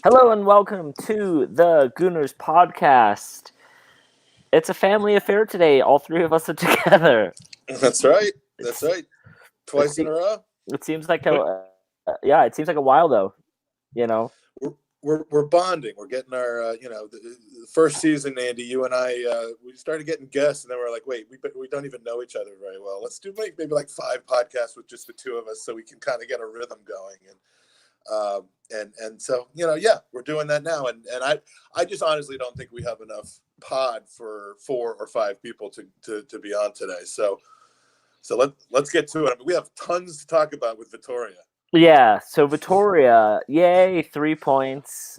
Hello and welcome to the Gooners podcast. It's a family affair today. All three of us are together. That's right. That's It's right. Twice in a row. it seems like it seems like a while though. You know. We're bonding. We're getting our the first season, Andy. You and I we started getting guests, and then we're like, wait, we don't even know each other very well. Let's do maybe like 5 podcasts with just the two of us, so we can kind of get a rhythm going. And so we're doing that now. And I just honestly don't think we have enough pod for 4 or 5 people to be on today. So let's get to it. I mean, we have tons to talk about with Victoria. Yeah. So Victoria, yay, 3 points.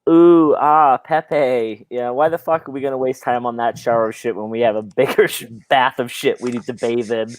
Ooh, Pepe. Yeah, why the fuck are we gonna waste time on that shower of shit when we have a bigger bath of shit we need to bathe in?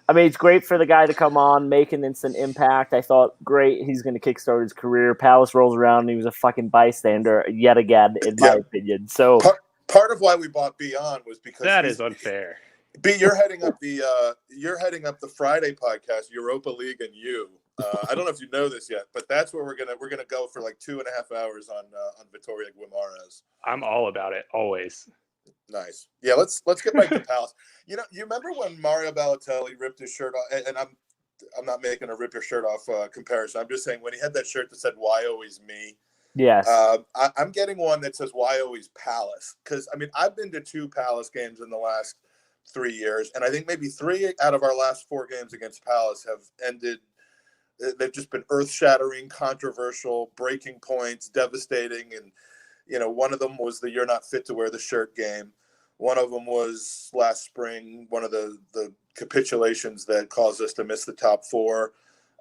I mean, it's great for the guy to come on, make an instant impact. I thought, great, he's going to kickstart his career. Palace rolls around, and he was a fucking bystander yet again, in my opinion. So part of why we bought B on was because that is unfair. B, you're heading up the Friday podcast, Europa League, and you. I don't know if you know this yet, but that's where we're gonna go for like 2.5 hours on Victoria Guimaraes. I'm all about it, always. Nice. Yeah, let's get back to Palace. You remember when Mario Balotelli ripped his shirt off? And I'm not making a rip your shirt off comparison. I'm just saying when he had that shirt that said "Why always me?" Yes. I'm getting one that says "Why always Palace?" Because I mean I've been to 2 Palace games in the last 3 years, and I think maybe 3 out of our last 4 games against Palace have ended. They've just been earth-shattering, controversial, breaking points, devastating, and one of them was the "You're not fit to wear the shirt" game. One of them was last spring, one of the capitulations that caused us to miss the top 4.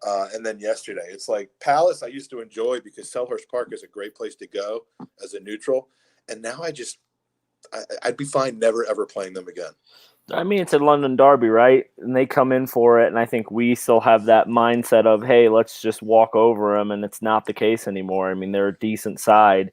And then yesterday, it's like Palace I used to enjoy because Selhurst Park is a great place to go as a neutral. And now I'd be fine never, ever playing them again. I mean, it's a London derby, right? And they come in for it, and I think we still have that mindset of, hey, let's just walk over them, and it's not the case anymore. I mean, they're a decent side.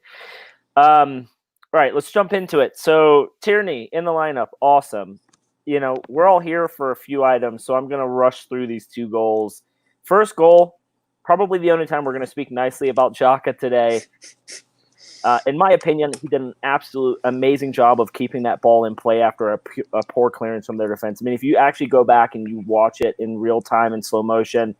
All right, let's jump into it. So, Tierney in the lineup, awesome. We're all here for a few items, so I'm going to rush through these 2 goals. First goal, probably the only time we're going to speak nicely about Xhaka today. In my opinion, he did an absolute amazing job of keeping that ball in play after a poor clearance from their defense. I mean, if you actually go back and you watch it in real time in slow motion,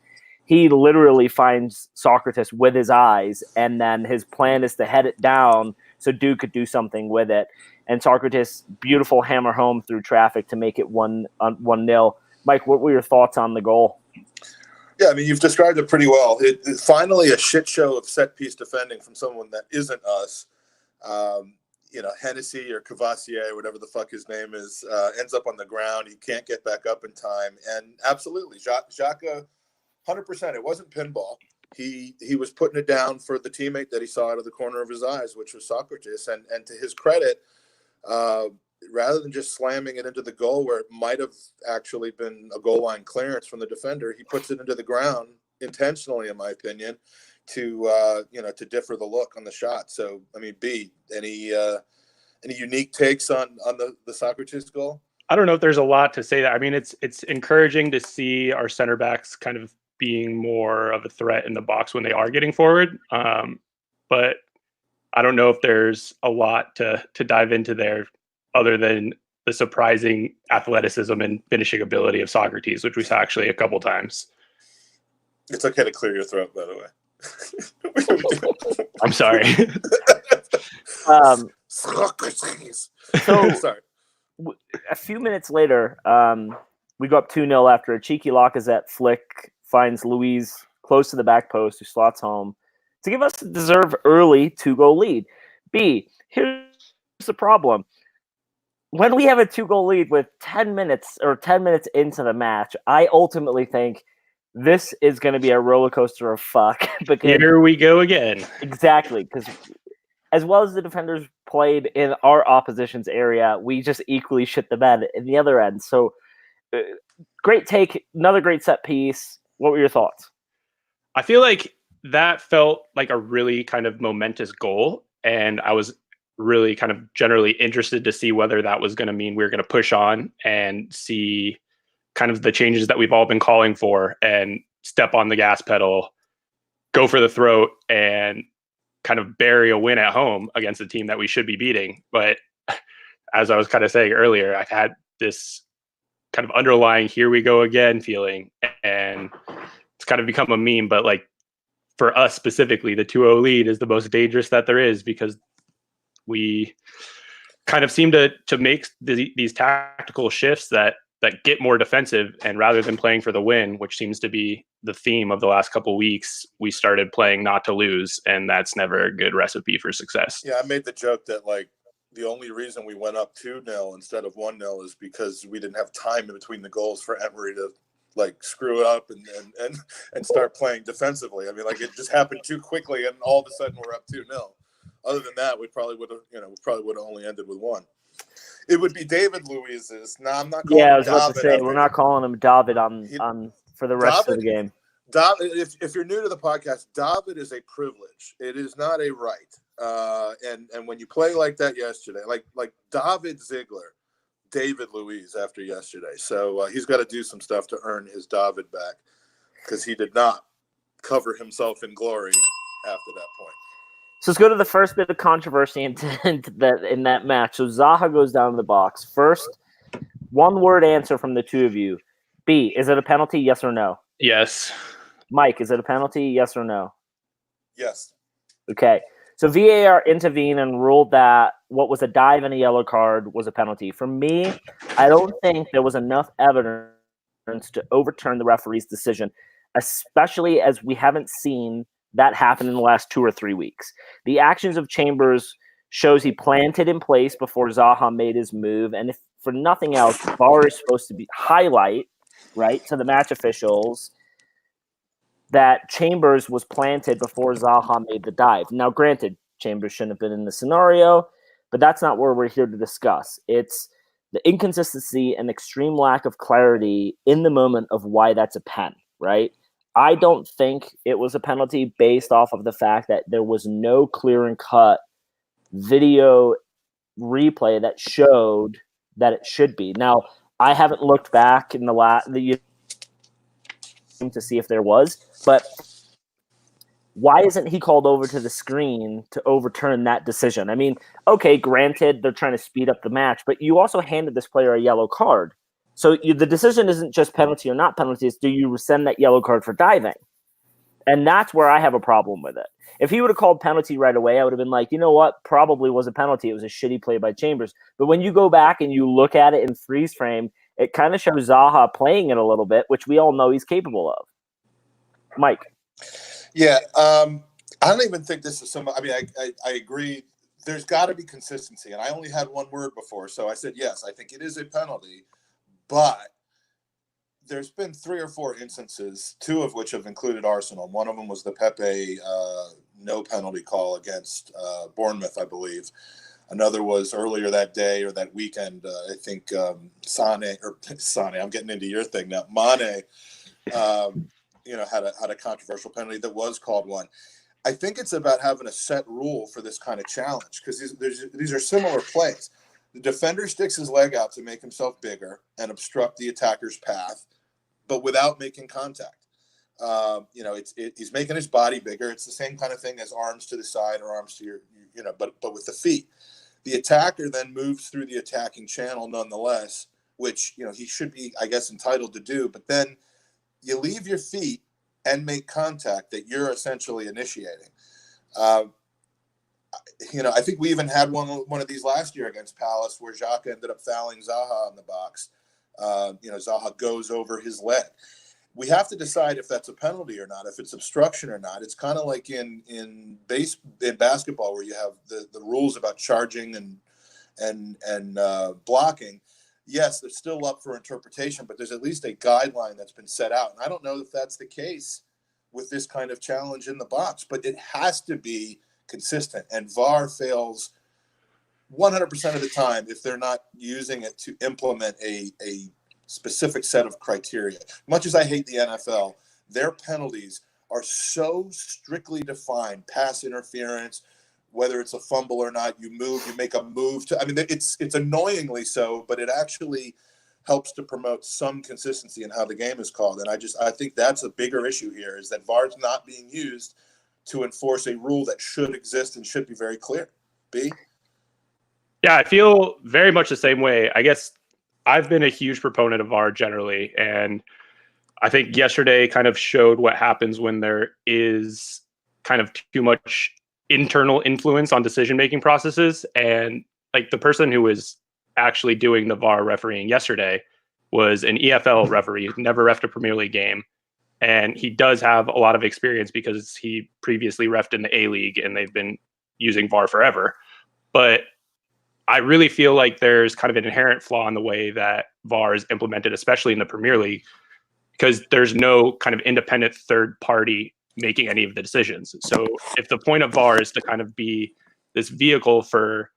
he literally finds Socrates with his eyes, and then his plan is to head it down so Duke could do something with it. And Socrates, beautiful hammer home through traffic to make it 1-0. Mike, what were your thoughts on the goal? Yeah, I mean, you've described it pretty well. It's finally a shit show of set-piece defending from someone that isn't us. Hennessy or Cavassier, whatever the fuck his name is, ends up on the ground. He can't get back up in time. And absolutely, Xhaka, 100%. It wasn't pinball. He was putting it down for the teammate that he saw out of the corner of his eyes, which was Socrates. And to his credit, rather than just slamming it into the goal where it might have actually been a goal line clearance from the defender, he puts it into the ground intentionally, in my opinion, to differ the look on the shot. So, I mean, B, any unique takes on the Socrates goal? I don't know if there's a lot to say that. I mean, it's encouraging to see our center backs kind of being more of a threat in the box when they are getting forward. But I don't know if there's a lot to dive into there other than the surprising athleticism and finishing ability of Socrates, which we saw actually a couple times. It's okay to clear your throat, by the way. I'm sorry. Socrates. So, sorry. A few minutes later, we go up 2-0 after a cheeky Lacazette flick finds Luiz close to the back post, who slots home to give us the deserved early 2-goal lead. B, here's the problem. When we have a 2-goal lead with 10 minutes into the match, I ultimately think this is going to be a roller coaster of fuck. Because here we go again. Exactly, because as well as the defenders played in our opposition's area, we just equally shit the bed in the other end. So, great take, another great set piece. What were your thoughts? I feel like that felt like a really kind of momentous goal, and I was really kind of generally interested to see whether that was going to mean we were going to push on and see kind of the changes that we've all been calling for and step on the gas pedal go for the throat and kind of bury a win at home against a team that we should be beating. But as I was kind of saying earlier, I've had this kind of underlying here we go again feeling, and it's kind of become a meme. But like for us specifically, the 2-0 lead is the most dangerous that there is, because we kind of seem to make these tactical shifts that get more defensive, and rather than playing for the win, which seems to be the theme of the last couple of weeks, we started playing not to lose, and that's never a good recipe for success. Yeah, I made the joke that like the only reason we went up 2-0 instead of 1-0 is because we didn't have time in between the goals for Emery to like screw it up and start playing defensively. I mean, like it just happened too quickly, and all of a sudden we're up 2-0. Other than that, we probably would have only ended with 1. It would be David Luiz's. No, I'm not calling him I was about to say, David we're not calling him David on for the rest of the game. David, if you're new to the podcast, David is a privilege. It is not a right. And when you play like that yesterday, like David Ziegler, David Luiz after yesterday. So he's got to do some stuff to earn his David back, because he did not cover himself in glory after that point. So let's go to the first bit of controversy in that match. So Zaha goes down in the box. First, one-word answer from the two of you. B, is it a penalty, yes or no? Yes. Mike, is it a penalty, yes or no? Yes. Okay. So VAR intervened and ruled that what was a dive and a yellow card was a penalty. For me, I don't think there was enough evidence to overturn the referee's decision, especially as we haven't seen that happen in the last 2 or 3 weeks. The actions of Chambers shows he planted in place before Zaha made his move. And if for nothing else, VAR is supposed to be highlight, right, to the match officials that Chambers was planted before Zaha made the dive. Now, granted, Chambers shouldn't have been in the scenario, but that's not what we're here to discuss. It's the inconsistency and extreme lack of clarity in the moment of why that's a pen, right? I don't think it was a penalty based off of the fact that there was no clear and cut video replay that showed that it should be. Now, I haven't looked back in the to see if there was, but why isn't he called over to the screen to overturn that decision? I mean, okay, granted, they're trying to speed up the match, but you also handed this player a yellow card. So the decision isn't just penalty or not penalty, it's do you rescind that yellow card for diving? And that's where I have a problem with it. If he would have called penalty right away, I would have been like, you know what? Probably was a penalty. It was a shitty play by Chambers. But when you go back and you look at it in freeze frame, it kind of shows Zaha playing it a little bit, which we all know he's capable of. Mike. Yeah, I don't even think this is I mean, I agree. There's got to be consistency. And I only had one word before. So I said, yes, I think it is a penalty. But there's been 3 or 4 instances, 2 of which have included Arsenal. One of them was the Pepe no penalty call against Bournemouth, I believe. Another was earlier that day or that weekend. I think Sane, I'm getting into your thing now. Mane, had a controversial penalty that was called one. I think it's about having a set rule for this kind of challenge, because these are similar plays. The defender sticks his leg out to make himself bigger and obstruct the attacker's path, but without making contact. He's making his body bigger. It's the same kind of thing as arms to the side or arms to your but with the feet. The attacker then moves through the attacking channel nonetheless, which, he should be, I guess, entitled to do. But then you leave your feet and make contact that you're essentially initiating. I think we even had one of these last year against Palace where Xhaka ended up fouling Zaha in the box. Zaha goes over his leg. We have to decide if that's a penalty or not, if it's obstruction or not. It's kind of like in basketball where you have the rules about charging and blocking. Yes, they're still up for interpretation, but there's at least a guideline that's been set out. And I don't know if that's the case with this kind of challenge in the box, but it has to be consistent. And VAR fails 100% of the time if they're not using it to implement a specific set of criteria. Much as I hate the NFL, their penalties are so strictly defined. Pass interference, whether it's a fumble or not, you make a move it's annoyingly so, but it actually helps to promote some consistency in how the game is called. And I think that's a bigger issue here, is that VAR is not being used to enforce a rule that should exist and should be very clear. B? Yeah, I feel very much the same way. I guess I've been a huge proponent of VAR generally, and I think yesterday kind of showed what happens when there is kind of too much internal influence on decision-making processes. And like the person who was actually doing the VAR refereeing yesterday was an EFL referee who never reffed a Premier League game. And he does have a lot of experience because he previously reffed in the A-League and they've been using VAR forever. But I really feel like there's kind of an inherent flaw in the way that VAR is implemented, especially in the Premier League, because there's no kind of independent third party making any of the decisions. So if the point of VAR is to kind of be this vehicle for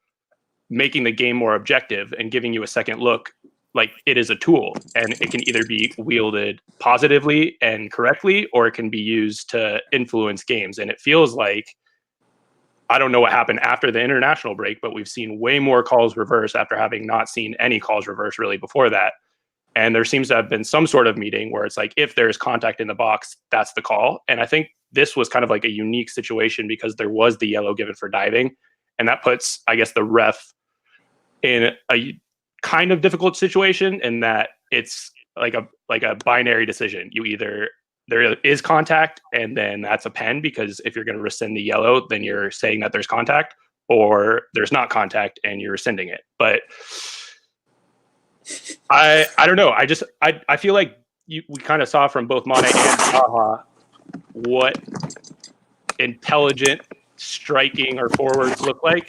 making the game more objective and giving you a second look, like it is a tool, and it can either be wielded positively and correctly, or it can be used to influence games. And it feels like, I don't know what happened after the international break, but we've seen way more calls reversed after having not seen any calls reversed really before that. And there seems to have been some sort of meeting where it's like, if there's contact in the box, that's the call. And I think this was kind of like a unique situation because there was the yellow given for diving. And that puts, I guess, the ref in a kind of difficult situation in that it's like a binary decision. You either, there is contact and then that's a pen, because if you're going to rescind the yellow, then you're saying that there's contact, or there's not contact and you're rescinding it. But I don't know. I feel like we kind of saw from both Mane and Zaha what intelligent striking or forwards look like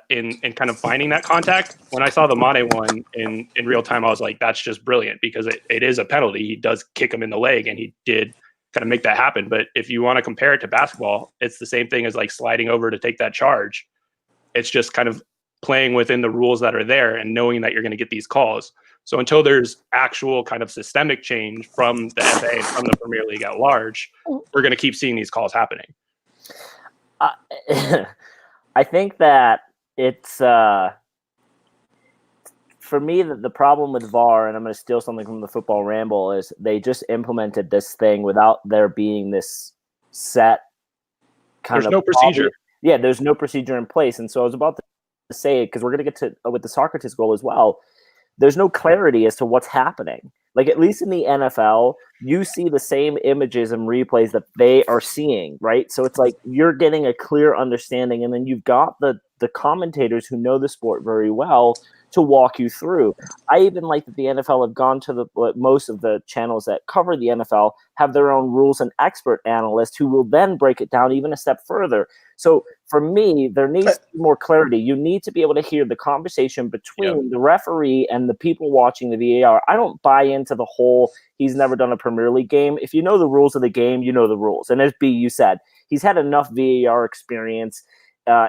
in kind of finding that contact. When I saw the Mane one in real time, I was like, that's just brilliant, because it is a penalty. He does kick him in the leg and he did kind of make that happen. But if you want to compare it to basketball, it's the same thing as like sliding over to take that charge. It's just kind of playing within the rules that are there and knowing that you're going to get these calls. So until there's actual kind of systemic change from the FA and from the Premier League at large, we're going to keep seeing these calls happening. I think that it's for me the problem with VAR, and I'm going to steal something from the Football Ramble, is they just implemented this thing without there being this set kind There's of no procedure. Yeah, there's no procedure in place. And so I was about to say it, because we're going to get to with the Socrates goal as well. There's no clarity as to what's happening. Like, at least in the NFL, you see the same images and replays that they are seeing, right? So it's like you're getting a clear understanding, and then you've got the commentators who know the sport very well to walk you through. I even like that the NFL have gone to most of the channels that cover the NFL have their own rules and expert analysts who will then break it down even a step further. So for me, there needs to be more clarity. You need to be able to hear the conversation between the referee and the people watching the VAR. I don't buy into the whole he's never done a Premier League game. If you know the rules of the game, you know the rules. And as B, you said, he's had enough VAR experience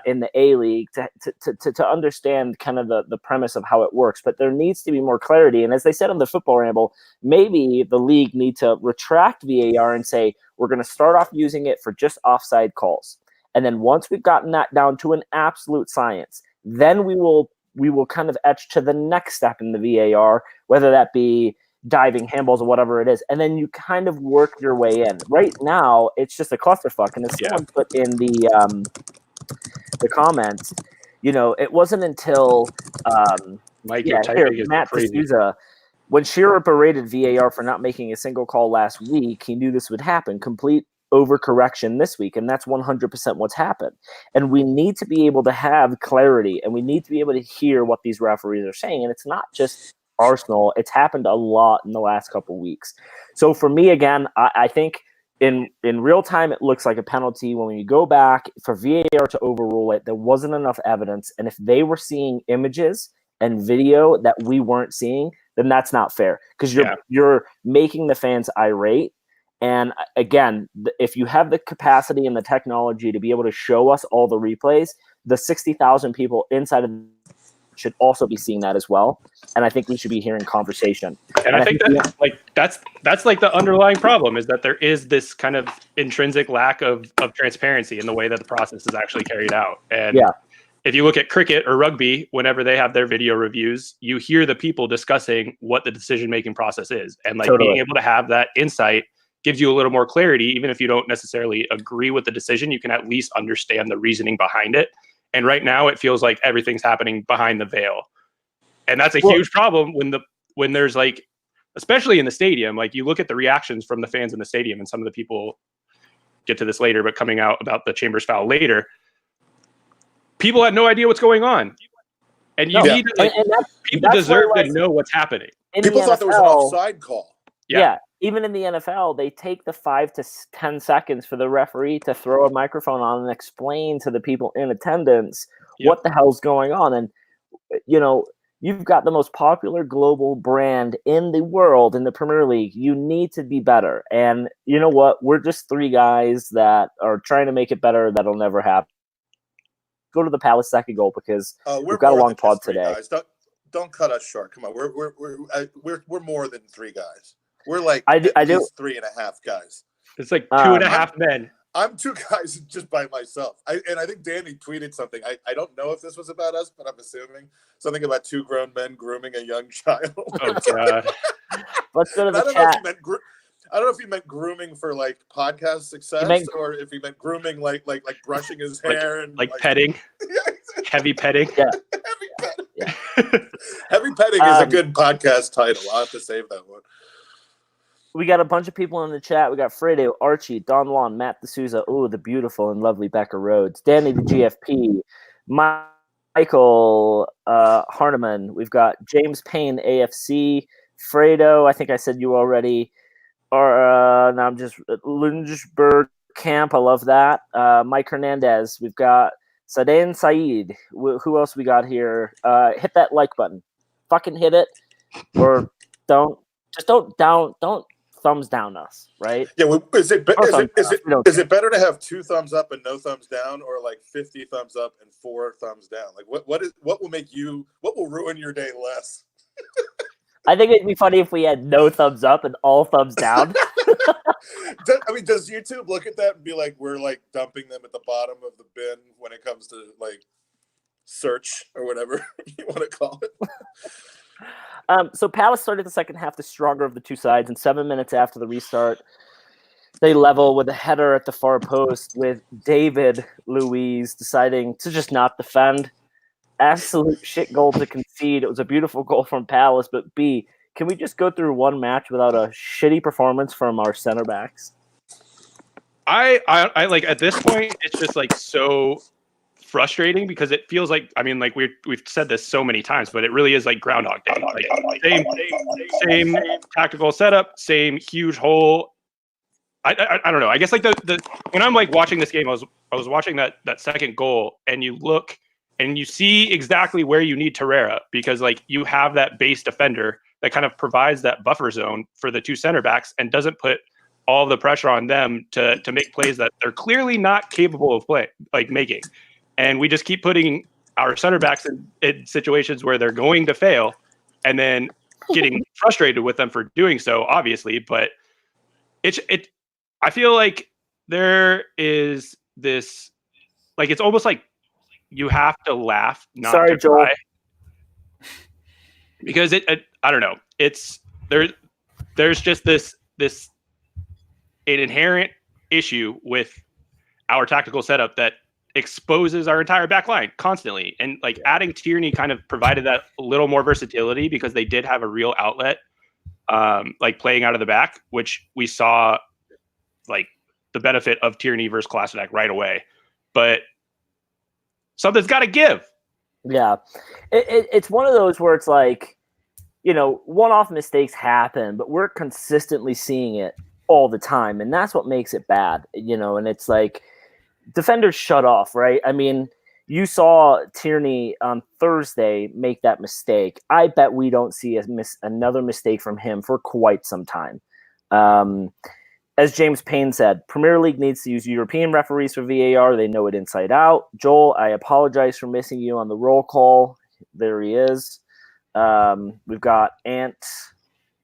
in the A-League to understand kind of the premise of how it works. But there needs to be more clarity. And as they said on the Football Ramble, maybe the league need to retract VAR and say, we're going to start off using it for just offside calls. And then once we've gotten that down to an absolute science, then we will kind of etch to the next step in the VAR, whether that be diving, handballs, or whatever it is. And then you kind of work your way in. Right now, it's just a clusterfuck. And as someone put in the comments, it wasn't until Mike, your typing is Matt crazy. D'Souza, when Shearer berated VAR for not making a single call last week, he knew this would happen. Complete overcorrection this week, and that's 100% what's happened. And we need to be able to have clarity, and we need to be able to hear what these referees are saying. And it's not just Arsenal. It's happened a lot in the last couple of weeks. So for me, again, I think in real time, it looks like a penalty. When you go back for VAR to overrule it, there wasn't enough evidence. And if they were seeing images and video that we weren't seeing, then that's not fair, because you're making the fans irate. And again, if you have the capacity and the technology to be able to show us all the replays, the 60,000 people inside of should also be seeing that as well. And I think we should be hearing conversation. And I think that's like the underlying problem, is that there is this kind of intrinsic lack of transparency in the way that the process is actually carried out. And if you look at cricket or rugby, whenever they have their video reviews, you hear the people discussing what the decision-making process is. And like being able to have that insight gives you a little more clarity. Even if you don't necessarily agree with the decision, you can at least understand the reasoning behind it. And right now it feels like everything's happening behind the veil. And that's a huge problem when there's like, especially in the stadium, like you look at the reactions from the fans in the stadium, and some of the people get to this later, but coming out about the Chambers foul later, people had no idea what's going on. And you need to, people deserve to know what's happening. People thought there was an offside call. Yeah. Even in the NFL, they take the 5 to 10 seconds for the referee to throw a microphone on and explain to the people in attendance what the hell's going on. And, you've got the most popular global brand in the world in the Premier League. You need to be better. And you know what? We're just 3 guys that are trying to make it better. That'll never happen. Go to the Palace second goal because we've got a long pod today. Don't cut us short. Come on, we're more than 3 guys. We're like I do 3.5 guys. It's like 2.5 men. I'm 2 guys just by myself. I think Danny tweeted something. I don't know if this was about us, but I'm assuming something about 2 grown men grooming a young child. Oh God! Let's go to the chat. I don't know if he meant grooming for like podcast success, or if he meant grooming like brushing his hair and like petting, heavy petting. Yeah, heavy petting. Yeah. Heavy petting is a good podcast title. I'll have to save that one. We got a bunch of people in the chat. We got Fredo, Archie, Don Juan, Matt D'Souza, the beautiful and lovely Becca Rhodes, Danny the GFP, Michael Harneman. We've got James Payne, AFC, Fredo. I think I said you already. Now I'm just Lynchburg Camp. I love that. Mike Hernandez. We've got Sadan Saeed. Who else we got here? Hit that like button. Fucking hit it, or don't. Just don't thumbs down us, right? Yeah. Is it better to have 2 thumbs up and no thumbs down, or like 50 thumbs up and 4 thumbs down? Like what will ruin your day less? I think it'd be funny if we had no thumbs up and all thumbs down. Does YouTube look at that and be like, we're like dumping them at the bottom of the bin when it comes to like search or whatever you want to call it? So Palace started the second half the stronger of the 2 sides, and 7 minutes after the restart, they level with a header at the far post with David Luiz deciding to just not defend. Absolute shit goal to concede. It was a beautiful goal from Palace, but B, can we just go through one match without a shitty performance from our center backs? I like at this point, it's just like so frustrating because it feels like, we've said this so many times, but it really is like Groundhog Day. Like same tactical setup, same huge hole. I don't know. I guess like the when I'm like watching this game, I was watching that second goal, and you look and you see exactly where you need Torreira, because like you have that base defender that kind of provides that buffer zone for the 2 center backs and doesn't put all the pressure on them to make plays that they're clearly not capable of making. And we just keep putting our center backs in situations where they're going to fail, and then getting frustrated with them for doing so, obviously. But I feel like there is this, like, it's almost like you have to laugh, not to cry. Because I don't know. There's just this an inherent issue with our tactical setup that exposes our entire back line constantly. And like adding Tierney kind of provided that a little more versatility, because they did have a real outlet, like playing out of the back, which we saw like the benefit of Tierney versus Kolasinac right away. But something's got to give. Yeah. It's one of those where it's like, one-off mistakes happen, but we're consistently seeing it all the time. And that's what makes it bad, and it's like, defenders shut off, right? I mean, you saw Tierney on Thursday make that mistake. I bet we don't see another mistake from him for quite some time. As James Payne said, Premier League needs to use European referees for VAR. They know it inside out. Joel, I apologize for missing you on the roll call. There he is. We've got Ant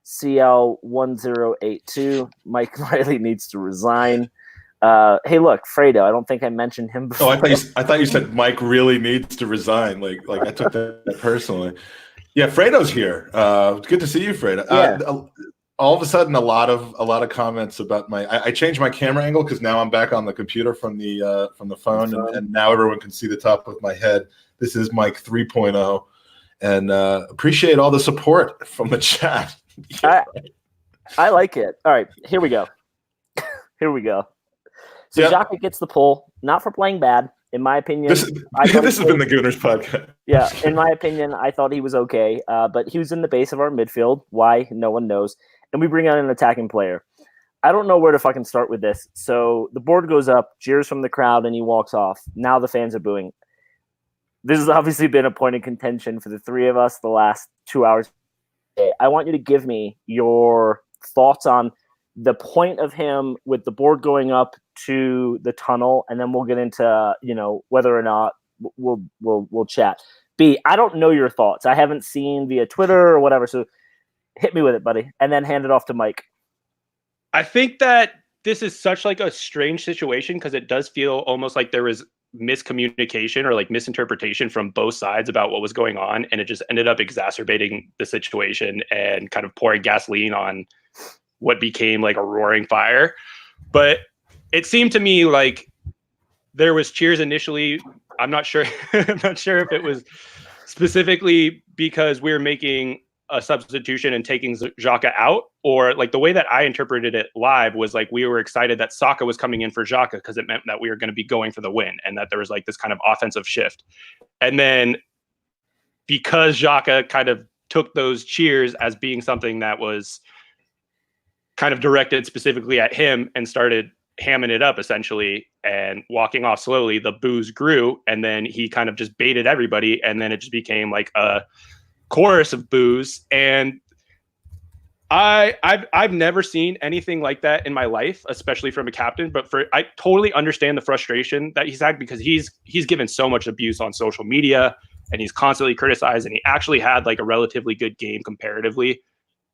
CL1082. Mike Riley needs to resign. Hey, look, Fredo. I don't think I mentioned him before. Oh, I thought you said Mike really needs to resign. Like I took that personally. Yeah, Fredo's here. It's good to see you, Fredo. Yeah. All of a sudden, a lot of comments about I changed my camera angle because now I'm back on the computer from the phone, and now everyone can see the top of my head. This is Mike 3.0, and appreciate all the support from the chat. Yeah. I like it. All right, here we go. So Xhaka gets the pull, not for playing bad, in my opinion. This has been the Gooners podcast. Yeah, in my opinion, I thought he was okay, but he was in the base of our midfield. Why? No one knows. And we bring out an attacking player. I don't know where to fucking start with this. So the board goes up, jeers from the crowd, and he walks off. Now the fans are booing. This has obviously been a point of contention for the three of us the last 2 hours. I want you to give me your thoughts on the point of him with the board going up to the tunnel, and then we'll get into whether or not we'll chat. B, I don't know your thoughts. I haven't seen via Twitter or whatever, so hit me with it, buddy, and then hand it off to Mike. I think that this is such like a strange situation because it does feel almost like there was miscommunication or like misinterpretation from both sides about what was going on, and it just ended up exacerbating the situation and kind of pouring gasoline on what became like a roaring fire. But it seemed to me like there was cheers initially. I'm not sure I'm not sure if it was specifically because we were making a substitution and taking Xhaka out, or like the way that I interpreted it live was like we were excited that Saka was coming in for Xhaka because it meant that we were going to be going for the win and that there was like this kind of offensive shift. And then because Xhaka kind of took those cheers as being something that was kind of directed specifically at him and started hamming it up essentially and walking off slowly, the boos grew, and then he kind of just baited everybody, and then it just became like a chorus of boos. And I've never seen anything like that in my life, especially from a captain. But I totally understand the frustration that he's had because he's given so much abuse on social media and he's constantly criticized. And he actually had like a relatively good game comparatively,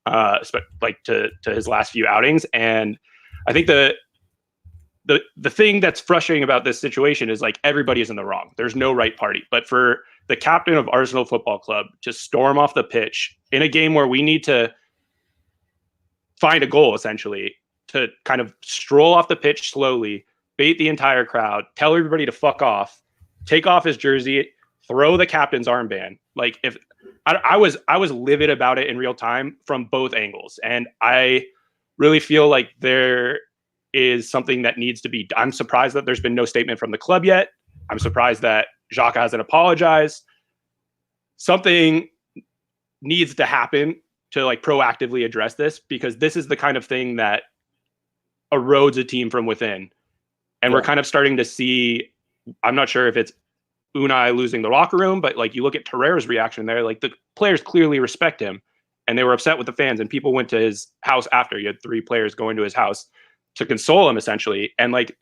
like to his last few outings. And I think the thing that's frustrating about this situation is like everybody is in the wrong. There's no right party. But for the captain of Arsenal Football Club to storm off the pitch in a game where we need to find a goal, essentially, to kind of stroll off the pitch slowly, bait the entire crowd, tell everybody to fuck off, take off his jersey, throw the captain's armband. Like if I was livid about it in real time from both angles. And I really feel like there is something that needs to be. I'm surprised that there's been no statement from the club yet. I'm surprised that Xhaka hasn't apologized. Something needs to happen to like proactively address this, because this is the kind of thing that erodes a team from within. And we're kind of starting to see, I'm not sure if it's Unai losing the locker room, but like you look at Torreira's reaction there, like the players clearly respect him and they were upset with the fans, and people went to his house after. You had 3 players going to his house to console him essentially. And like,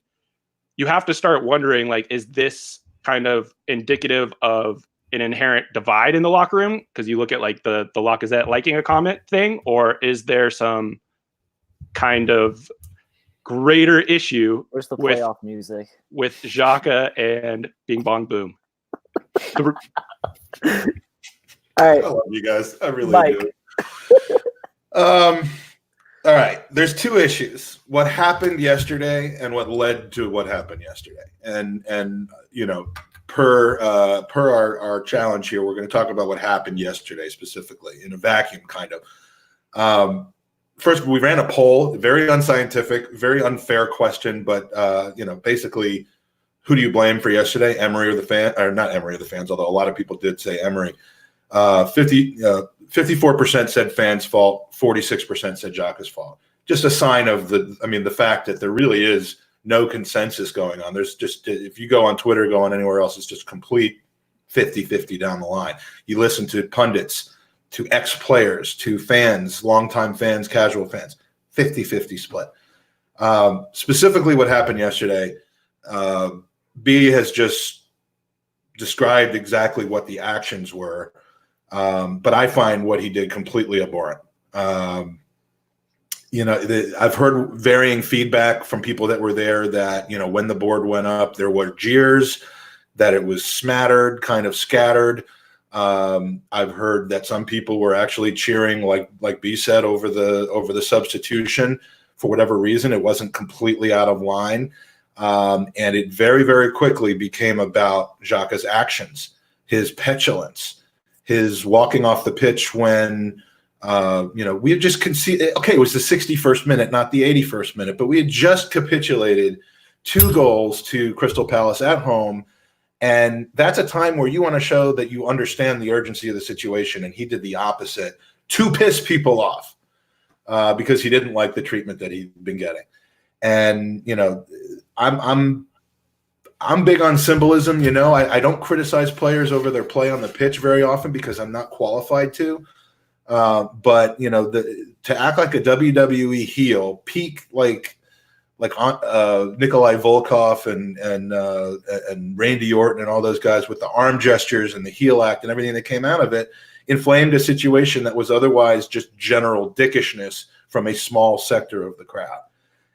you have to start wondering, like, is this kind of indicative of an inherent divide in the locker room? Because you look at like the Lacazette liking a comment thing, or is there some kind of greater issue Where's the playoff music with Xhaka and Bing Bong Boom? All right, I love you guys. I really Mike. do. All right. There's 2 issues: what happened yesterday and what led to what happened yesterday. And per our challenge here, we're going to talk about what happened yesterday specifically in a vacuum, kind of. First, we ran a poll, very unscientific, very unfair question, but basically, who do you blame for yesterday, Emery or the fan? Or not Emery or the fans, although a lot of people did say Emery. 54% said fans' fault, 46% said Xhaka's fault. Just a sign of the fact that there really is no consensus going on. There's just, if you go on Twitter, go on anywhere else, it's just complete 50-50 down the line. You listen to pundits, to ex-players, to fans, longtime fans, casual fans, 50-50 split. Specifically what happened yesterday, B has just described exactly what the actions were. But I find what he did completely abhorrent. I've heard varying feedback from people that were there that, when the board went up, there were jeers, that it was smattered, kind of scattered. I've heard that some people were actually cheering, like B said, over the substitution for whatever reason. It wasn't completely out of line. And it very, very quickly became about Xhaka's actions, his petulance, his walking off the pitch when, we had just conceded. Okay, it was the 61st minute, not the 81st minute, but we had just capitulated 2 goals to Crystal Palace at home. And that's a time where you want to show that you understand the urgency of the situation. And he did the opposite to piss people off because he didn't like the treatment that he'd been getting. And, I'm big on symbolism. I don't criticize players over their play on the pitch very often because I'm not qualified to. But to act like a WWE heel, peak like Nikolai Volkov and Randy Orton and all those guys with the arm gestures and the heel act and everything that came out of it, inflamed a situation that was otherwise just general dickishness from a small sector of the crowd.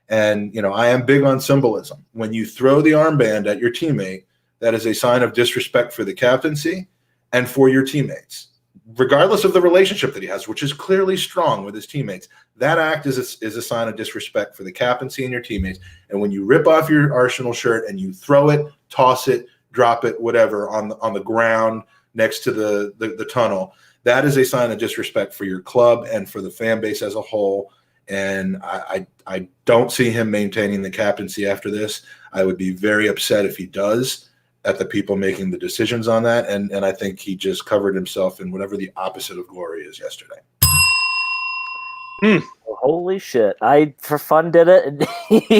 And I am big on symbolism. When you throw the armband at your teammate, that is a sign of disrespect for the captaincy and for your teammates, regardless of the relationship that he has, which is clearly strong with his teammates. That act is a sign of disrespect for the captaincy and your teammates. And when you rip off your Arsenal shirt and you throw it, toss it, drop it, whatever, on the ground next to the tunnel, that is a sign of disrespect for your club and for the fan base as a whole. And I don't see him maintaining the captaincy after this. I would be very upset if he does, at the people making the decisions on that. And I think he just covered himself in whatever the opposite of glory is yesterday. Holy shit. I, for fun, did it, and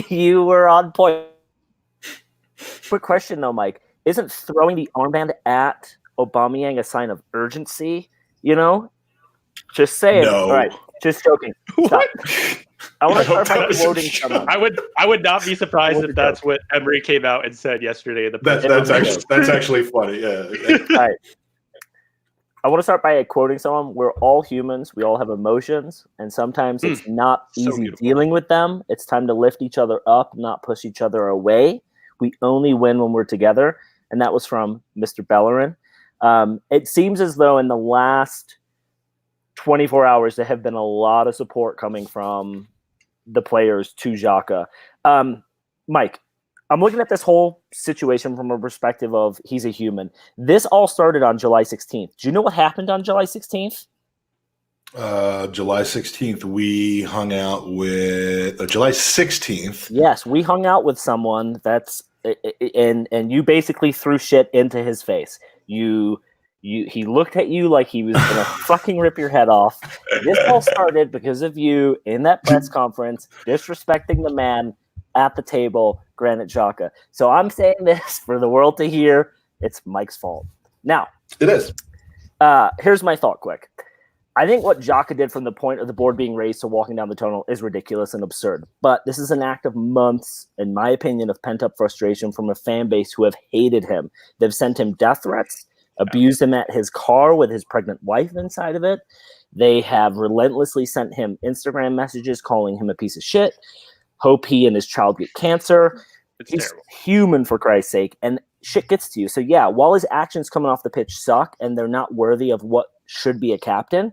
you were on point. Quick question, though, Mike. Isn't throwing the armband at Aubameyang a sign of urgency? Just saying. No. All right, just joking. Stop. I want to start by quoting someone. I would not be surprised if that's what Emery came out and said yesterday. That's actually funny. Yeah. All right. I want to start by quoting someone. We're all humans. We all have emotions, and sometimes it's not easy dealing with them. It's time to lift each other up, not push each other away. We only win when we're together, and that was from Mr. Bellerin. It seems as though in the last 24 hours, there have been a lot of support coming from the players to Xhaka. Mike, I'm looking at this whole situation from a perspective of he's a human. This all started on July 16th. Do you know what happened on July 16th? July 16th, we hung out with July 16th. Yes, we hung out with someone and you basically threw shit into his face. He looked at you like he was going to fucking rip your head off. This all started because of you in that press conference, disrespecting the man at the table, Granit Xhaka. So I'm saying this for the world to hear. It's Mike's fault. Now, it is. Here's my thought quick. I think what Xhaka did from the point of the board being raised to walking down the tunnel is ridiculous and absurd. But this is an act of months, in my opinion, of pent-up frustration from a fan base who have hated him. They've sent him death threats, abused him at his car with his pregnant wife inside of it. They have relentlessly sent him Instagram messages calling him a piece of shit. Hope he and his child get cancer. He's terrible. Human, for Christ's sake. And shit gets to you. So, yeah, while his actions coming off the pitch suck and they're not worthy of what should be a captain,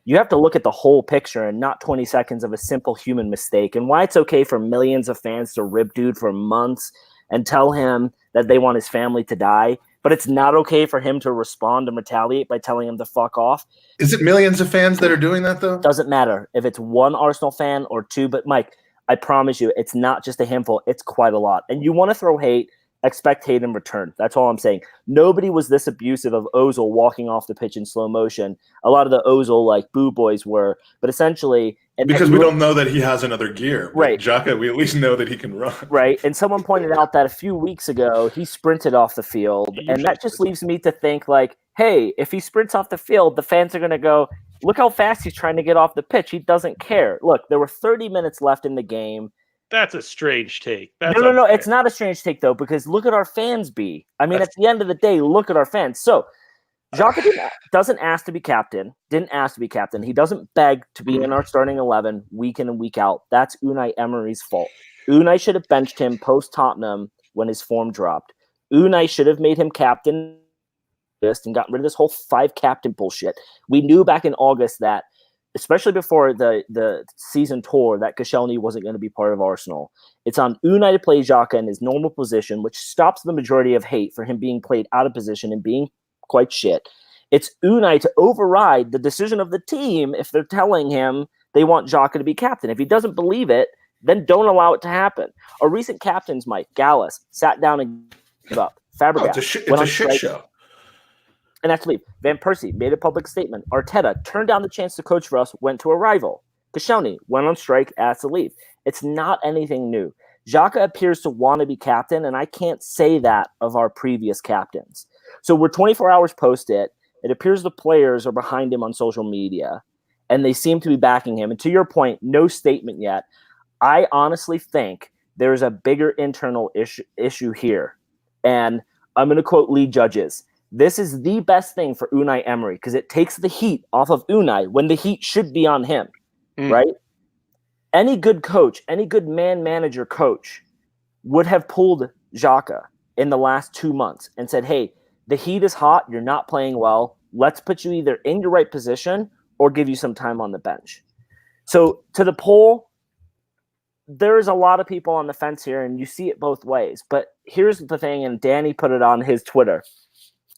you have to look at the whole picture and not 20 seconds of a simple human mistake. And why it's okay for millions of fans to rip dude for months and tell him that they want his family to die, but it's not okay for him to respond and retaliate by telling him to fuck off. Is it millions of fans that are doing that, though? Doesn't matter if it's one Arsenal fan or two. But, Mike, I promise you, it's not just a handful. It's quite a lot. And you want to throw hate, expect hate in return. That's all I'm saying. Nobody was this abusive of Ozil walking off the pitch in slow motion. A lot of the Ozil, boo boys were. But essentially... Because we don't know that he has another gear. Right. Xhaka, we at least know that he can run. Right. And someone pointed out that a few weeks ago, he sprinted off the field. And that just leaves me to think, hey, if he sprints off the field, the fans are going to go, look how fast he's trying to get off the pitch. He doesn't care. Look, there were 30 minutes left in the game. That's a strange take. No. It's not a strange take, though, because look at our fans, B. I mean, at the end of the day, look at our fans. So Xhaka doesn't ask to be captain. Didn't ask to be captain. He doesn't beg to be in our starting 11 week in and week out. That's Unai Emery's fault. Unai should have benched him post Tottenham when his form dropped. Unai should have made him captain and gotten rid of this whole 5 captain bullshit. We knew back in August that, especially before the season tour, that Koscielny wasn't going to be part of Arsenal. It's on Unai to play Xhaka in his normal position, which stops the majority of hate for him being played out of position and being quite shit. It's Unai to override the decision of the team if they're telling him they want Xhaka to be captain. If he doesn't believe it, then don't allow it to happen. Our recent captains, Mike Gallus, sat down and gave up. Fabregas it's a shit show. And that's to leave. Van Persie made a public statement. Arteta turned down the chance to coach for us, went to a rival. Koscielny went on strike, asked to leave. It's not anything new. Xhaka appears to want to be captain, and I can't say that of our previous captains. So we're 24 hours post it. It appears the players are behind him on social media, and they seem to be backing him. And to your point, no statement yet. I honestly think there's a bigger internal issue here. And I'm going to quote lead judges. This is the best thing for Unai Emery because it takes the heat off of Unai when the heat should be on him, right? Any good coach, any good manager coach would have pulled Xhaka in the last 2 months and said, hey, the heat is hot. You're not playing well. Let's put you either in your right position or give you some time on the bench. So to the poll, there's a lot of people on the fence here, and you see it both ways. But here's the thing, and Danny put it on his Twitter.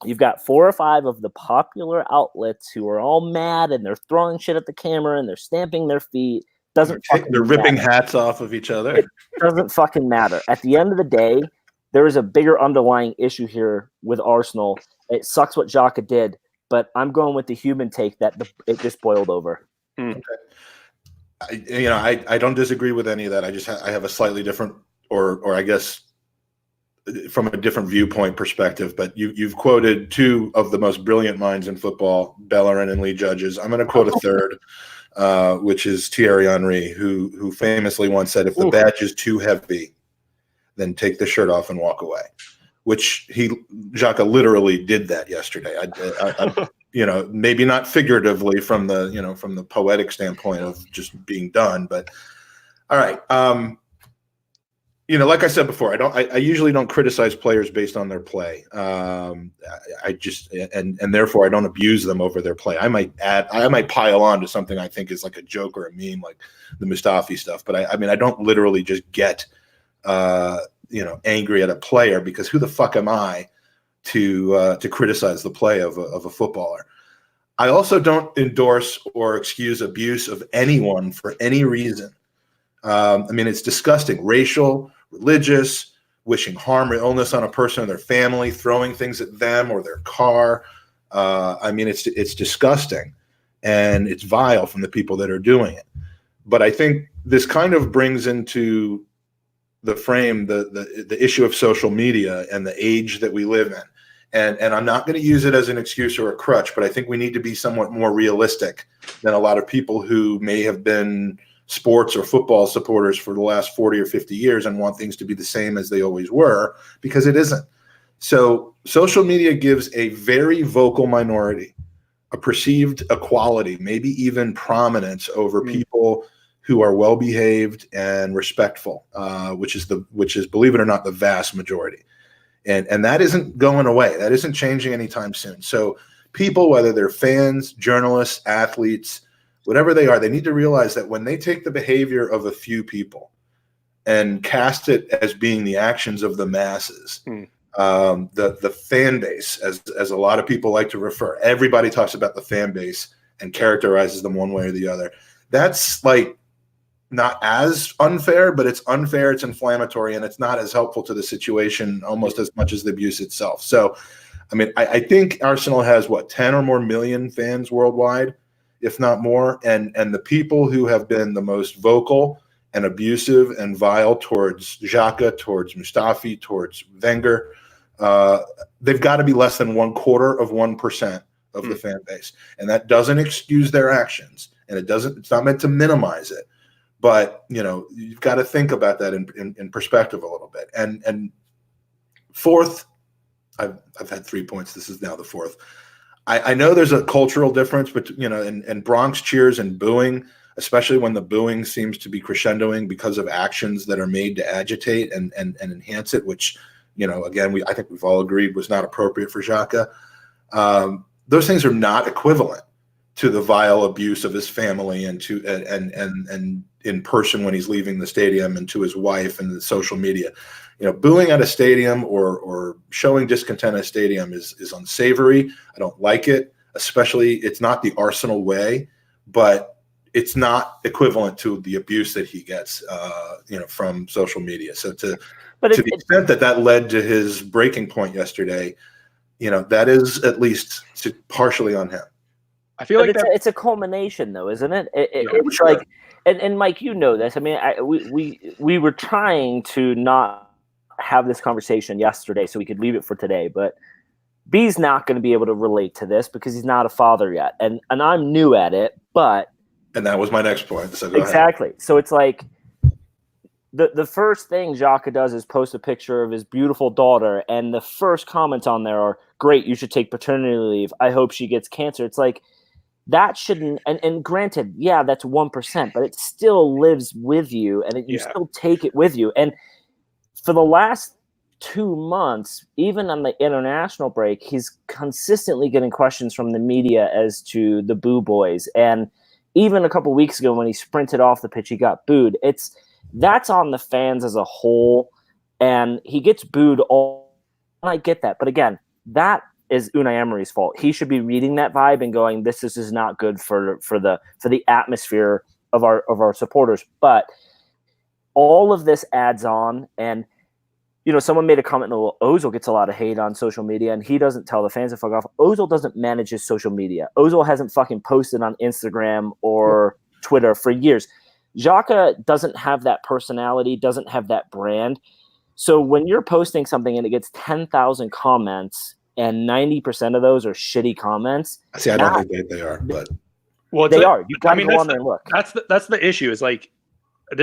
You've got 4 or 5 of the popular outlets who are all mad, and they're throwing shit at the camera, and they're stamping their feet. They're ripping hats off of each other. It doesn't fucking matter. At the end of the day, there is a bigger underlying issue here with Arsenal. It sucks what Xhaka did, but I'm going with the human take that it just boiled over. Okay. I don't disagree with any of that. I have a slightly different, or I guess from a different viewpoint perspective. But you've quoted 2 of the most brilliant minds in football, Bellerin and Lee Judges. I'm going to quote a third, which is Thierry Henry, who famously once said, "If the badge is too heavy, then take the shirt off and walk away." Which Xhaka literally did that yesterday. I maybe not figuratively from the poetic standpoint of just being done, but all right. Like I said before, I usually don't criticize players based on their play. I just and therefore I don't abuse them over their play. I might pile on to something I think is like a joke or a meme, like the Mustafi stuff. But I don't literally just get angry at a player, because who the fuck am I to criticize the play of a footballer? I also don't endorse or excuse abuse of anyone for any reason. It's disgusting. Racial, religious, wishing harm or illness on a person or their family, throwing things at them or their car. It's disgusting, and it's vile from the people that are doing it. But I think this kind of brings into the frame the issue of social media and the age that we live in. And I'm not going to use it as an excuse or a crutch, but I think we need to be somewhat more realistic than a lot of people who may have been sports or football supporters for the last 40 or 50 years and want things to be the same as they always were, because it isn't. So social media gives a very vocal minority a perceived equality, maybe even prominence over people who are well-behaved and respectful, which is, believe it or not, the vast majority. And that isn't going away. That isn't changing anytime soon. So people, whether they're fans, journalists, athletes, whatever they are, they need to realize that when they take the behavior of a few people and cast it as being the actions of the masses, the fan base, as a lot of people like to refer, everybody talks about the fan base and characterizes them one way or the other. That's like not as unfair, but it's unfair, it's inflammatory, and it's not as helpful to the situation almost as much as the abuse itself. So, I think Arsenal has, 10 or more million fans worldwide, if not more. And the people who have been the most vocal and abusive and vile towards Xhaka, towards Mustafi, towards Wenger, they've got to be less than 0.25% of the fan base. And that doesn't excuse their actions, and it's not meant to minimize it. But, you've got to think about that in perspective a little bit. And fourth, I've had 3 points. This is now the fourth. I know there's a cultural difference, but and Bronx cheers and booing, especially when the booing seems to be crescendoing because of actions that are made to agitate and enhance it, which, again, I think we've all agreed was not appropriate for Xhaka. Those things are not equivalent to the vile abuse of his family and in person when he's leaving the stadium, and to his wife and the social media. Booing at a stadium or showing discontent at a stadium is unsavory. I don't like it, especially it's not the Arsenal way, but it's not equivalent to the abuse that he gets, from social media. So to the extent that led to his breaking point yesterday, that is at least partially on him. I feel like it's a culmination, though, isn't it? It's sure. Like, and Mike, this. I mean, we were trying to not have this conversation yesterday so we could leave it for today, but B's not going to be able to relate to this because he's not a father yet, and I'm new at it. And that was my next point. So exactly. So it's like the first thing Xhaka does is post a picture of his beautiful daughter, and the first comments on there are, "Great, you should take paternity leave. I hope she gets cancer." It's like, that shouldn't, and granted, yeah, that's 1%, but it still lives with you, and you still take it with you. And for the last 2 months, even on the international break, he's consistently getting questions from the media as to the boo boys. And even a couple weeks ago when he sprinted off the pitch, he got booed. That's on the fans as a whole, and he gets booed all. I get that, but again, that is Unai Emery's fault. He should be reading that vibe and going, "This is not good for the atmosphere of our supporters." But all of this adds on, and someone made a comment, Ozil gets a lot of hate on social media, and he doesn't tell the fans to fuck off. Ozil doesn't manage his social media. Ozil hasn't fucking posted on Instagram or Twitter for years. Xhaka doesn't have that personality, doesn't have that brand. So when you're posting something and it gets 10,000 comments and 90% of those are shitty comments. See, I don't think they are, but they are. You got to go on there and look. That's the issue. Is like,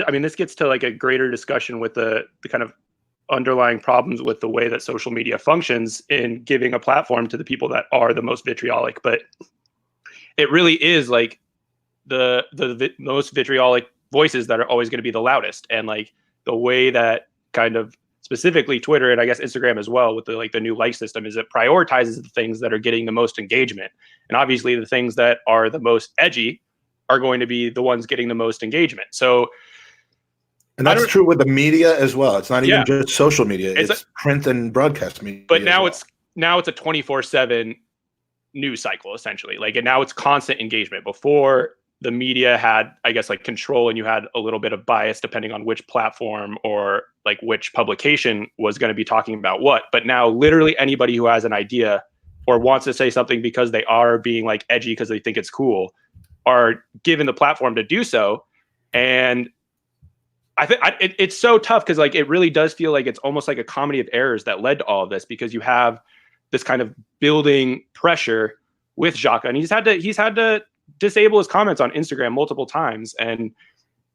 I mean, this gets to like a greater discussion with the kind of underlying problems with the way that social media functions in giving a platform to the people that are the most vitriolic. But it really is like the most vitriolic voices that are always going to be the loudest. And like the way that kind of specifically Twitter and I guess Instagram as well with the new like system is it prioritizes the things that are getting the most engagement. And obviously the things that are the most edgy are going to be the ones getting the most engagement. So, and that's true with the media as well. It's not even just social media; it's print and broadcast media. But now it's a 24/7 news cycle essentially. Like, and now it's constant engagement. Before the media had, I guess, like control, and you had a little bit of bias depending on which platform or like which publication was going to be talking about what. But now, literally anybody who has an idea or wants to say something because they are being like edgy because they think it's cool are given the platform to do so. And I think it's so tough because like it really does feel like it's almost like a comedy of errors that led to all of this, because you have this kind of building pressure with Xhaka, and he's had to disable his comments on Instagram multiple times. And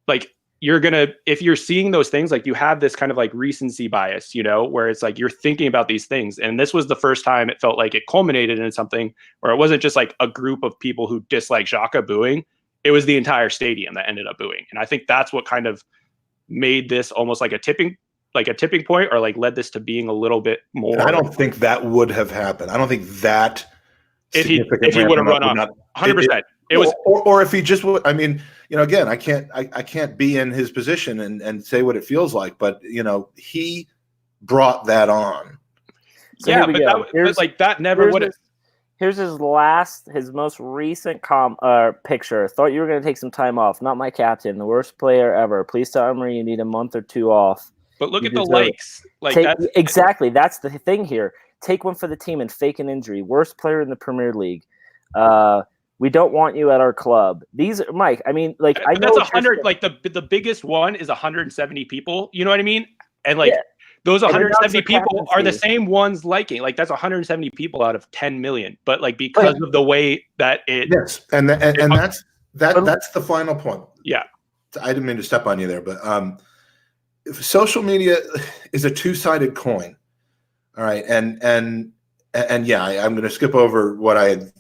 like, if you're seeing those things, like you have this kind of like recency bias, where it's like you're thinking about these things. And this was the first time it felt like it culminated in something where it wasn't just like a group of people who dislike Xhaka booing. It was the entire stadium that ended up booing. And I think that's what kind of made this almost like a tipping point, or like led this to being a little bit more. And I don't think that would have happened. I don't think that if he would have run off 100%. It was, or if he just would. I mean, again, I can't be in his position and say what it feels like, but he brought that on. So yeah, but that never would have. Here's his most recent picture. Thought you were going to take some time off. Not my captain, the worst player ever. Please tell Emery you need a month or two off. But look at the likes. Exactly. That's the thing here. Take one for the team and fake an injury. Worst player in the Premier League. We don't want you at our club. These, Mike. I mean, like, I know that's 100. Like the biggest one is 170 people. You know what I mean? And like. Yeah. Those 170 people are the same ones liking. Like, that's 170 people out of 10 million. But like, because of the way that it, yes, and that's the final point. Yeah, I didn't mean to step on you there, but social media is a two-sided coin. All right, and And yeah, I'm going to skip over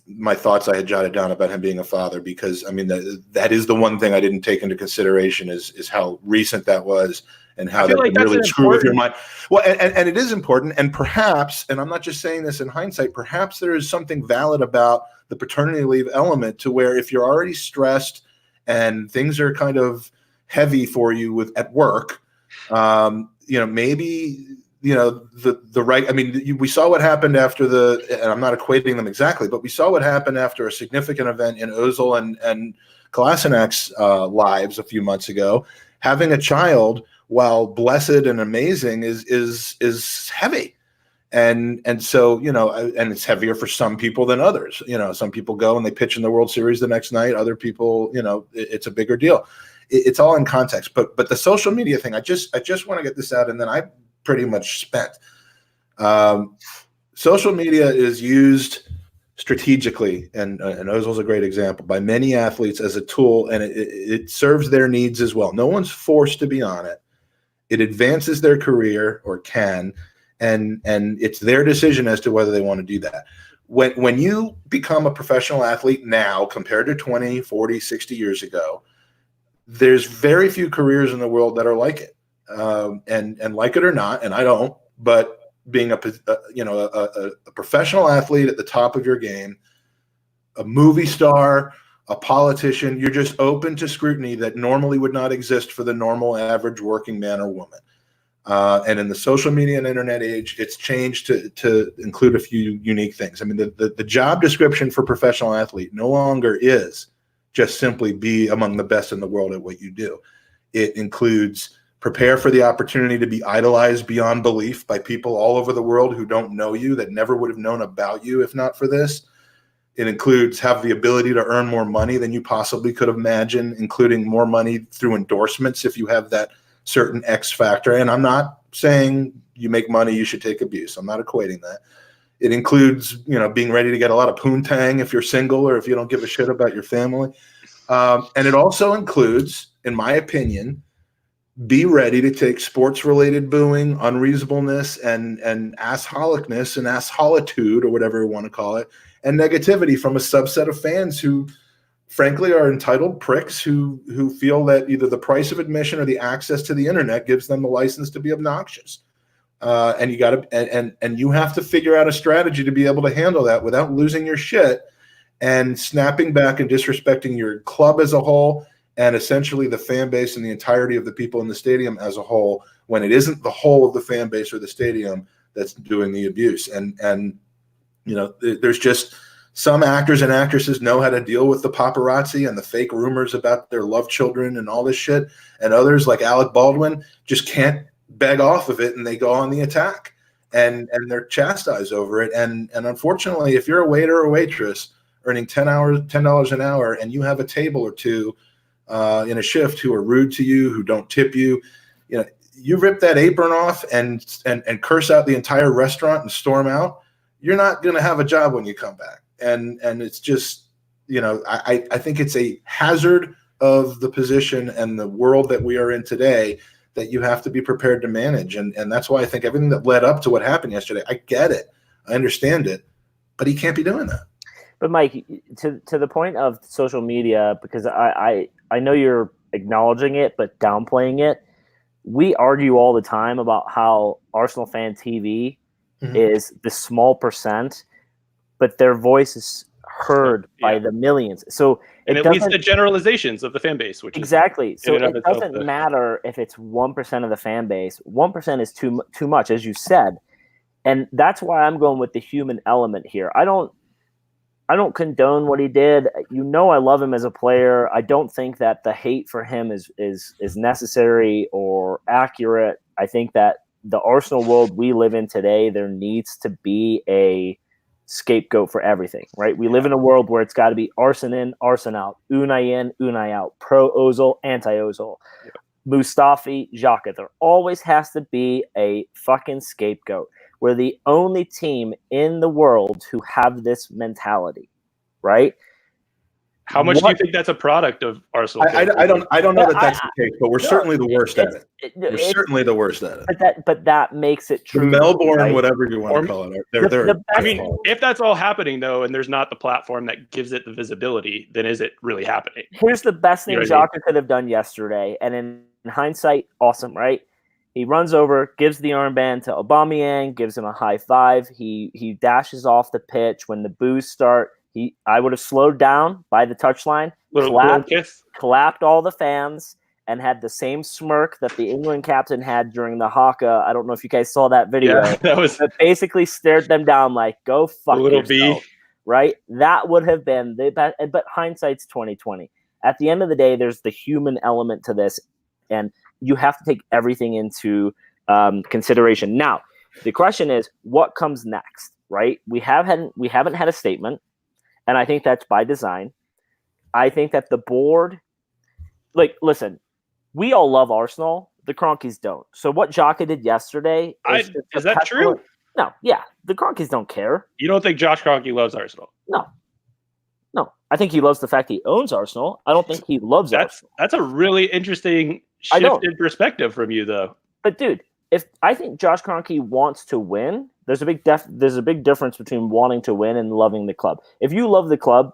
my thoughts I had jotted down about him being a father, because I mean that is the one thing I didn't take into consideration is how recent that was and how that can really screw with your mind. Well, and it is important, and perhaps, and I'm not just saying this in hindsight, perhaps there is something valid about the paternity leave element, to where if you're already stressed and things are kind of heavy for you at work, maybe. The right. I mean, we saw what happened after and I'm not equating them exactly, but we saw what happened after a significant event in Ozil and Kolasinek's lives a few months ago. Having a child, while blessed and amazing, is heavy, and so and it's heavier for some people than others. Some people go and they pitch in the World Series the next night. Other people, it's a bigger deal. It's all in context. But the social media thing, I just want to get this out, and then I pretty much spent. Social media is used strategically, and Ozil's a great example, by many athletes as a tool, and it serves their needs as well. No one's forced to be on it. It advances their career, or can, and it's their decision as to whether they want to do that. When you become a professional athlete now compared to 20, 40, 60 years ago, there's very few careers in the world that are like it. And like it or not, and I don't, but being a professional athlete at the top of your game, a movie star, a politician, you're just open to scrutiny that normally would not exist for the normal average working man or woman. And in the social media and internet age, it's changed to include a few unique things. I mean, the job description for professional athlete no longer is just simply be among the best in the world at what you do. It includes prepare for the opportunity to be idolized beyond belief by people all over the world who don't know you, that never would have known about you if not for this. It includes have the ability to earn more money than you possibly could have imagined, including more money through endorsements if you have that certain X factor. And I'm not saying you make money, you should take abuse. I'm not equating that. It includes, being ready to get a lot of poontang if you're single or if you don't give a shit about your family. And it also includes, in my opinion, be ready to take sports-related booing, unreasonableness, and assholicness and assholitude, or whatever you want to call it, and negativity from a subset of fans who, frankly, are entitled pricks who feel that either the price of admission or the access to the internet gives them the license to be obnoxious. And you got to and you have to figure out a strategy to be able to handle that without losing your shit and snapping back and disrespecting your club as a whole, and essentially the fan base and the entirety of the people in the stadium as a whole, when it isn't the whole of the fan base or the stadium that's doing the abuse. And there's just some actors and actresses know how to deal with the paparazzi and the fake rumors about their love children and all this shit. And others, like Alec Baldwin, just can't beg off of it, and they go on the attack, and they're chastised over it. And unfortunately, if you're a waiter or waitress earning $10 an hour, and you have a table or two in a shift who are rude to you, who don't tip you, you rip that apron off and curse out the entire restaurant and storm out, you're not going to have a job when you come back. And it's just, I think it's a hazard of the position and the world that we are in today that you have to be prepared to manage. And that's why I think everything that led up to what happened yesterday, I get it. I understand it, but he can't be doing that. But Mike, to the point of social media, because I know you're acknowledging it but downplaying it. We argue all the time about how Arsenal fan TV is the small percent, but their voice is heard by the millions. So it leads to generalizations of the fan base, which exactly. Is so it doesn't matter if it's 1% of the fan base. 1% is too much, as you said, and that's why I'm going with the human element here. I don't condone what he did. I love him as a player. I don't think that the hate for him is necessary or accurate. I think that the Arsenal world we live in today, there needs to be a scapegoat for everything, right? We live in a world where it's got to be Arsenal in, Arsenal out, Unai in, Unai out, pro-Ozil, anti-Ozil, Mustafi, Xhaka. There always has to be a fucking scapegoat. We're the only team in the world who have this mentality, right? How much do you think that's a product of Arsenal? I don't know that that's the case, but we're certainly the worst at it. We're certainly the worst at it. But that makes it true. The Melbourne, right? whatever you want to call it. I mean, if that's all happening though, and there's not the platform that gives it the visibility, then is it really happening? Here's the best thing Xhaka could have done yesterday, and in hindsight, awesome, right? He runs over, gives the armband to Aubameyang, gives him a high five. He dashes off the pitch when the boos start. I would have slowed down by the touchline, clapped all the fans, and had the same smirk that the England captain had during the Haka. I don't know if you guys saw that video. Yeah, that was basically stared them down like, "Go fuck yourself." B. Right? That would have been the best. But hindsight's 2020. At the end of the day, there's the human element to this, and you have to take everything into consideration. Now, the question is, what comes next? Right? We haven't had a statement. And I think that's by design. I think that the board, listen, we all love Arsenal. The Cronkies don't. So what Xhaka did yesterday is that true? No, yeah. The Cronkies don't care. You don't think Josh Kroenke loves Arsenal? No. I think he loves the fact he owns Arsenal. I don't think he loves Arsenal. That's a really interesting shift in perspective from you, though. But dude, if I think Josh Kroenke wants to win, there's a big difference between wanting to win and loving the club. If you love the club,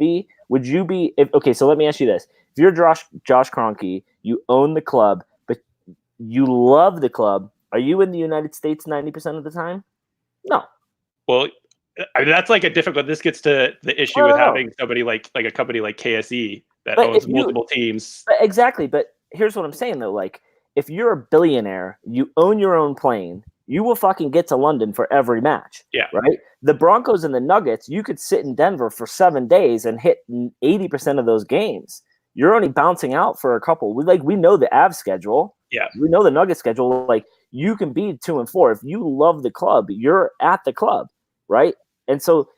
would you be okay, so let me ask you this. If you're Josh Kroenke, you own the club, but you love the club, are you in the United States 90% of the time? No. Well, I mean, that's like a difficult. This gets to the issue with having somebody like a company like KSE that owns multiple teams. Exactly, but here's what I'm saying though, if you're a billionaire, you own your own plane, you will fucking get to London for every match. Yeah. Right? The Broncos and the Nuggets, you could sit in Denver for 7 days and hit 80% of those games. You're only bouncing out for a couple. We know the Avs schedule. Yeah. We know the Nuggets schedule. You can be 2 and 4. If you love the club, you're at the club. Right? And so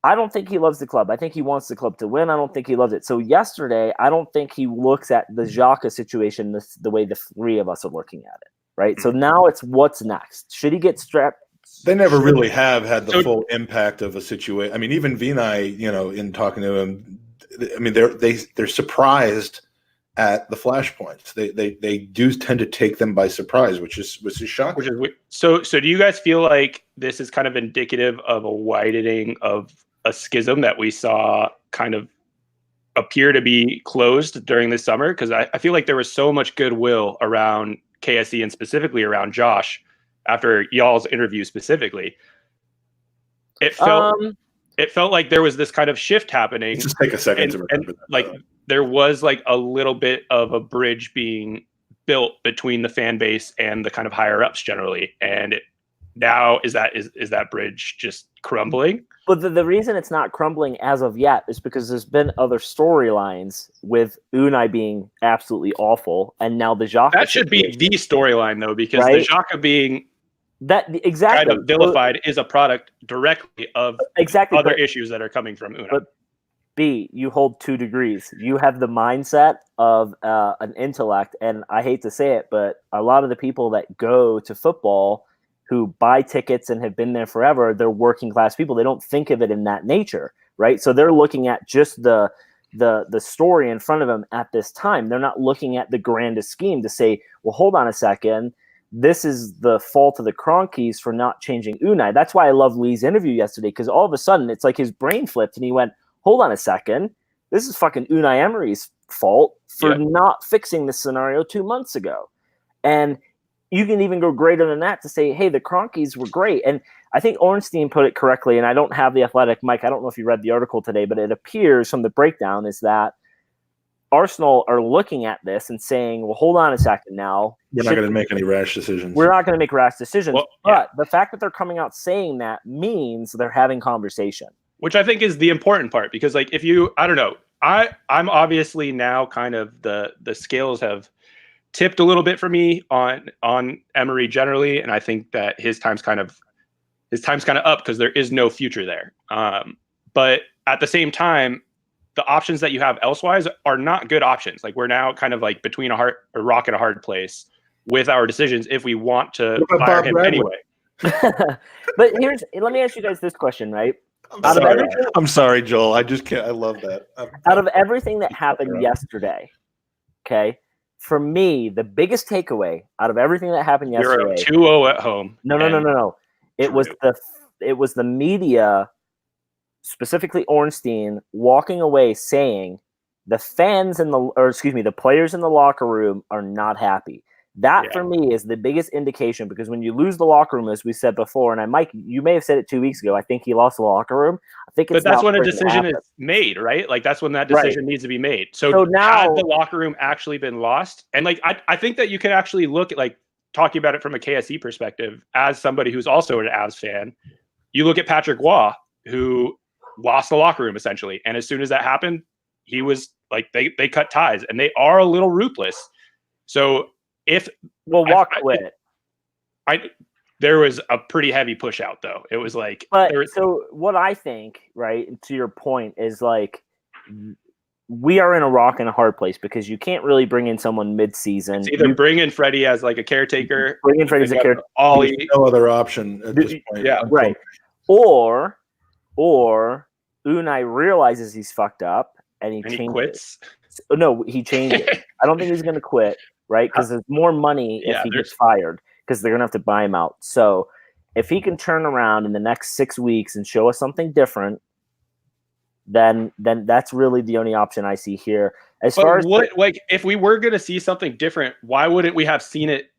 I don't think he loves the club. I think he wants the club to win. I don't think he loves it. So yesterday, I don't think he looks at the Xhaka situation the way the three of us are looking at it. Right. So now it's what's next. Should he get strapped? They never really have had the full impact of a situation. I mean, even Vinay, in talking to him, I mean, they're surprised at the flashpoints. They do tend to take them by surprise, which is shocking. So do you guys feel like this is kind of indicative of a widening of a schism that we saw kind of appear to be closed during the summer? Because I feel like there was so much goodwill around KSE and specifically around Josh after y'all's interview specifically. It felt like there was this kind of shift happening. Just take a second to remember that. There was a little bit of a bridge being built between the fan base and the kind of higher ups generally. And now is that bridge just crumbling? But the reason it's not crumbling as of yet is because there's been other storylines with Unai being absolutely awful, and now the Xhaka. That should be the storyline though, because the Xhaka being kind of vilified is a product directly of other issues that are coming from Unai. But B, you hold 2 degrees. You have the mindset of an intellect, and I hate to say it, but a lot of the people that go to football who buy tickets and have been there forever, they're working class people. They don't think of it in that nature, right? So they're looking at just the story in front of them at this time. They're not looking at the grandest scheme to say, well, hold on a second. This is the fault of the Cronkies for not changing Unai. That's why I love Lee's interview yesterday, because all of a sudden it's like his brain flipped and he went, hold on a second. This is fucking Unai Emery's fault for not fixing this scenario 2 months ago. And you can even go greater than that to say, hey, the Cronkies were great. And I think Ornstein put it correctly, and I don't have the Athletic. Mike, I don't know if you read the article today, but it appears from the breakdown is that Arsenal are looking at this and saying, well, hold on a second now. We're not going to make any rash decisions. We're not going to make rash decisions. Well, but the fact that they're coming out saying that means they're having conversation. Which I think is the important part, because I don't know, I'm obviously now kind of the scales have tipped a little bit for me on Emery generally, and I think that his time's kind of up because there is no future there. But at the same time, the options that you have elsewise are not good options. We're now kind of between a rock and a hard place with our decisions if we want to fire him anyway. But let me ask you guys this question, right? I'm sorry, Joel. I just can't. I love that. Out of everything that happened yesterday, okay, for me, the biggest takeaway out of everything that happened yesterday. You're up 2-0 at home. No. It was the media, specifically Ornstein, walking away saying the players in the locker room are not happy. That for me is the biggest indication, because when you lose the locker room, as we said before, and Mike, you may have said it 2 weeks ago, I think he lost the locker room. I think it's but that's when a decision is made, right? Like that's when that decision needs to be made. So now, had the locker room actually been lost? And like I think that you can actually look at, like, talking about it from a KSE perspective, as somebody who's also an Avs fan, you look at Patrick Waugh, who lost the locker room essentially, and as soon as that happened, he was like they cut ties, and they are a little ruthless. So Waugh quit. There was a pretty heavy push out, though. It was like, so what I think, right, to your point, is like we are in a rock and a hard place, because you can't really bring in someone mid-season. It's either bring in Freddie as like a caretaker, bring in Freddie as a caretaker. There's no other option at this point. Yeah, right. Or Unai realizes he's fucked up and he quits. No, he changed it. I don't think he's going to quit, right? Because there's more money if he gets fired, because they're going to have to buy him out. So if he can turn around in the next 6 weeks and show us something different, then that's really the only option I see here. As far as if we were going to see something different, why wouldn't we have seen it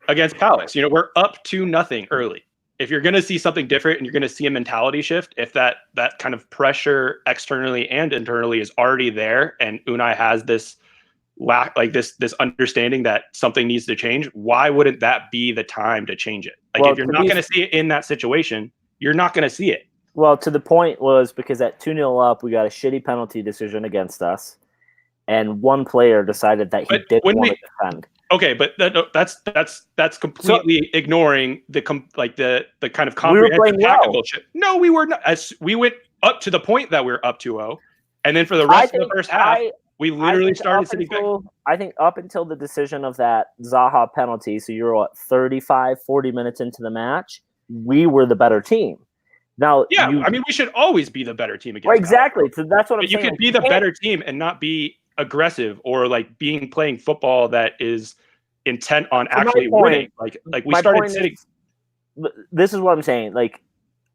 against Palace? You know, we're up 2-0 early. If you're going to see something different and you're going to see a mentality shift, if that kind of pressure externally and internally is already there, and Unai has this this understanding that something needs to change, why wouldn't that be the time to change it? Like, if you're not going to see it in that situation, you're not going to see it. Well, to the point was, because at 2-0 up, we got a shitty penalty decision against us, and one player decided that he didn't want to defend. Okay, but that's completely ignoring the kind of comprehensive tactical shit. No, we were not. As we went up to the point that we were up 2-0, and then for the rest of the first half, we literally started sitting back. I think up until the decision of that Zaha penalty, so you're what, 35, 40 minutes into the match, we were the better team. Now, I mean, we should always be the better team against. Right, exactly. So that's what I'm saying. You could be the better team and not be aggressive, or like playing football that is intent on actually winning. Like we started sitting. This is what I'm saying. Like,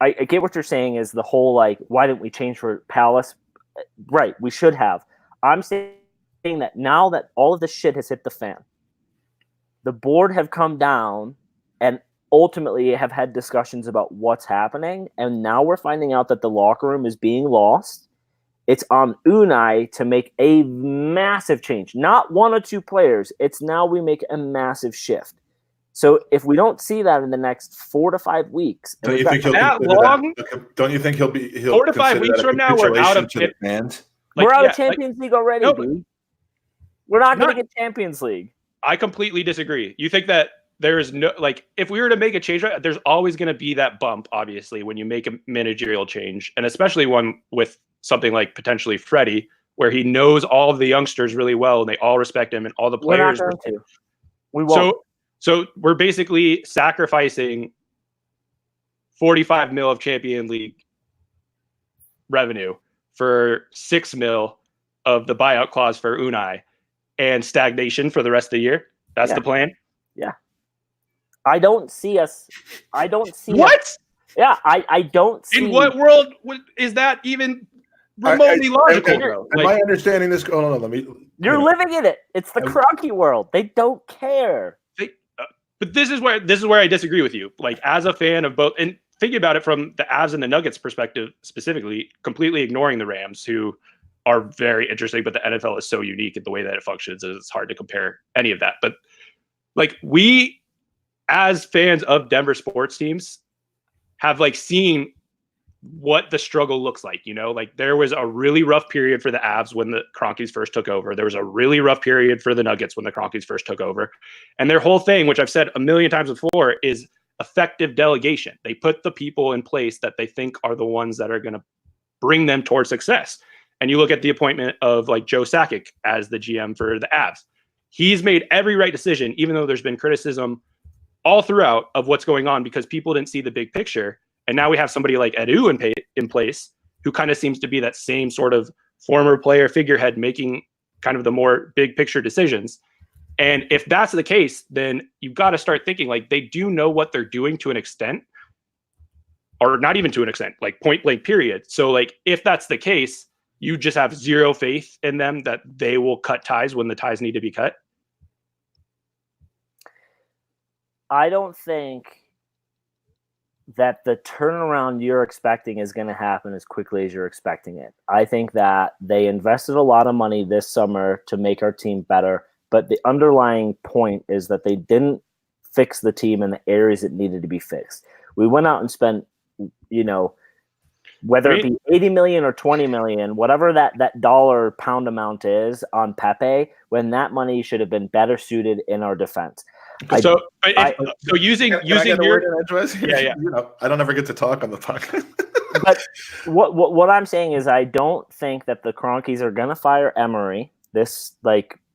I get what you're saying is the whole, like, why didn't we change for Palace? Right, we should have. I'm saying that now that all of this shit has hit the fan, the board have come down and ultimately have had discussions about what's happening, and now we're finding out that the locker room is being lost. It's on Unai to make a massive change. Not one or two players. It's now we make a massive shift. So if we don't see that in the next 4 to 5 weeks, don't you think he'll be 4 to 5 weeks from now? We're out of fans. We're out of Champions League already. We're not going to get Champions League. I completely disagree. You think that there is no, like, if we were to make a change, there's always going to be that bump, obviously, when you make a managerial change, and especially one with something like potentially Freddie, where he knows all of the youngsters really well and they all respect him and all the players. We're not going to. We won't. So we're basically sacrificing 45 mil of Champions League revenue for 6 mil of the buyout clause for Unai and stagnation for the rest of the year. That's the plan. Yeah. I don't see us. What? Yeah, I don't see. In what world is that even remotely logical? Am I understanding this? Oh, no, You're living in it. It's the Kroenke world. They don't care. But this is where I disagree with you. Like, as a fan of both, and thinking about it from the Avs and the Nuggets perspective specifically, completely ignoring the Rams, who are very interesting, but the NFL is so unique in the way that it functions, it's hard to compare any of that. But like, we, as fans of Denver sports teams, have like seen what the struggle looks like. You know, like, there was a really rough period for the Avs when the Kroenkes first took over. There was a really rough period for the Nuggets when the Kroenkes first took over. And their whole thing, which I've said a million times before, is effective delegation. They put the people in place that they think are the ones that are going to bring them towards success. And you look at the appointment of like Joe Sakic as the GM for the Avs. He's made every right decision, even though there's been criticism all throughout of what's going on because people didn't see the big picture. And now we have somebody like Edu in place who kind of seems to be that same sort of former player figurehead making kind of the more big picture decisions. And if that's the case, then you've got to start thinking like they do know what they're doing to an extent, or not even to an extent, like point blank period. So like if that's the case, you just have zero faith in them that they will cut ties when the ties need to be cut. I don't think that the turnaround you're expecting is going to happen as quickly as you're expecting it. I think that they invested a lot of money this summer to make our team better, but the underlying point is that they didn't fix the team in the areas that needed to be fixed. We went out and spent, whether it be 80 million or 20 million, whatever that dollar pound amount is on Pepe, when that money should have been better suited in our defense. So using your yeah. I don't ever get to talk on the podcast. But what I'm saying is I don't think that the Kroenkes are going to fire Emery this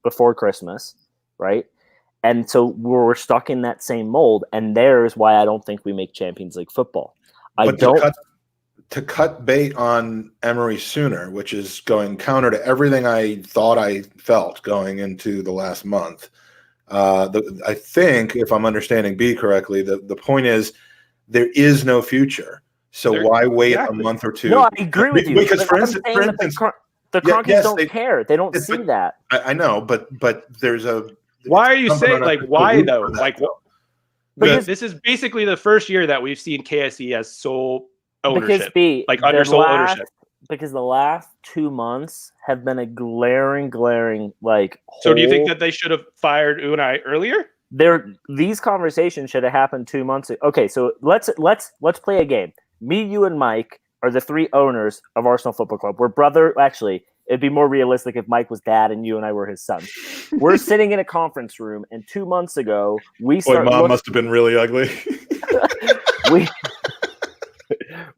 before Christmas, right? And so we're stuck in that same mold, and there's why I don't think we make Champions League football. To cut bait on Emery sooner, which is going counter to everything I thought I felt going into the last month. I think, if I'm understanding B correctly, the point is there is no future. So why wait a month or two? No, I agree with you. Because for instance, the Kroenkes don't care. They don't see that. I know, but there's a. Why are you saying why though? Because this is basically the first year that we've seen KSE as sole ownership, under sole ownership. Because the last 2 months have been a glaring hole. So do you think that they should have fired Unai earlier? These conversations should have happened 2 months ago. Okay, so let's play a game. Me, you, and Mike are the three owners of Arsenal Football Club. We're brother. Actually, it'd be more realistic if Mike was dad and you and I were his son. We're sitting in a conference room, and 2 months ago Mom must have been really ugly.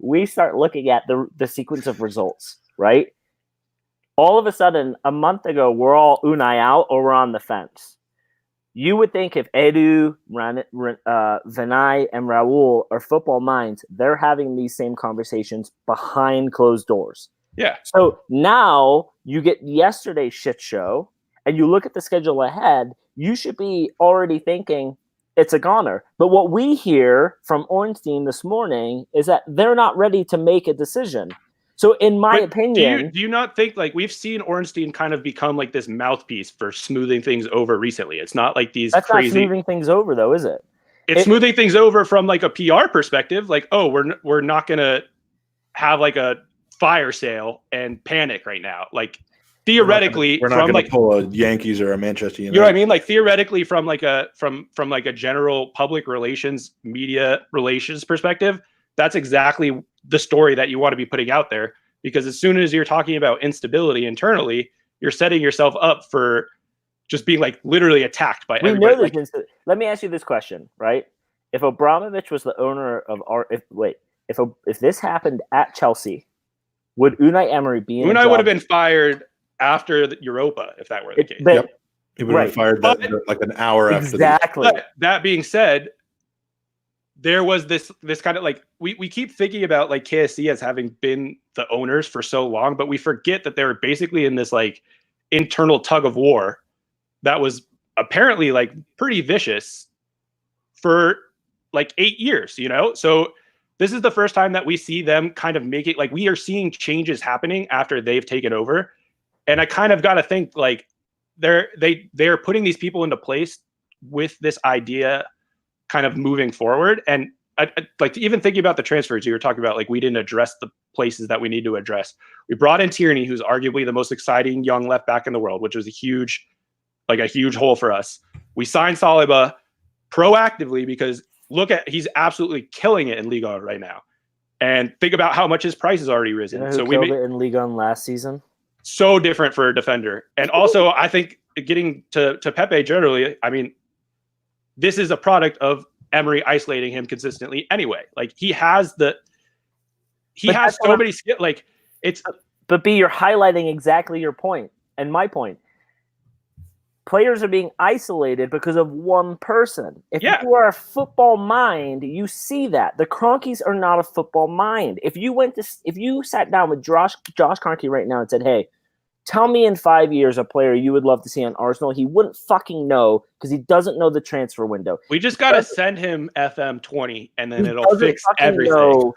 we start looking at the sequence of results, right? All of a sudden, a month ago, we're all Unai out or we're on the fence. You would think if Edu, Vinay, and Raul are football minds, they're having these same conversations behind closed doors. Yeah. So now you get yesterday's shit show, and you look at the schedule ahead, you should be already thinking, it's a goner. But what we hear from Ornstein this morning is that they're not ready to make a decision. So in my opinion... Do you not think, we've seen Ornstein kind of become this mouthpiece for smoothing things over recently? It's not like these That's crazy... not smoothing things over, though, is it? It's smoothing things over from a PR perspective. We're not going to have a fire sale and panic right now. Theoretically, we're not going to pull a Yankees or a Manchester United. You know what I mean? Theoretically, from a general public relations, media relations perspective, that's exactly the story that you want to be putting out there. Because as soon as you're talking about instability internally, you're setting yourself up for just being literally attacked by everybody. Let me ask you this question, right? If Abramovich was the owner of if this happened at Chelsea, would Unai Emery be in? Unai would have been fired after the Europa, if that were the case. Yep. He would have been fired an hour after. Exactly. That being said, there was this kind of we keep thinking about KSC as having been the owners for so long, but we forget that they were basically in this internal tug of war that was apparently pretty vicious for 8 years, So this is the first time that we see them kind of make it we are seeing changes happening after they've taken over. And I kind of got to think they're putting these people into place with this idea kind of moving forward. And even thinking about the transfers you were talking about, we didn't address the places that we need to address. We brought in Tierney, who's arguably the most exciting young left back in the world, which was a huge hole for us. We signed Saliba proactively because he's absolutely killing it in Ligue 1 right now. And think about how much his price has already risen. You know who killed it in Ligue 1 last season? So different for a defender. And also, I think getting to Pepe generally, this is a product of Emery isolating him consistently anyway. He has so many skills. But B, you're highlighting exactly your point and my point. players are being isolated because of one person. If Yeah. you are a football mind, you see that. The Cronkies are not a football mind. If you sat down with Josh Kroenke right now and said, hey, tell me in 5 years a player you would love to see on Arsenal, he wouldn't fucking know because he doesn't know the transfer window. We just got to send him FM 20 and then it'll fix everything.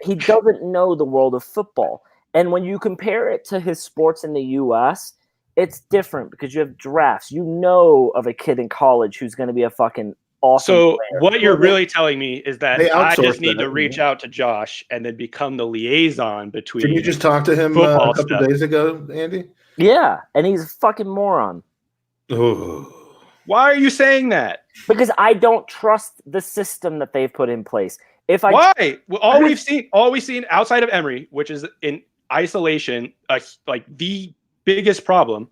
He doesn't know the world of football. And when you compare it to his sports in the U.S., it's different because you have drafts. You know of a kid in college who's going to be a fucking awesome So player. what you're really telling me is that They I outsource just need that, to reach out to Josh and then become the liaison between. Didn't you just talk to him a football couple stuff. days ago, Andy? Yeah, and he's a fucking moron. Oh. Why are you saying that? Because I don't trust the system that they've put in place. Why? Well, all we've seen outside of Emery, which is in isolation, like the biggest problem.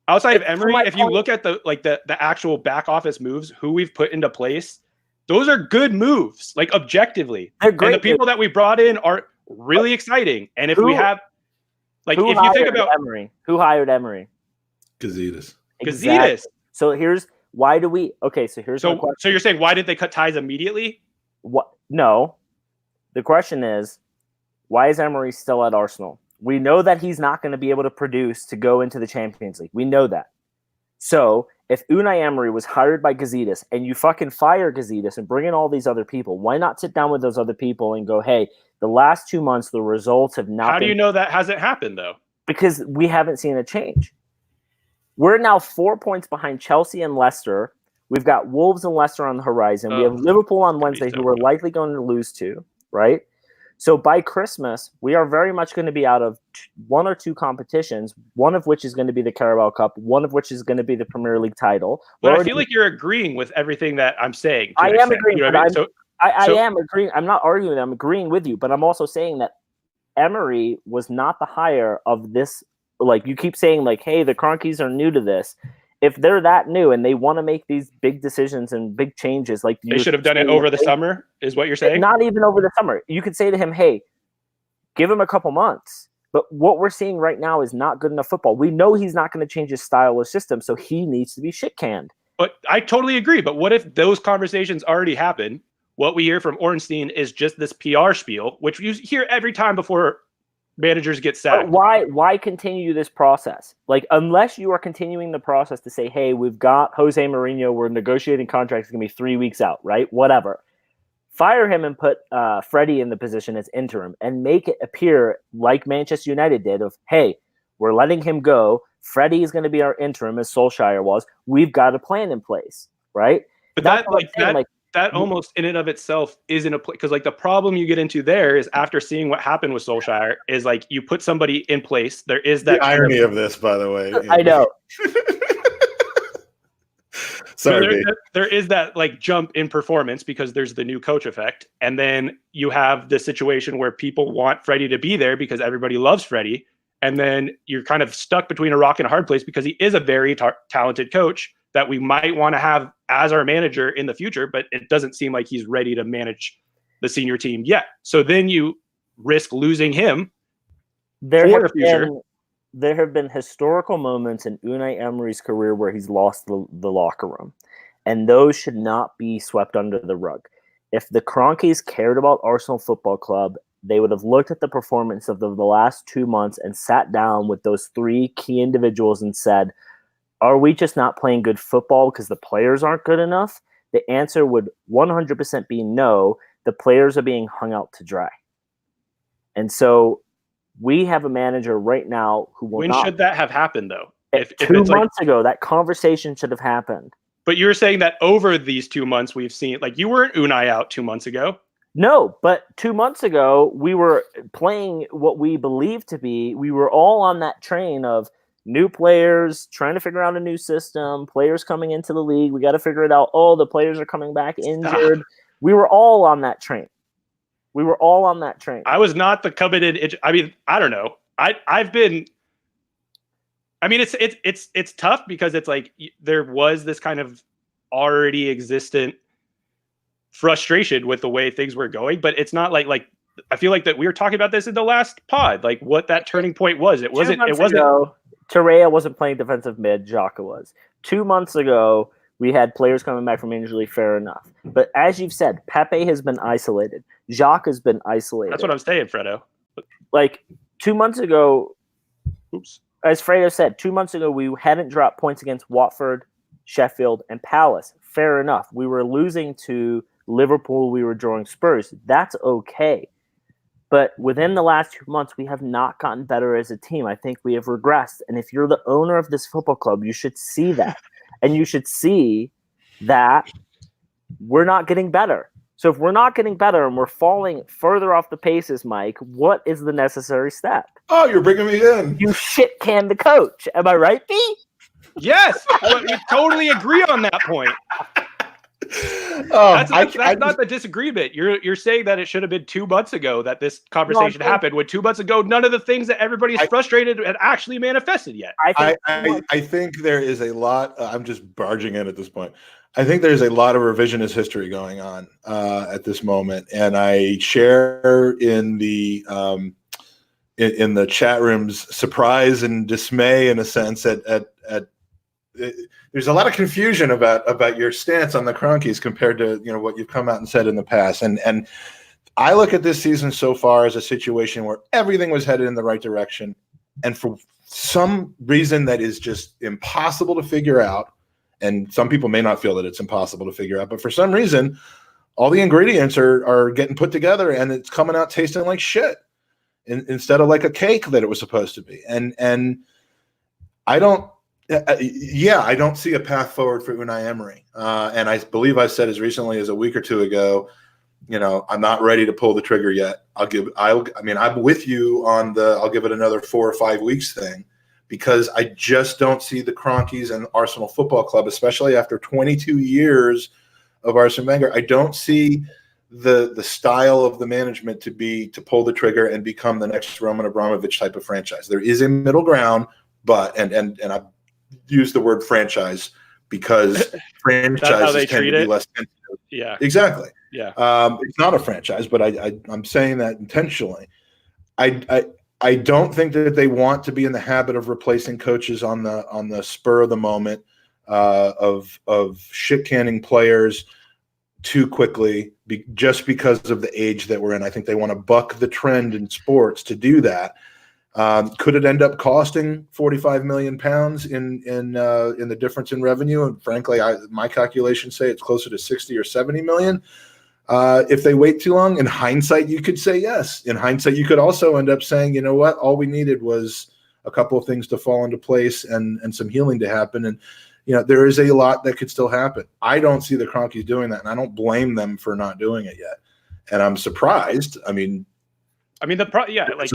Outside of Emery, if you look at the actual back office moves, who we've put into place, those are good moves, like objectively. They're great. And the people that we brought in are really exciting. And if we have, like, if you think about Emery, who hired Emery? Gazidis. Gazidis. So here's why do we? Okay, so here's my question. So you're saying why didn't they cut ties immediately? What? No. The question is, why is Emery still at Arsenal? We know that he's not going to be able to produce to go into the Champions League. We know that. So if Unai Emery was hired by Gazidis and you fucking fire Gazidis and bring in all these other people, why not sit down with those other people and go, hey, the last 2 months, the results have not How do you know that hasn't happened, though? Because we haven't seen a change. We're now 4 points behind Chelsea and Leicester. We've got Wolves and Leicester on the horizon. We have Liverpool on Wednesday, who we're likely going to lose to, right? So by Christmas, we are very much going to be out of one or two competitions, one of which is going to be the Carabao Cup, one of which is going to be the Premier League title. But I feel like you're agreeing with everything that I'm saying. I am agreeing. You know what I mean? I am agreeing. I'm not arguing. I'm agreeing with you, but I'm also saying that Emery was not the hire of this. Like, you keep saying, like, hey, the Cronkies are new to this. If they're that new and they want to make these big decisions and big changes, like they should have done it over the summer, is what you're saying? Not even over the summer. You could say to him, hey, give him a couple months. But what we're seeing right now is not good enough football. We know he's not going to change his style or system, so he needs to be shit canned. But I totally agree. But what if those conversations already happen? What we hear from Ornstein is just this PR spiel, which you hear every time before managers get sacked. Why continue this process? Like, unless you are continuing the process to say, hey, we've got Jose Mourinho, we're negotiating contracts, it's going to be 3 weeks out, right? Whatever. Fire him and put Freddie in the position as interim and make it appear like Manchester United did of, hey, we're letting him go. Freddie is going to be our interim, as Solskjaer was. We've got a plan in place, right? But that almost in and of itself isn't a place, because like the problem you get into there is after seeing what happened with Solskjaer is like you put somebody in place. There is that the irony of this, by the way. I know. Sorry, there is that like jump in performance because there's the new coach effect, and then you have the situation where people want Freddie to be there because everybody loves Freddie, and then you're kind of stuck between a rock and a hard place because he is a very talented coach that we might want to have as our manager in the future, but it doesn't seem like he's ready to manage the senior team yet. So then you risk losing him for the future. There have been historical moments in Unai Emery's career where he's lost the locker room, and those should not be swept under the rug. If the Cronkies cared about Arsenal Football Club, they would have looked at the performance of the last 2 months and sat down with those three key individuals and said, are we just not playing good football because the players aren't good enough? The answer would 100% be no. The players are being hung out to dry. And so we have a manager right now who will When should that have happened, though? If 2 months ago, that conversation should have happened. But you're saying that over these 2 months we've seen, like you weren't Unai out 2 months ago. No, but 2 months ago, we were playing what we believed to be, we were all on that train of new players, trying to figure out a new system, players coming into the league. We got to figure it out. Oh, the players are coming back injured. We were all on that train. I was not the coveted. I mean, I don't know. I've been. I mean, it's tough because it's like there was this kind of already existent frustration with the way things were going, but it's not like I feel like that we were talking about this in the last pod, like what that turning point was. It wasn't. Torreira wasn't playing defensive mid. Xhaka was. 2 months ago, we had players coming back from injury. Fair enough. But as you've said, Pepe has been isolated. Xhaka has been isolated. That's what I'm saying, Fredo. Like 2 months ago, Oops. as Fredo said, 2 months ago, we hadn't dropped points against Watford, Sheffield, and Palace. Fair enough. We were losing to Liverpool. We were drawing Spurs. That's okay. But within the last 2 months, we have not gotten better as a team. I think we have regressed. And if you're the owner of this football club, you should see that. And you should see that we're not getting better. So if we're not getting better and we're falling further off the paces, Mike, what is the necessary step? Oh, you're bringing me in. You shit can the coach. Am I right, B? Yes, we totally agree on that point. Oh, That's not the disagreement. You're saying that it should have been 2 months ago that this conversation happened. When 2 months ago, none of the things that everybody's frustrated had actually manifested yet. I think there is a lot. I'm just barging in at this point. I think there's a lot of revisionist history going on at this moment, and I share in the chat room's surprise and dismay, in a sense, at there's a lot of confusion about your stance on the Kroenkes compared to what you've come out and said in the past, and I look at this season so far as a situation where everything was headed in the right direction, and for some reason that is just impossible to figure out, and some people may not feel that it's impossible to figure out, but for some reason all the ingredients are getting put together and it's coming out tasting like shit instead of like a cake that it was supposed to be, and I don't see a path forward for Unai Emery. And I believe I said as recently as a week or two ago, I'm not ready to pull the trigger yet. I'm with you on I'll give it another 4 or 5 weeks thing, because I just don't see the Kroenkes and Arsenal Football Club, especially after 22 years of Arsene Wenger. I don't see the style of the management to pull the trigger and become the next Roman Abramovich type of franchise. There is a middle ground, but and I use the word franchise because franchises tend to be less sensitive. Yeah, exactly. Yeah, it's not a franchise, but I'm saying that intentionally. I don't think that they want to be in the habit of replacing coaches on the spur of the moment, of shit canning players too quickly, just because of the age that we're in. I think they want to buck the trend in sports to do that. Could it end up costing £45 million in the difference in revenue? And frankly, my calculations say it's closer to 60 or 70 million. If they wait too long, in hindsight, you could say yes. In hindsight, you could also end up saying, you know what, all we needed was a couple of things to fall into place and some healing to happen. And, there is a lot that could still happen. I don't see the Kroenkes doing that, and I don't blame them for not doing it yet. And I'm surprised. It's a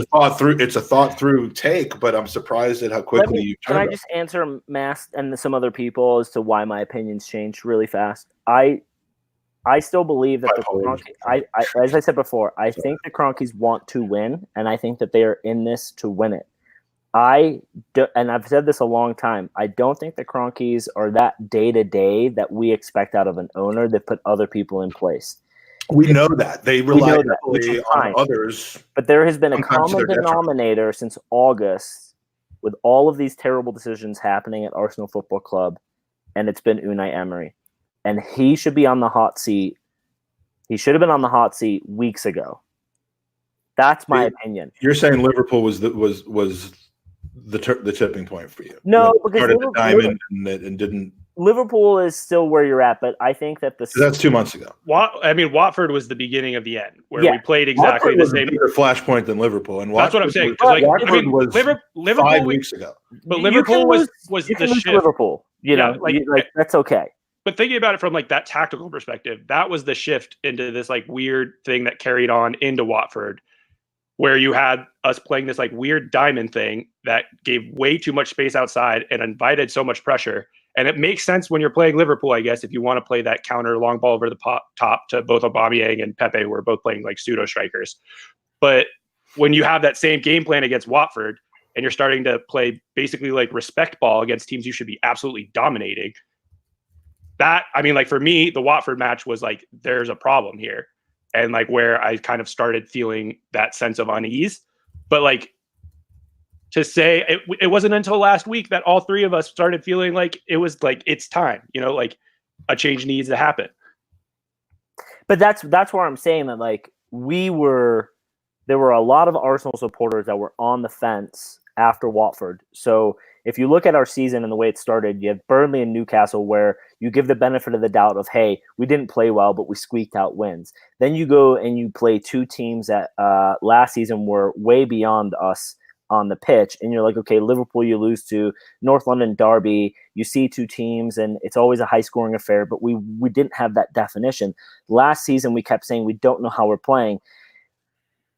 thought through take, but I'm surprised at how quickly you turned. Can I just answer Mass and some other people as to why my opinions changed really fast? I still believe that the Kroenkes, as I said before, I think the Kroenkes want to win, and I think that they are in this to win it. And I've said this a long time, I don't think the Kroenkes are that day-to-day that we expect out of an owner that put other people in place. We know that. They rely heavily on others. But there has been a common denominator since August with all of these terrible decisions happening at Arsenal Football Club, and it's been Unai Emery. And he should be on the hot seat. He should have been on the hot seat weeks ago. That's my opinion. You're saying Liverpool was the tipping point for you? No, because Liverpool is still where you're at, but I think that that's 2 months ago. Watford was the beginning of the end, where we played exactly the same. Bigger flashpoint than Liverpool, and that's what I'm saying. Watford was Liverpool 5 weeks ago, but Liverpool was the shift. Liverpool, that's okay. But thinking about it from that tactical perspective, that was the shift into this weird thing that carried on into Watford, where you had us playing this weird diamond thing that gave way too much space outside and invited so much pressure. And it makes sense when you're playing Liverpool, I guess, if you want to play that counter long ball over the top to both Aubameyang and Pepe, who are both playing pseudo strikers. But when you have that same game plan against Watford and you're starting to play basically respect ball against teams you should be absolutely dominating, for me, the Watford match was there's a problem here. And where I kind of started feeling that sense of unease. But to say it wasn't until last week that all three of us started feeling like it was like it's time, like a change needs to happen. But that's where I'm saying that like there were a lot of Arsenal supporters that were on the fence after Watford. So if you look at our season and the way it started, you have Burnley and Newcastle where you give the benefit of the doubt of, hey, we didn't play well, but we squeaked out wins. Then you go and you play two teams that last season were way beyond us on the pitch. And you're like, okay, Liverpool you lose to, North London Derby, you see two teams and it's always a high-scoring affair, but we didn't have that definition. Last season we kept saying we don't know how we're playing.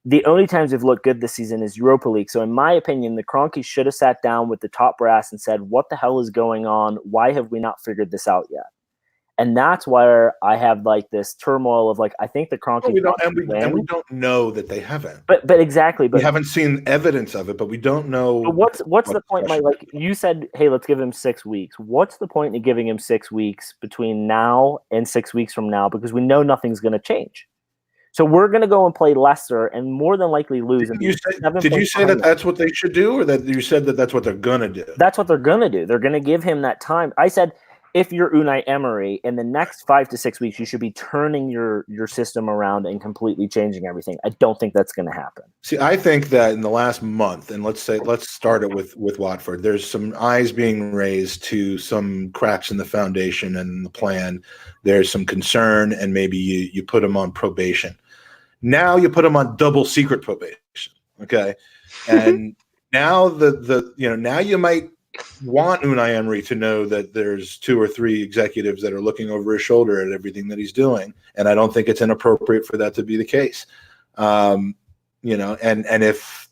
The only times we've looked good this season is Europa League. So in my opinion, the Kroenkes should have sat down with the top brass and said, what the hell is going on? Why have we not figured this out yet? And that's where I have like this turmoil of like, I think the Kroenkes we don't know that they haven't. But exactly. But we haven't seen evidence of it, but we don't know. What's the point, Mike? Like you said, hey, let's give him 6 weeks. What's the point in giving him 6 weeks between now and 6 weeks from now? Because we know nothing's going to change. So we're going to go and play Leicester and more than likely lose. Did you say that that's what they should do, or that you said that that's what they're going to do? That's what they're going to do. They're going to give him that time. I said, if you're Unai Emery, in the next 5 to 6 weeks, you should be turning your system around and completely changing everything. I don't think that's going to happen. See, I think that in the last month, and let's start it with Watford, there's some eyes being raised to some cracks in the foundation and the plan. There's some concern, and maybe you put them on probation. Now you put them on double secret probation, okay? And now now you might want Unai Emery to know that there's 2 or 3 executives that are looking over his shoulder at everything that he's doing, and I don't think it's inappropriate for that to be the case. And if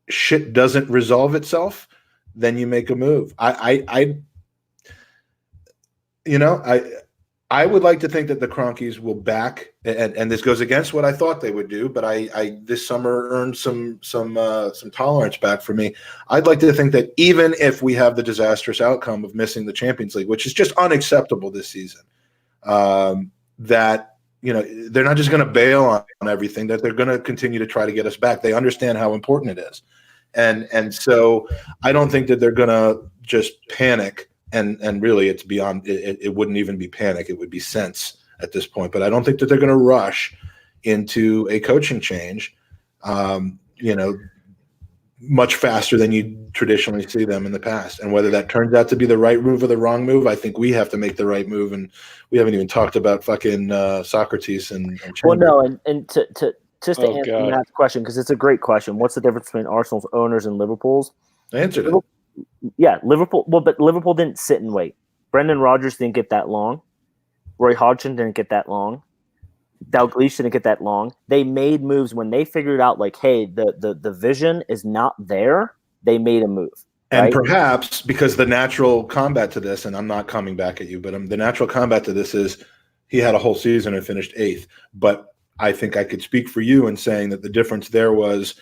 shit doesn't resolve itself, then you make a move. I would like to think that the Kroenkes will back, and this goes against what I thought they would do, but I this summer earned some tolerance back for me. I'd like to think that even if we have the disastrous outcome of missing the Champions League, which is just unacceptable this season, that they're not just going to bail on everything, that they're going to continue to try to get us back. They understand how important it is, and so I don't think that they're going to just panic. And really, it's beyond. It wouldn't even be panic; it would be sense at this point. But I don't think that they're going to rush into a coaching change, much faster than you traditionally see them in the past. And whether that turns out to be the right move or the wrong move, I think we have to make the right move. And we haven't even talked about fucking Socrates and well, no, and to answer Matt's question, because it's a great question. What's the difference between Arsenal's owners and Liverpool's? I answered it. Yeah, Liverpool. Well, but Liverpool didn't sit and wait. Brendan Rodgers didn't get that long. Roy Hodgson didn't get that long. Dalglish didn't get that long. They made moves when they figured out, like, hey, the vision is not there. They made a move. And perhaps because the natural combat to this, and I'm not coming back at you, but the natural combat to this is he had a whole season and finished 8th. But I think I could speak for you in saying that the difference there was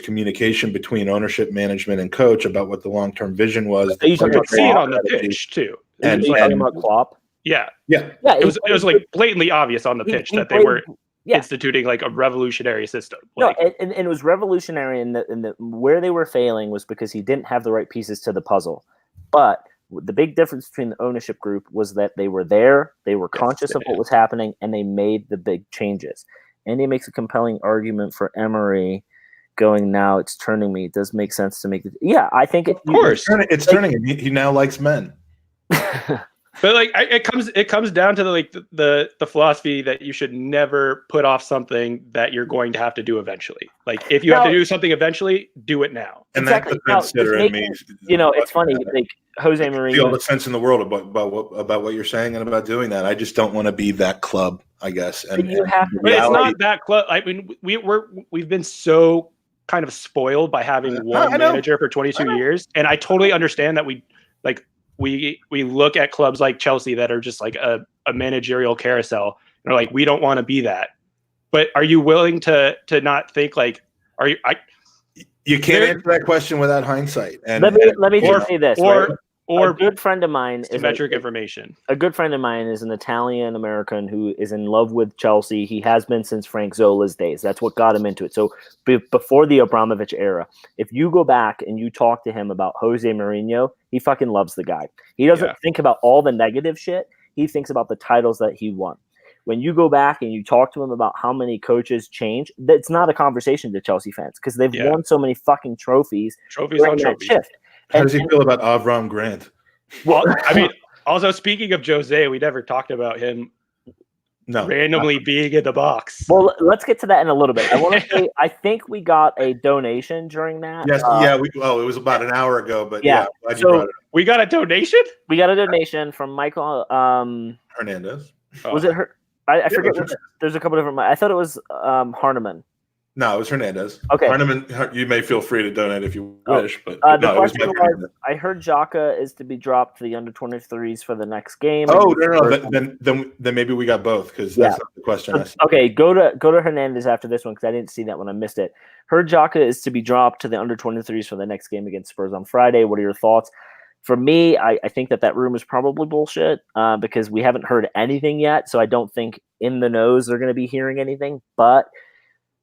communication between ownership, management, and coach about what the long-term vision was. You could see it on the pitch too. And talking about Klopp. Yeah. It was like blatantly obvious on the pitch that they were instituting like a revolutionary system. Like, no, and it was revolutionary in the where they were failing was because he didn't have the right pieces to the puzzle. But the big difference between the ownership group was that they were there, they were conscious of what was happening, and they made the big changes. And he makes a compelling argument for Emery going, now it's turning me. It does make sense to make it. Yeah, I think of course it's turning him. He now likes men. But like it comes down to the philosophy that you should never put off something that you're going to have to do eventually. Like if you have to do something eventually, do it now. And exactly. That's considering me. It's funny. Like Jose Mourinho. Feel the sense in the world about what you're saying and about doing that. I just don't want to be that club, I guess. And you have to. But it's not that club. I mean, we've been so kind of spoiled by having one manager for 22 years, and I totally understand that we look at clubs like Chelsea that are just like a managerial carousel, and are like, we don't want to be that. But are you willing to not think like, are you? You can't answer that question without hindsight. And let me just say this. or a good friend of mine symmetric information. A good friend of mine is an Italian American who is in love with Chelsea. He has been since Frank Zola's days. That's what got him into it. So before the Abramovich era, if you go back and you talk to him about Jose Mourinho, he fucking loves the guy. He doesn't think about all the negative shit. He thinks about the titles that he won. When you go back and you talk to him about how many coaches change, that's not a conversation to Chelsea fans because they've won so many fucking trophies. Trophies on trophies. How does he feel about Avram Grant? Well, I mean, also speaking of Jose, we never talked about him randomly being in the box. Well, let's get to that in a little bit. I want to say, I think we got a donation during that. Yes, it was about an hour ago, but yeah. Glad you brought it up. We got a donation? We got a donation from Michael Hernandez. Was it her? I forget. There's a couple different. I thought it was Harneman. No, it was Hernandez. Okay. Harneman, you may feel free to donate if you wish, but the question was, I heard Xhaka is to be dropped to the under-23s for the next game. Oh, no. Then maybe we got both because that's not the question. Okay, go to Hernandez after this one because I didn't see that when I missed it. Heard Xhaka is to be dropped to the under-23s for the next game against Spurs on Friday. What are your thoughts? For me, I think that room is probably bullshit because we haven't heard anything yet. So I don't think in the nose they're going to be hearing anything. But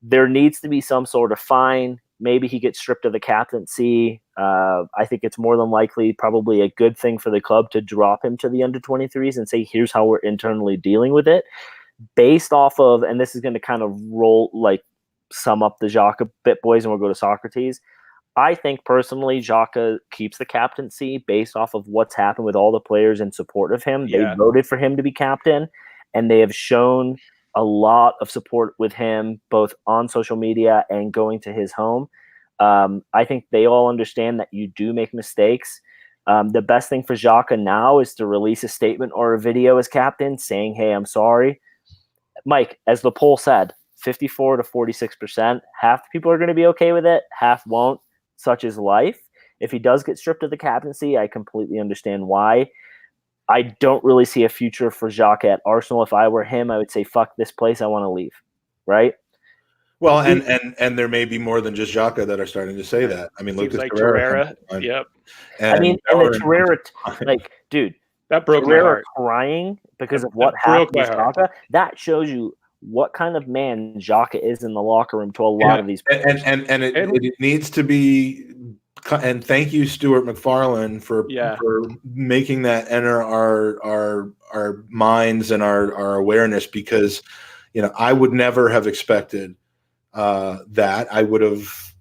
there needs to be some sort of fine. Maybe he gets stripped of the captaincy. I think it's more than likely probably a good thing for the club to drop him to the under-23s and say, here's how we're internally dealing with it. Based off of, and this is going to kind of sum up the Xhaka bit, boys, and we'll go to Socrates. I think personally Xhaka keeps the captaincy based off of what's happened with all the players in support of him. They voted for him to be captain, and they have shown a lot of support with him, both on social media and going to his home. I think they all understand that you do make mistakes. The best thing for Xhaka now is to release a statement or a video as captain saying, hey, I'm sorry. Mike, as the poll said, 54 to 46%. Half the people are going to be okay with it. Half won't. Such is life. If he does get stripped of the captaincy, I completely understand why. I don't really see a future for Xhaka at Arsenal. If I were him, I would say, fuck this place. I want to leave. Right? Well, and there may be more than just Xhaka that are starting to say that. I mean, Lucas Torreira. Yep. And the Torreira, dude, that broke my heart. Crying because of what happened with Xhaka. That shows you what kind of man Xhaka is in the locker room to a lot of these players. And it needs to be. And thank you, Stuart McFarlane, for making that enter our minds and our awareness, because I would never have expected that. I would have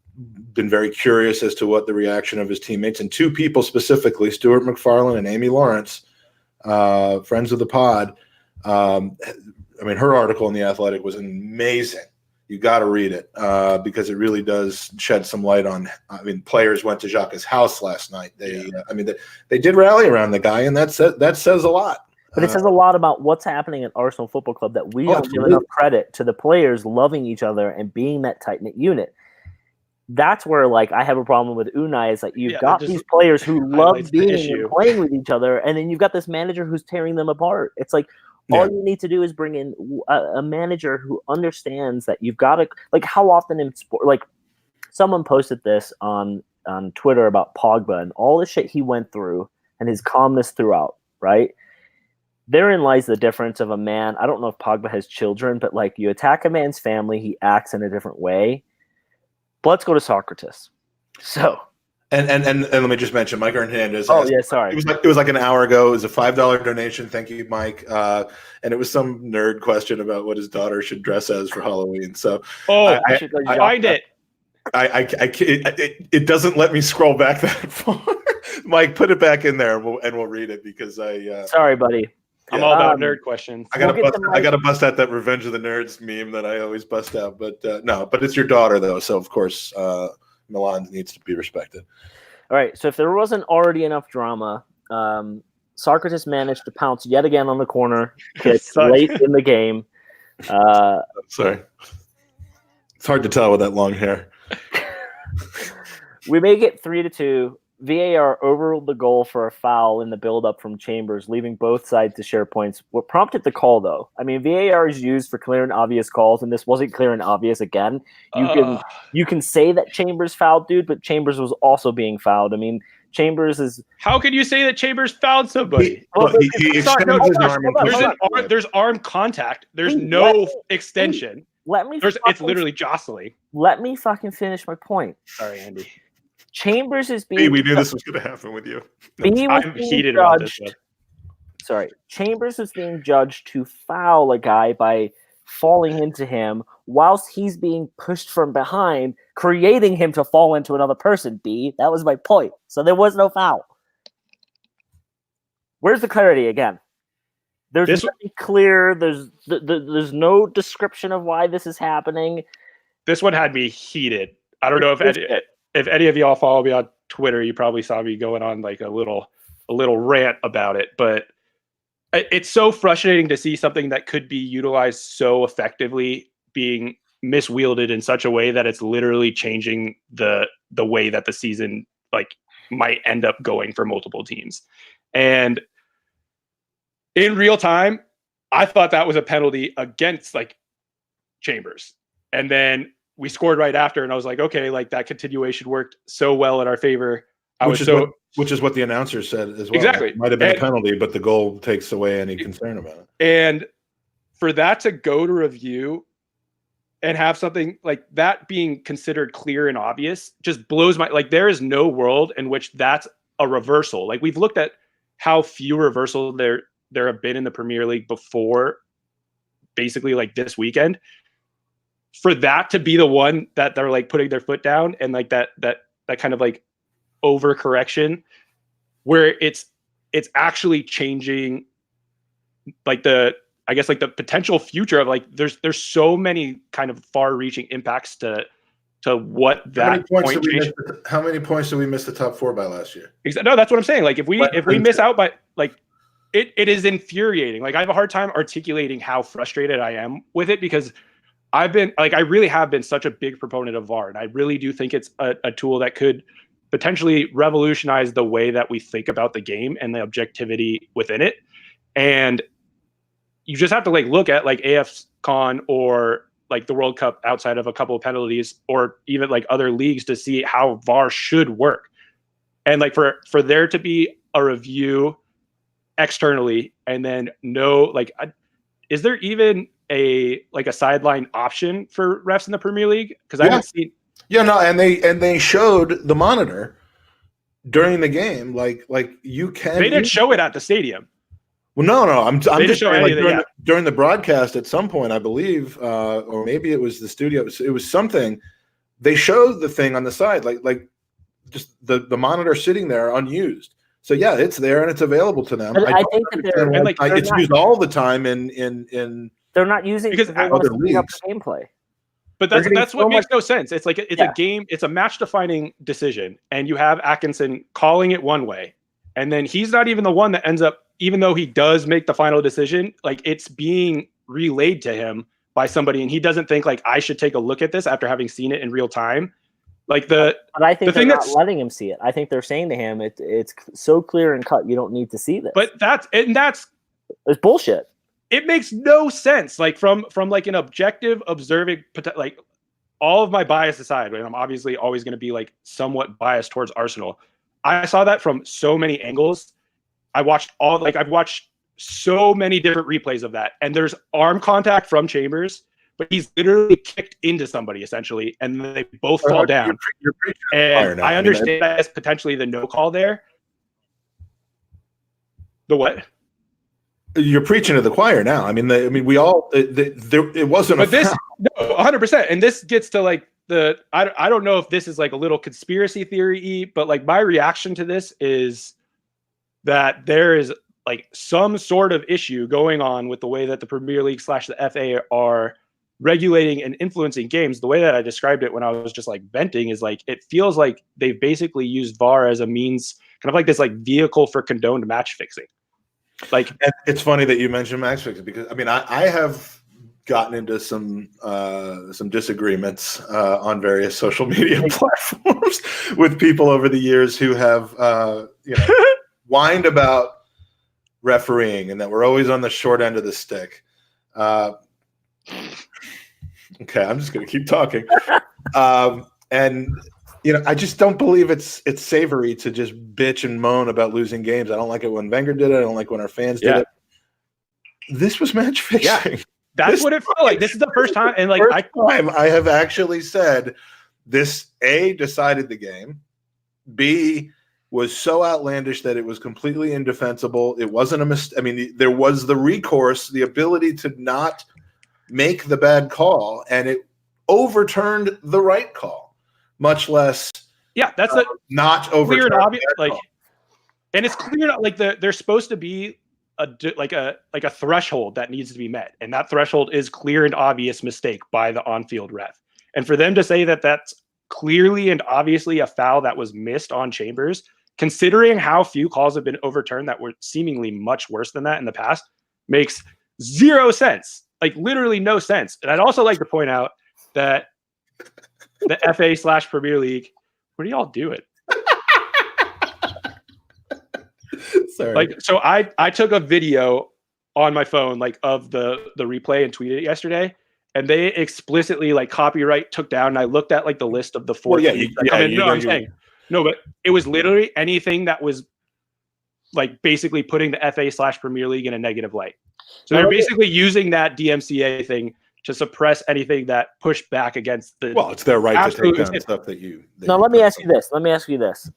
been very curious as to what the reaction of his teammates, and two people specifically, Stuart McFarlane and Amy Lawrence, friends of the pod. I mean, her article in The Athletic was amazing. You got to read it because it really does shed some light on. I mean, players went to Xhaka's house last night. They did rally around the guy, and that says a lot. But it says a lot about what's happening at Arsenal Football Club, that we don't give enough credit to the players loving each other and being that tight-knit unit. That's where, I have a problem with Unai, is that you've got these players who love being and playing with each other, and then you've got this manager who's tearing them apart. It's like, all you need to do is bring in a manager who understands that you've got to, how often in sport, someone posted this on Twitter about Pogba and all the shit he went through and his calmness throughout, right? Therein lies the difference of a man. I don't know if Pogba has children, but you attack a man's family, he acts in a different way. But let's go to Socrates. So. And let me just mention Mike Hernandez. Oh yeah, sorry. It was like an hour ago. It was a $5 donation. Thank you, Mike. And it was some nerd question about what his daughter should dress as for Halloween. So I should find it. It doesn't let me scroll back that far. Mike, put it back in there and we'll read it because sorry, buddy. I'm all about nerd questions. I gotta bust out that Revenge of the Nerds meme that I always bust out. But but it's your daughter though, so of course. Milan needs to be respected. All right, so if there wasn't already enough drama, Socrates managed to pounce yet again on the corner kick late in the game. Sorry. It's hard to tell with that long hair. We make it 3-2. VAR overruled the goal for a foul in the build-up from Chambers, leaving both sides to share points. What prompted the call, though? I mean, VAR is used for clear and obvious calls, and this wasn't clear and obvious again. You can say that Chambers fouled, dude, but Chambers was also being fouled. I mean, Chambers is. How can you say that Chambers fouled somebody? He extended his arm. There's arm contact. There's no extension. It's literally jostling. Let me fucking finish my point. Sorry, Andy. Chambers is being. We knew this was going to happen with you. I'm heated about this one. Sorry, Chambers is being judged to foul a guy by falling into him whilst he's being pushed from behind, creating him to fall into another person. That was my point. So there was no foul. Where's the clarity again? There's nothing clear. There's no description of why this is happening. This one had me heated. I don't know if any of y'all follow me on Twitter, you probably saw me going on like a little rant about it, but it's so frustrating to see something that could be utilized so effectively being miswielded in such a way that it's literally changing the way that the season like might end up going for multiple teams. And in real time, I thought that was a penalty against like Chambers. And then we scored right after, and I was like, okay, like that continuation worked so well in our favor. Which is what the announcer said as well. Exactly. It might have been a penalty, but the goal takes away any concern about it. And for that to go to review and have something like that being considered clear and obvious just blows my, like there is no world in which that's a reversal. Like we've looked at how few reversals there have been in the Premier League before basically like this weekend. For that to be the one that they're like putting their foot down and like that kind of like overcorrection where it's actually changing like the potential future of like there's so many kind of far reaching impacts to what that point changed. How many points did we miss the top four by last year? No, that's what I'm saying. Like if we miss out by like it is infuriating. Like I have a hard time articulating how frustrated I am with it because I really have been such a big proponent of VAR, and I really do think it's a tool that could potentially revolutionize the way that we think about the game and the objectivity within it. And you just have to like look at like AFCON or like the World Cup outside of a couple of penalties or even like other leagues to see how VAR should work. And like for there to be a review externally and then is there even a sideline option for refs in the Premier League? Because I haven't seen. Yeah, no, and they showed the monitor during the game. Like you can. They didn't show it at the stadium. Well, no. I'm just saying, like, during the broadcast at some point, I believe, or maybe it was the studio. It was something. They showed the thing on the side, like just the monitor sitting there unused. So yeah, it's there and it's available to them. I think that it's used all the time in. They're not using because other leagues gameplay. But that's what makes no sense. It's like a game. It's a match-defining decision, and you have Atkinson calling it one way, and then he's not even the one that ends up. Even though he does make the final decision, like it's being relayed to him by somebody, and he doesn't think like I should take a look at this after having seen it in real time. Like but I think they're not letting him see it. I think they're saying to him, "It's so clear and cut. You don't need to see this." But that's it's bullshit. It makes no sense. Like from like an objective observing, like all of my bias aside, and I'm obviously always going to be like somewhat biased towards Arsenal. I saw that from so many angles. I've watched so many different replays of that, and there's arm contact from Chambers, but he's literally kicked into somebody essentially, and they both fall down. And I understand that as potentially the no call there. The what? You're preaching to the choir now. I mean, we all. It wasn't. But this, no, 100%. And this gets to like I don't know if this is like a little conspiracy theory, but like my reaction to this is that there is like some sort of issue going on with the way that the Premier League / the FA are regulating and influencing games. The way that I described it when I was just like venting is like it feels like they've basically used VAR as a means, kind of like this like vehicle for condoned match fixing. Like, and it's funny that you mentioned match fixing because I mean I have gotten into some disagreements on various social media platforms with people over the years who have whined about refereeing and that we're always on the short end of the stick. Okay, I'm just going to keep talking. And I just don't believe it's savory to just bitch and moan about losing games. I don't like it when Wenger did it. I don't like when our fans did it. This was match fixing. Yeah, that's what it felt like. This is the first time, and like I have actually said this. A, decided the game. B, was so outlandish that it was completely indefensible. It wasn't a mistake. I mean, there was the recourse, the ability to not make the bad call, and it overturned the right call. Much less, that's not over clear and obvious. Like, and it's clear, like there's supposed to be a threshold that needs to be met, and that threshold is clear and obvious mistake by the on-field ref. And for them to say that that's clearly and obviously a foul that was missed on Chambers, considering how few calls have been overturned that were seemingly much worse than that in the past, makes zero sense. Like literally no sense. And I'd also like to point out that the FA/Premier League, what are y'all doing? Sorry. Like, so I took a video on my phone, like of the replay and tweeted it yesterday, and they explicitly like copyright took down. And I looked at like the list of the four. I'm saying no, but it was literally anything that was like basically putting the FA/Premier League in a negative light. So they're basically using that DMCA thing to suppress anything that pushed back against the. Well, it's their right to take down stuff that you. Now, let me ask you this.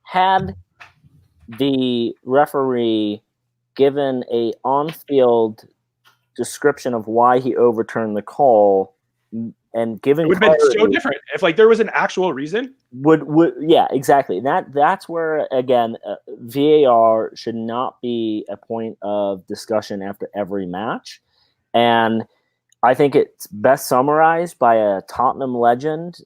Had the referee given a on-field description of why he overturned the call and given it would have been so different if like there was an actual reason. Yeah, exactly. That's where again VAR should not be a point of discussion after every match, and I think it's best summarized by a Tottenham legend,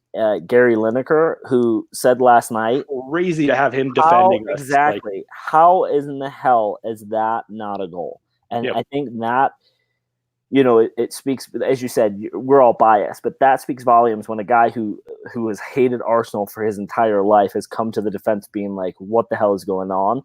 Gary Lineker, who said last night, crazy to have him defending us. Exactly. Like, how in the hell is that not a goal? And I think that, it speaks, as you said, we're all biased, but that speaks volumes when a guy who has hated Arsenal for his entire life has come to the defense being like, what the hell is going on?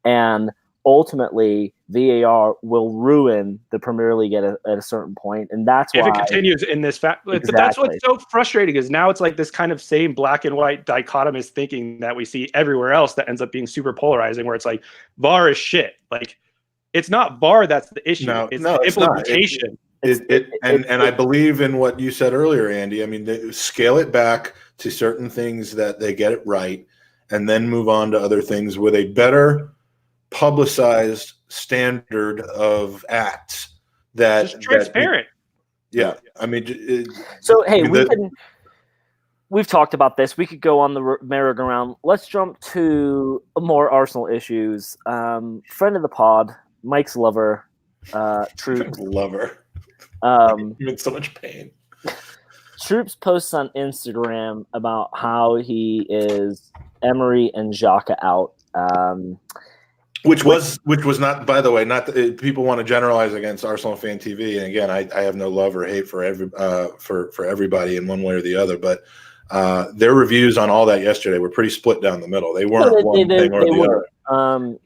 And ultimately, VAR will ruin the Premier League at a certain point, and that's if why it continues in this fact. Exactly. But that's what's so frustrating is now it's like this kind of same black and white dichotomous thinking that we see everywhere else that ends up being super polarizing, where it's like VAR is shit. Like it's not VAR that's the issue. It's the implementation. And I believe in what you said earlier, Andy. I mean, they scale it back to certain things that they get it right, and then move on to other things with a better publicized standard of acts that just transparent. I mean, so hey, we've talked about this. We could go on the merry-go-round. Let's jump to more Arsenal issues. Friend of the pod, Mike's lover, Troops. I'm in so much pain. Troops posts on Instagram about how he is Emery and Xhaka out. Which was not, by the way, people want to generalize against Arsenal Fan TV. And again, I have no love or hate for everybody in one way or the other. But their reviews on all that yesterday were pretty split down the middle. They weren't one thing or the other.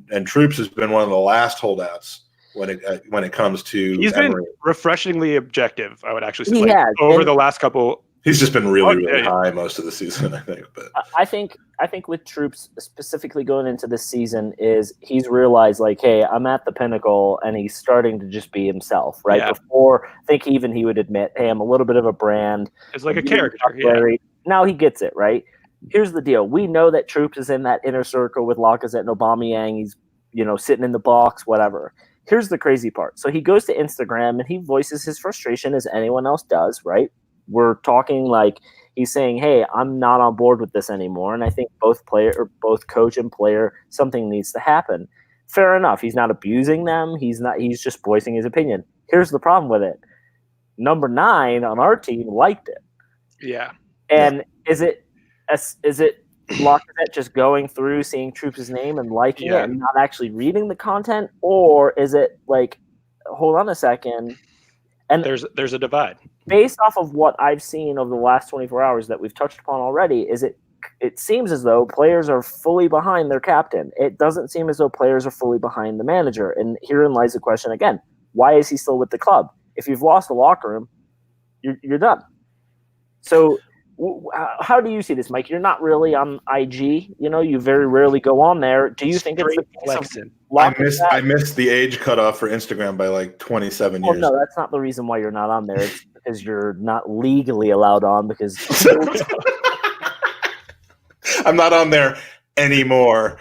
And Troops has been one of the last holdouts when it comes to. He's Emery. been refreshingly objective, I would actually say. He has. Over the last couple. He's just been really high most of the season, I think. But I think with Troops specifically going into this season is he's realized like, hey, I'm at the pinnacle, and he's starting to just be himself. Right before, I think he would admit, hey, I'm a little bit of a brand. It's like a character. Now he gets it right. Here's the deal: we know that Troops is in that inner circle with Lacazette and Aubameyang. He's sitting in the box, whatever. Here's the crazy part. So he goes to Instagram and he voices his frustration as anyone else does, right? We're talking like he's saying, hey, I'm not on board with this anymore. And I think both coach and player, something needs to happen. Fair enough. He's not abusing them. He's just voicing his opinion. Here's the problem with it. Number 9 on our team liked it. Yeah. And is it Lacazette just going through, seeing Troops' name and liking it and not actually reading the content? Or is it like, hold on a second. And there's a divide. Based off of what I've seen over the last 24 hours that we've touched upon already, is it seems as though players are fully behind their captain. It doesn't seem as though players are fully behind the manager. And herein lies the question again. Why is he still with the club? If you've lost the locker room, you're done. So How do you see this, Mike? You're not really on IG. You very rarely go on there. Do you think it's the Straight case of flexing. I missed the age cutoff for Instagram by like 27 Well, years. no, that's not the reason why you're not on there. It's because you're not legally allowed on because I'm not on there anymore.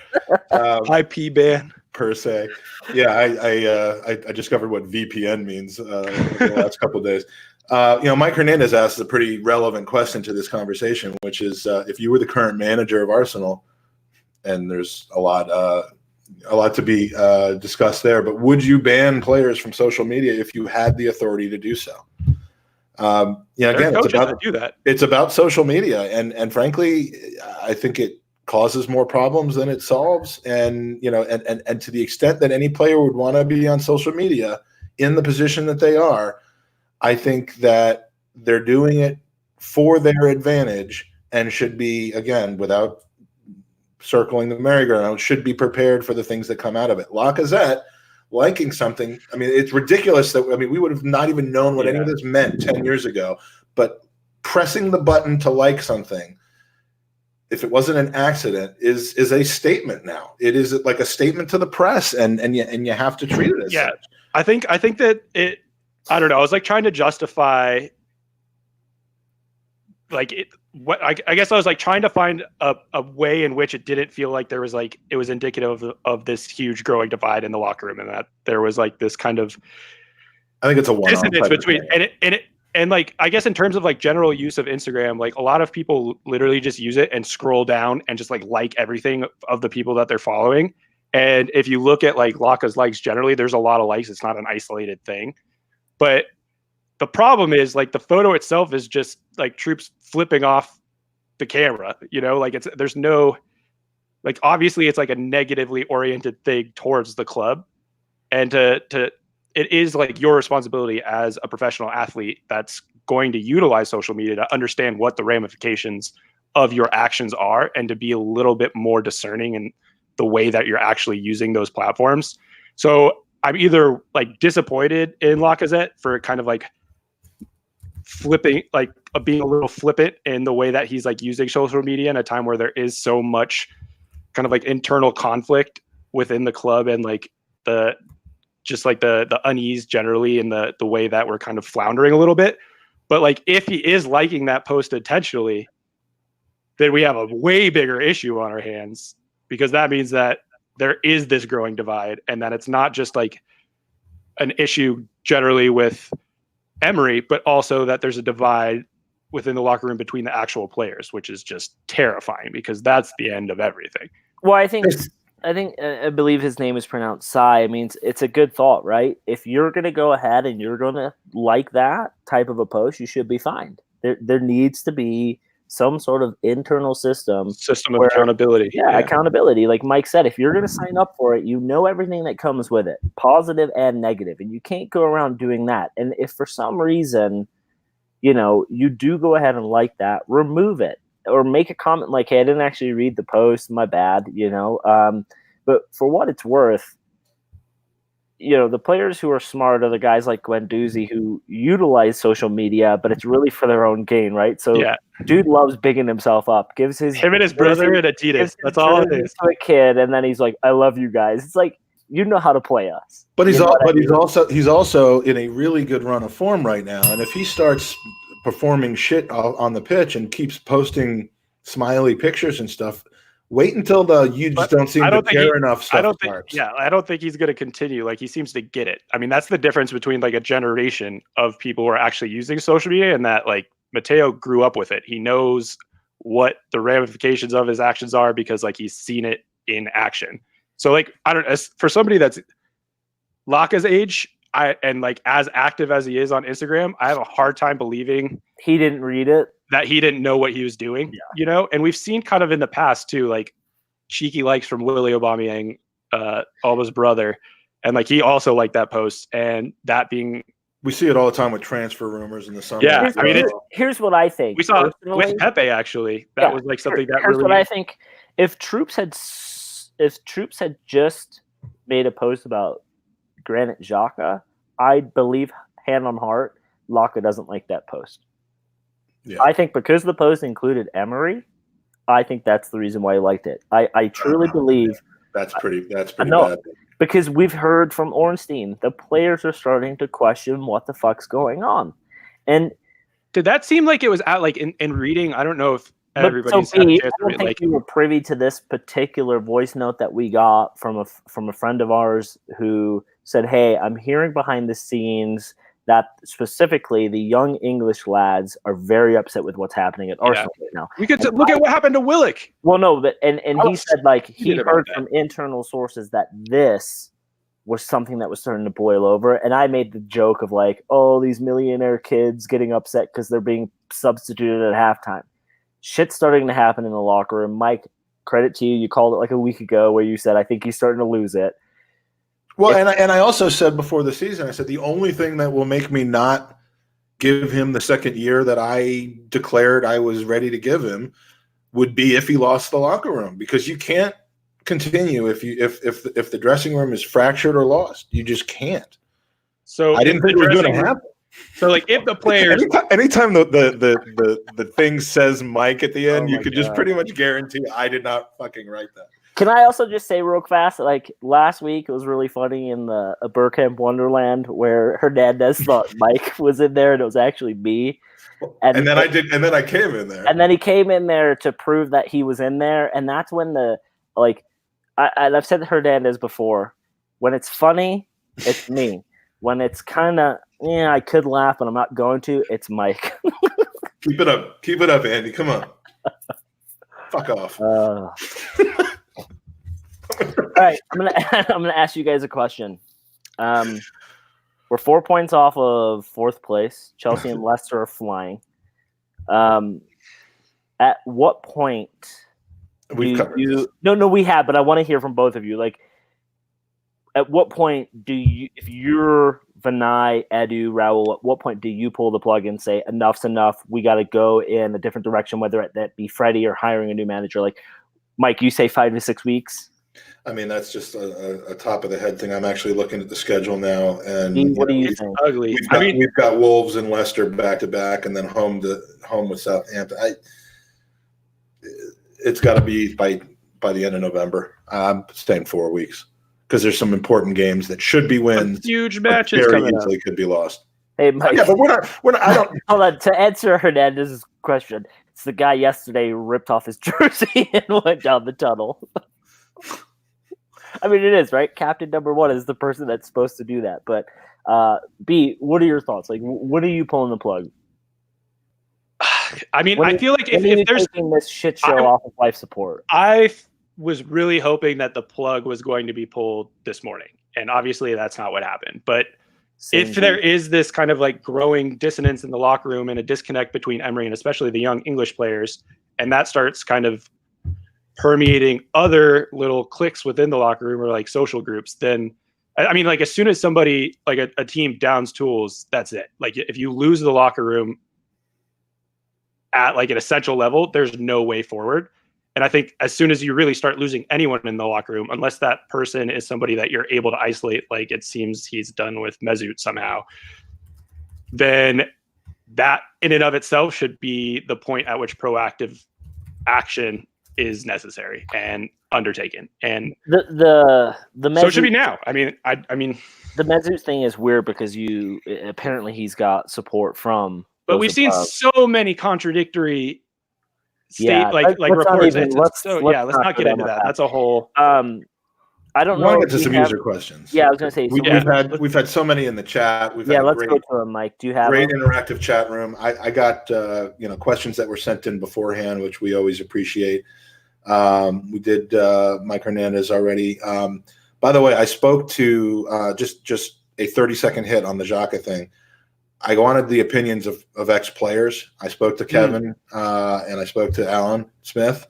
IP ban. Per se. Yeah, I discovered what VPN means in the last couple of days. Mike Hernandez asked a pretty relevant question to this conversation, which is if you were the current manager of Arsenal, and there's a lot to be discussed there, but would you ban players from social media if you had the authority to do so? Again, it's about social media, and frankly, I think it causes more problems than it solves. And and to the extent that any player would want to be on social media in the position that they are, I think that they're doing it for their advantage and should be, again, without circling the merry-go-round, should be prepared for the things that come out of it. Lacazette liking something, I mean, it's ridiculous that, we would have not even known what any of this meant 10 years ago, but pressing the button to like something, if it wasn't an accident, is a statement now. It is like a statement to the press, and you have to treat it as such. I think that it, I don't know, I was like trying to justify I guess I was like trying to find a way in which it didn't feel like there was like it was indicative of this huge growing divide in the locker room, and that there was like this kind of, I think it's a dissonance between and like, I guess in terms of like general use of Instagram, like a lot of people literally just use it and scroll down and just like everything of the people that they're following. And if you look at like Laka's likes generally, there's a lot of likes. It's not an isolated thing. But the problem is like the photo itself is just like troops flipping off the camera, like there's no, like, obviously it's like a negatively oriented thing towards the club. And it is like your responsibility as a professional athlete that's going to utilize social media to understand what the ramifications of your actions are and to be a little bit more discerning in the way that you're actually using those platforms. So I'm either like disappointed in Lacazette for kind of like flipping, like being a little flippant in the way that he's like using social media in a time where there is so much kind of like internal conflict within the club and like the unease generally in the way that we're kind of floundering a little bit. But like, if he is liking that post intentionally, then we have a way bigger issue on our hands, because that means that there is this growing divide, and that it's not just like an issue generally with Emery, but also that there's a divide within the locker room between the actual players, which is just terrifying, because that's the end of everything. Well, I believe his name is pronounced Sai. I mean, it's a good thought, right? If you're going to go ahead and you're going to like that type of a post, you should be fined. There needs to be some sort of internal system of accountability. Yeah, accountability. Like Mike said, if you're going to sign up for it, everything that comes with it, positive and negative, and you can't go around doing that. And if for some reason, you do go ahead and like that, remove it. Or make a comment like, hey, I didn't actually read the post, my bad, but for what it's worth, the players who are smart are the guys like Guendouzi who utilize social media, but it's really for their own gain, right? So dude loves bigging himself up, gives him and his brother and Adidas. That's all it is. To a kid, and then he's like, I love you guys. It's like, how to play us. But he's also in a really good run of form right now. And if he starts performing shit on the pitch and keeps posting smiley pictures and stuff, wait until you just don't seem to care enough stuff starts. I don't think he's going to continue. Like, he seems to get it. I mean, that's the difference between like a generation of people who are actually using social media and that like Matteo grew up with it. He knows what the ramifications of his actions are because like he's seen it in action. So like, I don't know, for somebody that's Laka's age, and like as active as he is on Instagram, I have a hard time believing he didn't read it, that he didn't know what he was doing, and we've seen kind of in the past too, like cheeky likes from Willie Aubameyang, Alba's brother. And like, he also liked that post, and that being, we see it all the time with transfer rumors in the summer. Yeah. I mean, here's what I think. We saw it with Pepe, actually. That was like something that here's really, what I think. If Troops had just made a post about Granit Xhaka, I believe, hand on heart, Laka doesn't like that post. Yeah. I think because the post included Emery, I think that's the reason why he liked it. I truly believe That's pretty no, bad. because we've heard from Ornstein, the players are starting to question what the fuck's going on. And did that seem like it was at like in reading? I don't know if everybody's so had a I chance to don't read. think Like, you were privy to this particular voice note that we got from a friend of ours who said, "Hey, I'm hearing behind the scenes that specifically the young English lads are very upset with what's happening at Arsenal right now." we could look at what happened to Willock. Well, no, but and he said like he heated about heard that. from internal sources that this was something that was starting to boil over, and I made the joke of like, "Oh, these millionaire kids getting upset because they're being substituted at halftime." Shit's starting to happen in the locker room. Mike, credit to you. You called it like a week ago where you said, "I think he's starting to lose it." Well, and I also said before the season, I said the only thing that will make me not give him the second year that I declared I was ready to give him would be if he lost the locker room, because you can't continue if the dressing room is fractured or lost. You just can't. So I didn't think it was going to happen. So like if the players, anytime the thing says Mike at the end, Oh you my could just God. pretty much guarantee I did not fucking write that. Can I also just say real fast, like last week it was really funny in the Burkamp Wonderland where Hernandez thought Mike was in there and it was actually me. And then I came in there. And then he came in there to prove that he was in there, and that's when I've said to Hernandez before, when it's funny, it's me. When it's kind of I could laugh, but I'm not going to. It's Mike. Keep it up, Andy. Come on. Fuck off. All right, I'm gonna ask you guys a question. We're 4 points off of fourth place. Chelsea and Leicester are flying. At what point We've covered this. No, we have, but I want to hear from both of you. Like, at what point do you, if you're Vinay, Edu, Raul, at what point do you pull the plug and say enough's enough? We got to go in a different direction, whether that be Freddie or hiring a new manager. Like, Mike, you say 5 to 6 weeks. I mean, that's just a top of the head thing. I'm actually looking at the schedule now, and What do you think? ugly. We've got Wolves and Leicester back to back, and then home with Southampton. It's got to be by the end of November. I'm staying 4 weeks because there's some important games that should be wins. Huge matches very coming easily up. could be lost. Hey, Mike. Yeah, but we're not. I don't. Hold on. To answer Hernandez's question, it's the guy yesterday who ripped off his jersey and went down the tunnel. I mean, it is, right? Captain number 1 is the person that's supposed to do that. But, B, what are your thoughts? Like, what are you pulling the plug? I mean, I feel like if there's taking this shit show off of life support, I was really hoping that the plug was going to be pulled this morning, and obviously that's not what happened. But if there is this kind of like growing dissonance in the locker room and a disconnect between Emery and especially the young English players, and that starts kind of permeating other little cliques within the locker room or like social groups, then I mean, like as soon as somebody like a team downs tools, that's it. Like if you lose the locker room at like an essential level, there's no way forward. And I think as soon as you really start losing anyone in the locker room, unless that person is somebody that you're able to isolate, like it seems he's done with Mesut somehow, then that in and of itself should be the point at which proactive action is necessary and undertaken. And the so it should be now. I mean, the Mesut thing is weird because apparently he's got support from. But we've seen so many contradictory reports. Let's not get into that. That's a whole. I don't know. Get to some user questions. Yeah, I was going to say. We've had so many in the chat. Let's go to them, Mike. Do you have great interactive chat room? I got questions that were sent in beforehand, which we always appreciate. We did Mike Hernandez already. By the way, I spoke to just a 30-second hit on the Xhaka thing. I wanted the opinions of ex-players. I spoke to Kevin and I spoke to Alan Smith.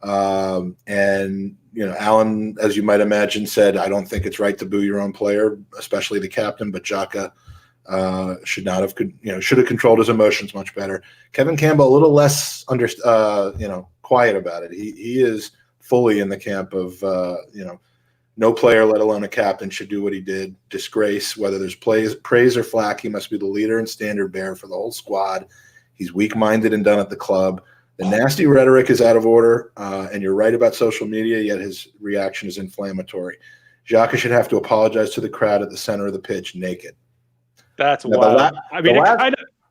And Alan, as you might imagine, said, I don't think it's right to boo your own player, especially the captain, but Xhaka should have controlled his emotions much better. Kevin Campbell, a little less quiet about it. He is fully in the camp of no player, let alone a captain, should do what he did. Disgrace, whether there's praise or flack, he must be the leader and standard bearer for the whole squad. He's weak-minded and done at the club. The nasty rhetoric is out of order, and you're right about social media, yet his reaction is inflammatory. Xhaka should have to apologize to the crowd at the center of the pitch naked. That's wild.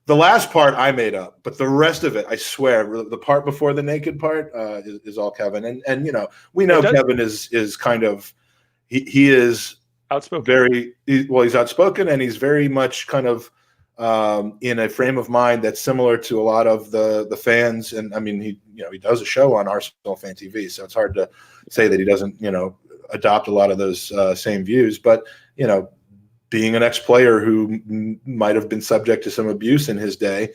The last part I made up, but the rest of it, I swear, the part before the naked part is all Kevin. And you know, we know Kevin is kind of he is outspoken. He's outspoken, and he's very much kind of in a frame of mind that's similar to a lot of the fans. And I mean, he does a show on Arsenal Fan TV, so it's hard to say that he doesn't adopt a lot of those same views. But being an ex-player who might have been subject to some abuse in his day,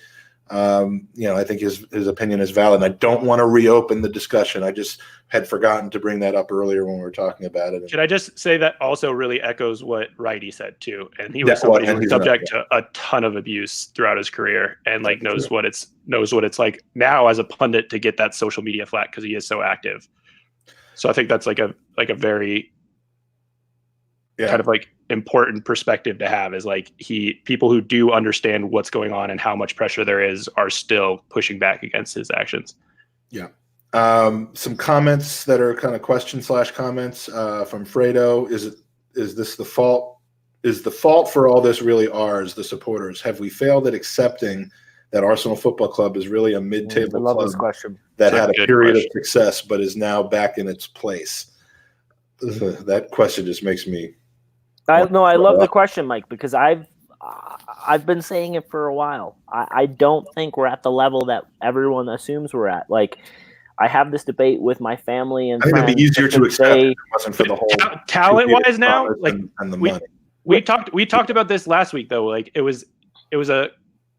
I think his opinion is valid. And I don't want to reopen the discussion. I just had forgotten to bring that up earlier when we were talking about it. Should I just say that also really echoes what Righty said too? And he was somebody who was subject to a ton of abuse throughout his career, and knows what it's like now as a pundit to get that social media flack because he is so active. So I think that's like a very kind of important perspective to have, is people who do understand what's going on and how much pressure there is are still pushing back against his actions. Yeah. Some comments that are kind of question/comments from Fredo. Is this the fault? Is the fault for all this really ours, the supporters? Have we failed at accepting that Arsenal Football Club is really a mid-table club that had a period of success but is now back in its place? That question just makes me... I love the question, Mike, because I've been saying it for a while. I don't think we're at the level that everyone assumes we're at. I have this debate with my family and friends. I think it'd be easier to accept if it wasn't for the whole talent-wise now. And the money. We talked about this last week though. It was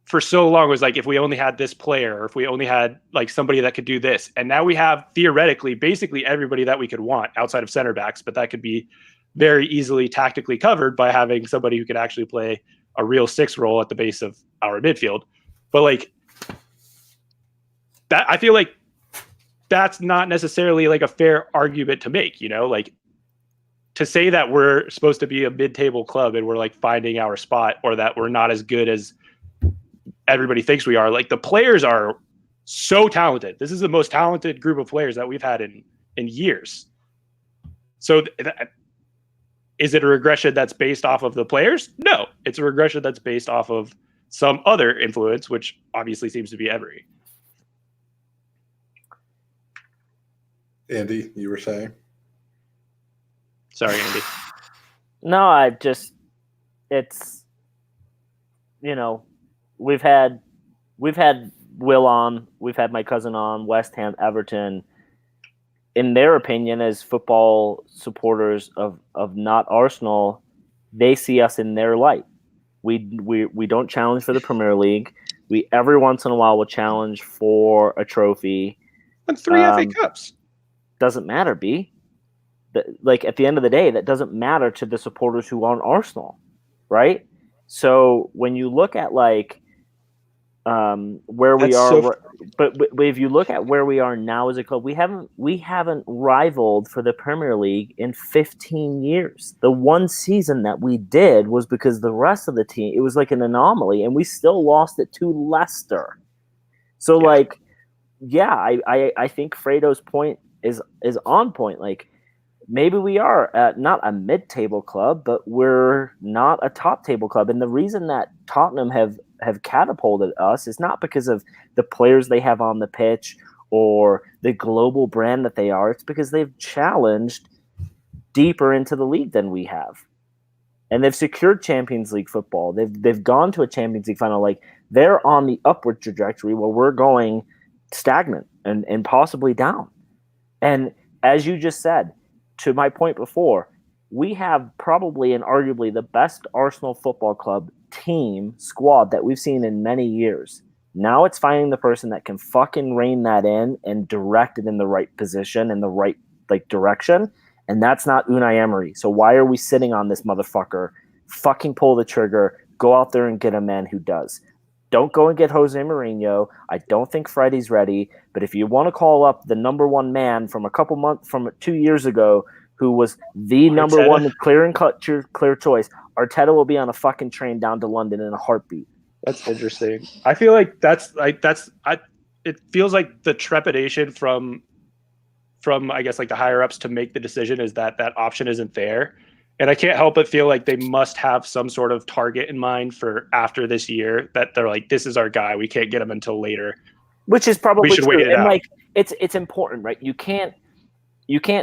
for so long it was if we only had this player, or if we only had somebody that could do this, and now we have theoretically basically everybody that we could want outside of center backs, but that could be very easily tactically covered by having somebody who could actually play a real 6 role at the base of our midfield. But that, I feel like that's not necessarily a fair argument to make, to say that we're supposed to be a mid-table club and we're finding our spot, or that we're not as good as everybody thinks we are. The players are so talented. This is the most talented group of players that we've had in years. So is it a regression that's based off of the players? No, it's a regression that's based off of some other influence, which obviously seems to be Emery. Andy, you were saying? Sorry, Andy. No, we've had Will on, we've had my cousin on, West Ham, Everton. In their opinion, as football supporters of not Arsenal, they see us in their light. We don't challenge for the Premier League. We every once in a while will challenge for a trophy. And 3 FA Cups. Doesn't matter, B. At the end of the day, that doesn't matter to the supporters who aren't Arsenal, right? So when you look at where we are, but if you look at where we are now as a club, we haven't rivaled for the Premier League in 15 years. The one season that we did was because the rest of the team, it was an anomaly, and we still lost it to Leicester. So I think Fredo's point is on point. Maybe we are not a mid-table club, but we're not a top-table club. And the reason that Tottenham have catapulted us is not because of the players they have on the pitch or the global brand that they are. It's because they've challenged deeper into the league than we have. And they've secured Champions League football. They've gone to a Champions League final. They're on the upward trajectory where we're going stagnant and possibly down. And as you just said, to my point before, we have probably and arguably the best Arsenal Football Club team squad that we've seen in many years. Now it's finding the person that can fucking rein that in and direct it in the right position and the right direction. And that's not Unai Emery. So why are we sitting on this motherfucker? Fucking pull the trigger. Go out there and get a man who does. Don't go and get Jose Mourinho. I don't think Freddie's ready. But if you want to call up the number one man from 2 years ago, who was the number one clear choice, Arteta will be on a fucking train down to London in a heartbeat. That's interesting. I feel like it feels like the trepidation from I guess like the higher ups to make the decision is that option isn't there. And I can't help but feel like they must have some sort of target in mind for after this year, that they're like, this is our guy. We can't get him until later. Which is probably we should true. wait it And out. like it's important, right? You can't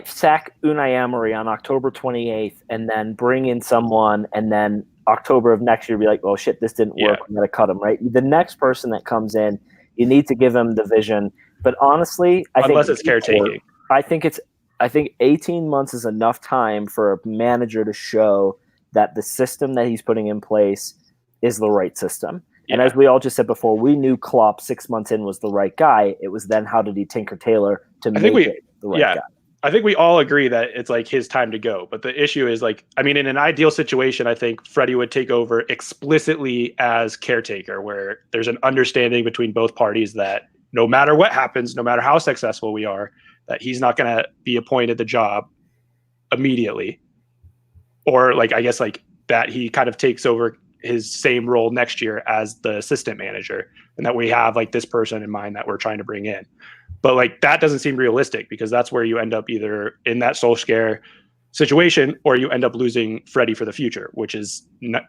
sack Unai Emery on October 28th and then bring in someone and then October of next year be like, oh shit, this didn't work. Yeah. I'm gonna cut him, right? The next person that comes in, you need to give him the vision. But honestly, Unless it's caretaking. I think 18 months is enough time for a manager to show that the system that he's putting in place is the right system. Yeah. And as we all just said before, we knew Klopp 6 months in was the right guy. It was then how did he tinker tailor to make it the right guy. I think we all agree that it's like his time to go. But the issue is like, I mean, in an ideal situation, I think Freddie would take over explicitly as caretaker, where there's an understanding between both parties that no matter what happens, no matter how successful we are, that he's not going to be appointed the job immediately. Or like, I guess like that he kind of takes over his same role next year as the assistant manager, and that we have like this person in mind that we're trying to bring in. But like that doesn't seem realistic, because that's where you end up either in that Solskjaer situation or you end up losing Freddie for the future, which is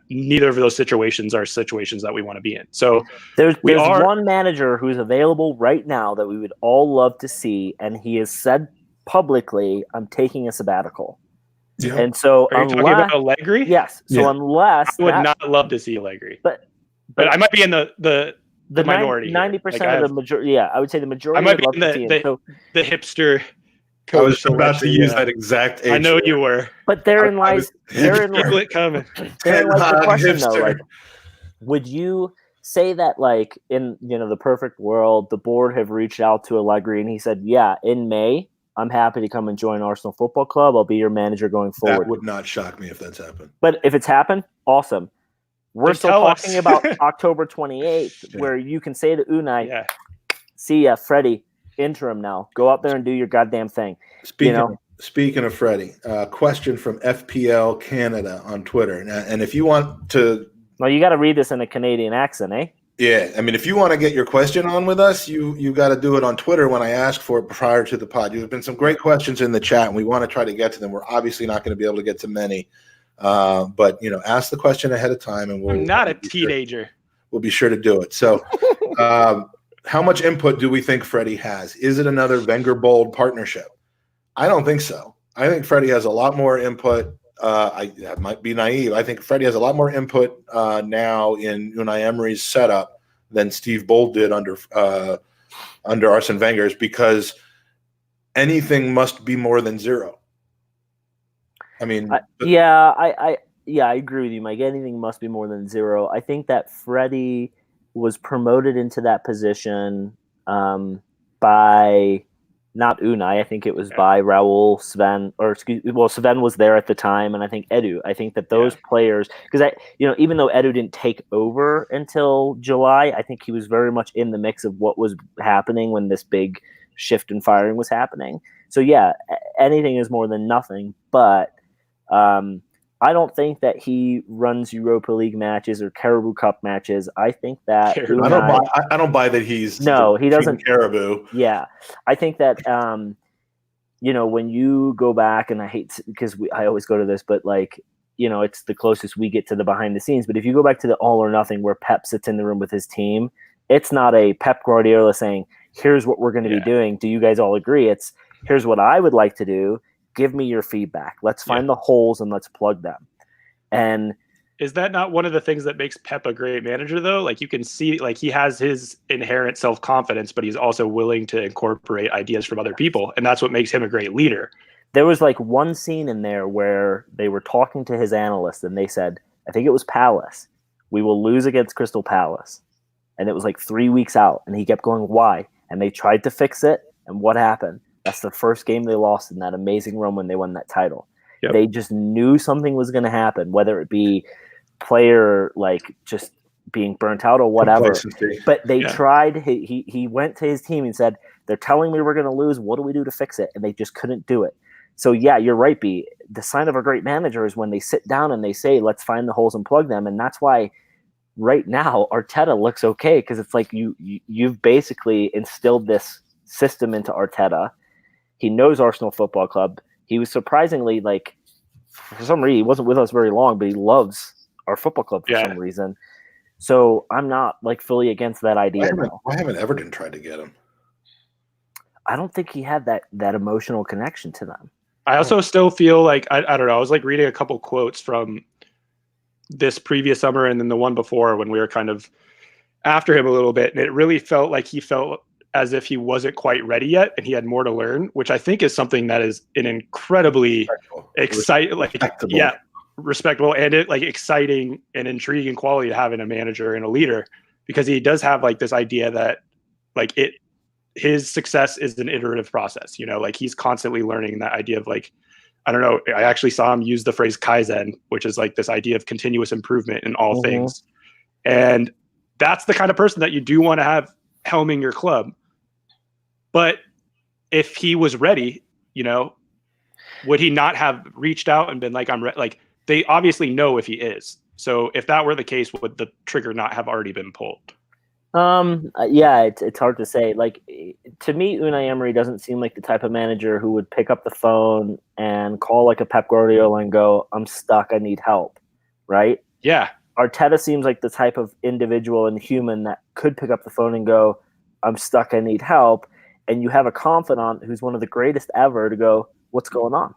neither of those situations are situations that we want to be in. So there's one manager who's available right now that we would all love to see, and he has said publicly, I'm taking a sabbatical. Yeah. And so are you talking about Allegri? Yes. So unless I would not love to see Allegri. But I might be in the minority. 90% of the majority. Yeah, I would say the majority. I might be in the hipster. I was about to use that exact. I know you were. But therein lies the question, though. Like, would you say that, like, in the perfect world, the board have reached out to Allegri and he said, "Yeah, in May, I'm happy to come and join Arsenal Football Club. I'll be your manager going forward." That would not shock me if that's happened. But if it's happened, awesome. We're Just still talking about October 28th, Yeah. where you can say to Unai, "See ya, Freddie, interim now. Go out there and do your goddamn thing." Speaking of Freddie, question from FPL Canada on Twitter. And if you want to... Well, you got to read this in a Canadian accent, eh? Yeah, I mean, if you want to get your question on with us, you got to do it on Twitter when I ask for it prior to the pod. There's been some great questions in the chat, and we want to try to get to them. We're obviously not going to be able to get to many. But ask the question ahead of time, and I'm not a teenager. We'll be sure to do it. So, how much input do we think Freddie has? Is it another Wenger-Bold partnership? I don't think so. I think Freddie has a lot more input. I might be naive. I think Freddie has a lot more input now in Unai Emery's setup than Steve Bold did under Arsene Wenger's, because anything must be more than zero. I mean, I agree with you, Mike. Anything must be more than zero. I think that Freddie was promoted into that position by not Unai. I think it was by Raul, Sven, Sven was there at the time, and I think Edu. I think that those players, because even though Edu didn't take over until July, I think he was very much in the mix of what was happening when this big shift in firing was happening. So anything is more than nothing, but I don't think that he runs Europa League matches or Caribou Cup matches. I think that I don't buy that he's he doesn't Caribou. Yeah, I think that when you go back, and I hate because I always go to this, but it's the closest we get to the behind the scenes. But if you go back to the All or Nothing, where Pep sits in the room with his team, it's not a Pep Guardiola saying, "Here's what we're going to be doing. Do you guys all agree?" It's, "Here's what I would like to do. Give me your feedback. Let's find the holes and let's plug them." And is that not one of the things that makes Pep a great manager, though? Like, you can see, like, he has his inherent self-confidence, but he's also willing to incorporate ideas from other people. And that's what makes him a great leader. There was one scene in there where they were talking to his analyst and they said, I think it was Palace, "We will lose against Crystal Palace." And it was 3 weeks out. And he kept going, "Why?" And they tried to fix it. And what happened? That's the first game they lost in that amazing run when they won that title. Yep. They just knew something was going to happen, whether it be player just being burnt out or whatever. But they tried. He went to his team and said, "They're telling me we're going to lose. What do we do to fix it?" And they just couldn't do it. So you're right, B. The sign of a great manager is when they sit down and they say, "Let's find the holes and plug them." And that's why right now Arteta looks okay because it's like you've basically instilled this system into Arteta. He knows Arsenal Football Club. He was surprisingly, like, for some reason, he wasn't with us very long, but he loves our football club for some reason. So I'm not like fully against that idea now. Why haven't Everton tried to get him? I don't think he had that emotional connection to them. I also still feel like I don't know. I was like reading a couple quotes from this previous summer and then the one before when we were kind of after him a little bit, and it really felt like he felt as if he wasn't quite ready yet and he had more to learn, which I think is something that is an incredibly respectable and exciting and intriguing quality to have in a manager and a leader, because he does have like this idea that like his success is an iterative process, you know, like he's constantly learning that idea of like, I don't know, I actually saw him use the phrase Kaizen, which is like this idea of continuous improvement in all things. And that's the kind of person that you do want to have helming your club. But if he was ready, you know, would he not have reached out and been like, I'm ready? Like, they obviously know if he is. So if that were the case, would the trigger not have already been pulled? Yeah, it's hard to say. Like, to me, Unai Emery doesn't seem like the type of manager who would pick up the phone and call like a Pep Guardiola and go, I'm stuck, I need help, right? Yeah. Arteta seems like the type of individual and human that could pick up the phone and go, I'm stuck, I need help. And you have a confidant who's one of the greatest ever to go, what's going on?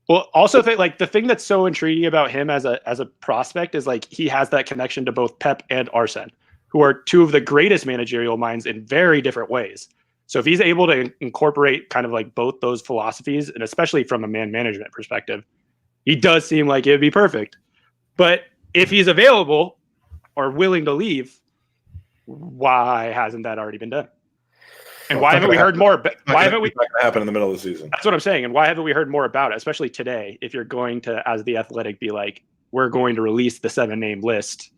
Well, also the thing that's so intriguing about him as a prospect is like he has that connection to both Pep and Arsene, who are two of the greatest managerial minds in very different ways. So if he's able to incorporate kind of like both those philosophies, and especially from a man management perspective, he does seem like it would be perfect. But if he's available or willing to leave, why hasn't that already been done? And why haven't we heard more? Why haven't we? It's not going to happen in the middle of the season. That's what I'm saying. And why haven't we heard more about it, especially today? If you're going to, as the Athletic, be like, we're going to release the 7-name list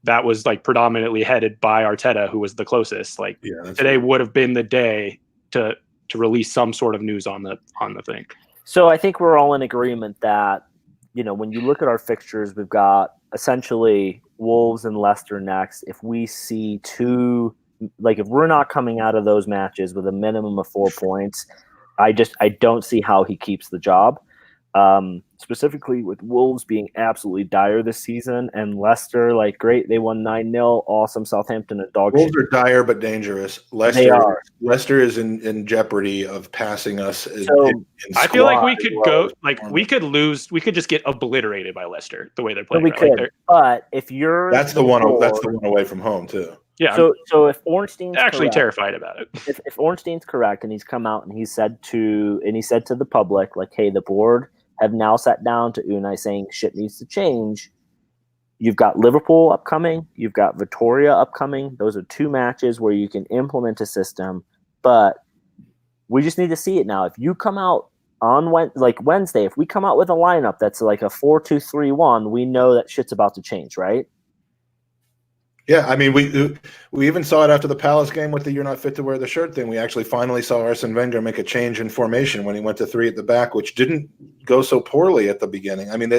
that was like predominantly headed by Arteta, who was the closest. Like today would have been the day to release some sort of news on the thing. So I think we're all in agreement that, you know, when you look at our fixtures, we've got essentially Wolves and Leicester next. If we see if we're not coming out of those matches with a minimum of 4 points, I don't see how he keeps the job. Specifically with Wolves being absolutely dire this season, and Leicester, like, great, they won 9-0, awesome. Southampton and dog Wolves shit. are dire but dangerous. Leicester is in jeopardy of passing us. I feel like we could we could lose. We could just get obliterated by Leicester the way they're playing. We could, but if you're that's the one away from home too. Yeah. So if Ornstein's actually correct, terrified about it. If Ornstein's correct and he's come out and he said to the public, like, hey, the board have now sat down to Unai saying shit needs to change. You've got Liverpool upcoming. You've got Victoria upcoming. Those are 2 matches where you can implement a system, but we just need to see it now. If you come out on Wednesday, if we come out with a lineup that's like a 4-2-3-1, we know that shit's about to change, right? Yeah, I mean, we even saw it after the Palace game with the "you're not fit to wear the shirt" thing. We actually finally saw Arsene Wenger make a change in formation when he went to 3 at the back, which didn't go so poorly at the beginning. I mean,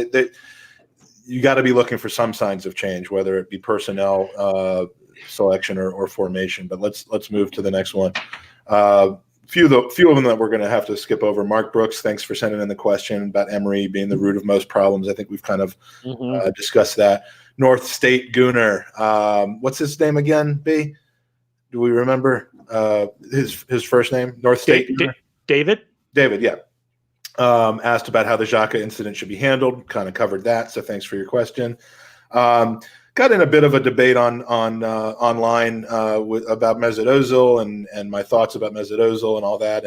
you got to be looking for some signs of change, whether it be personnel selection or formation. But let's move to the next one. Few of them that we're going to have to skip over. Mark Brooks, thanks for sending in the question about Emery being the root of most problems. I think we've kind of discussed that. North State Gooner. What's his name again, B? Do we remember his first name? North State David? David, yeah. Asked about how the Xhaka incident should be handled. Kind of covered that, so thanks for your question. Got in a bit of a debate online about Mesut Ozil and my thoughts about Mesut Ozil and all that,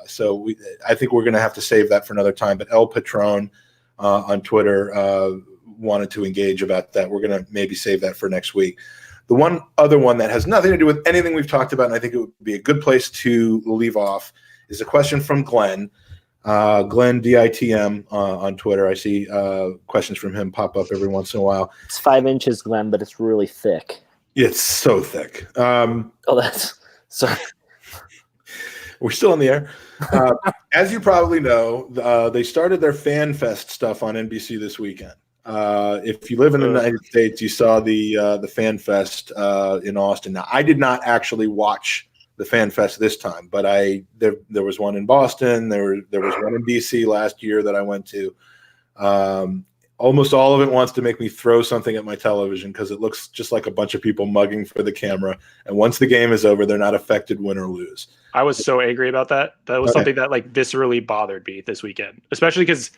so I think we're going to have to save that for another time. But El Patron on Twitter wanted to engage about that. We're going to maybe save that for next week. The one other one that has nothing to do with anything we've talked about, and I think it would be a good place to leave off, is a question from Glenn. Glenn DITM on Twitter. I see questions from him pop up every once in a while. It's 5 inches, Glenn, but it's really thick. It's so thick. That's sorry. We're still in the air. As you probably know, they started their Fan Fest stuff on NBC this weekend. If you live in the United States, you saw the Fan Fest in Austin. Now, I did not actually watch the Fan Fest this time, but there was one in Boston. There was one in DC last year that I went to. Almost all of it wants to make me throw something at my television because it looks just like a bunch of people mugging for the camera. And once the game is over, they're not affected, win or lose. I was so angry about that. That was something that like viscerally bothered me this weekend, especially because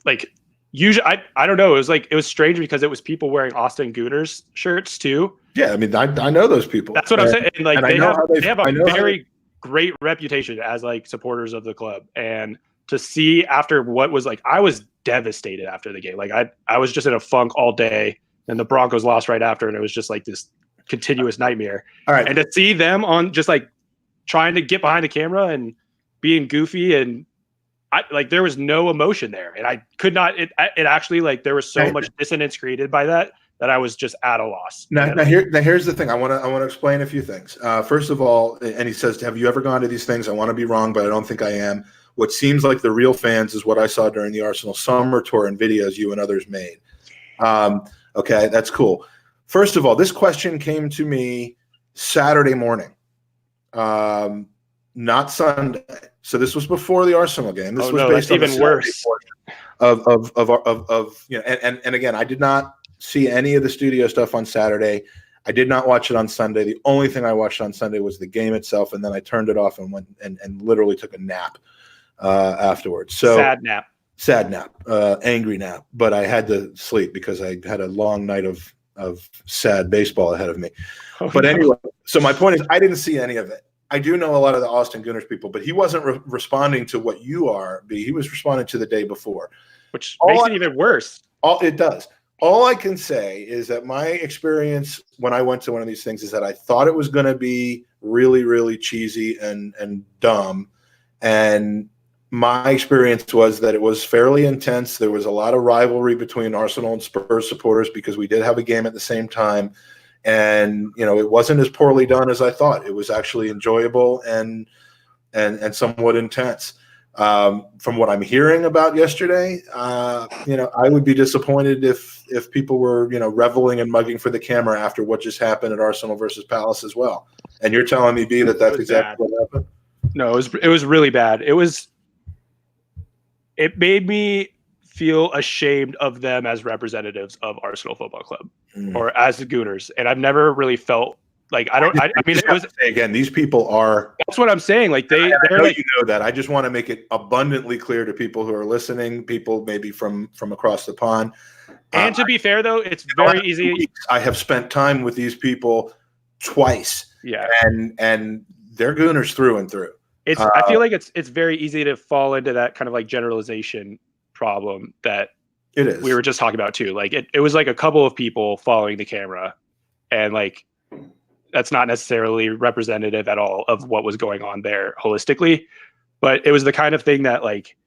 like usually I don't know. It was strange because it was people wearing Austin Gooners shirts too. Yeah, I mean, I know those people. That's what I'm saying. And like they have a very great reputation as like supporters of the club. And to see after what was like, I was devastated after the game. Like I was just in a funk all day, and the Broncos lost right after, and it was just like this continuous nightmare. All right. And to see them on just like trying to get behind the camera and being goofy, and there was no emotion there, and I could not. It actually like there was so much dissonance created by that I was just at a loss. Now here's the thing. I want to explain a few things. First of all, and he says, "Have you ever gone to these things?" I want to be wrong, but I don't think I am. What seems like the real fans is what I saw during the Arsenal summer tour and videos you and others made. Okay, that's cool. First of all, this question came to me Saturday morning, not Sunday. So this was before the Arsenal game. This was based on even worse. Of and again, I did not see any of the studio stuff on Saturday. I did not watch it on Sunday. The only thing I watched on Sunday was the game itself, and then I turned it off and went and literally took a nap afterwards. So sad nap, angry nap, but I had to sleep because I had a long night of sad baseball ahead of me. Anyway, so my point is I didn't see any of it. I do know a lot of the Austin Gooners people, but he wasn't responding to what you are, B. He was responding to the day before. Which makes it even worse. It does. All I can say is that my experience when I went to one of these things is that I thought it was going to be really, really cheesy and dumb. And my experience was that it was fairly intense. There was a lot of rivalry between Arsenal and Spurs supporters because we did have a game at the same time. And, it wasn't as poorly done as I thought. It was actually enjoyable and somewhat intense. From what I'm hearing about yesterday, I would be disappointed if people were, reveling and mugging for the camera after what just happened at Arsenal versus Palace as well. And you're telling me, B, that's exactly what happened? No, it was really bad. It made me feel ashamed of them as representatives of Arsenal Football Club or as the Gooners. And I've never really felt like again, these people are. That's what I'm saying. Like they're like, that. I just want to make it abundantly clear to people who are listening, people maybe from across the pond. And to be fair, though, it's very easy. I have spent time with these people twice. Yeah, and they're Gooners through and through. I feel like it's very easy to fall into that kind of like generalization problem that it is. We were just talking about too. Like it was like a couple of people following the camera, and like that's not necessarily representative at all of what was going on there holistically. But it was the kind of thing that like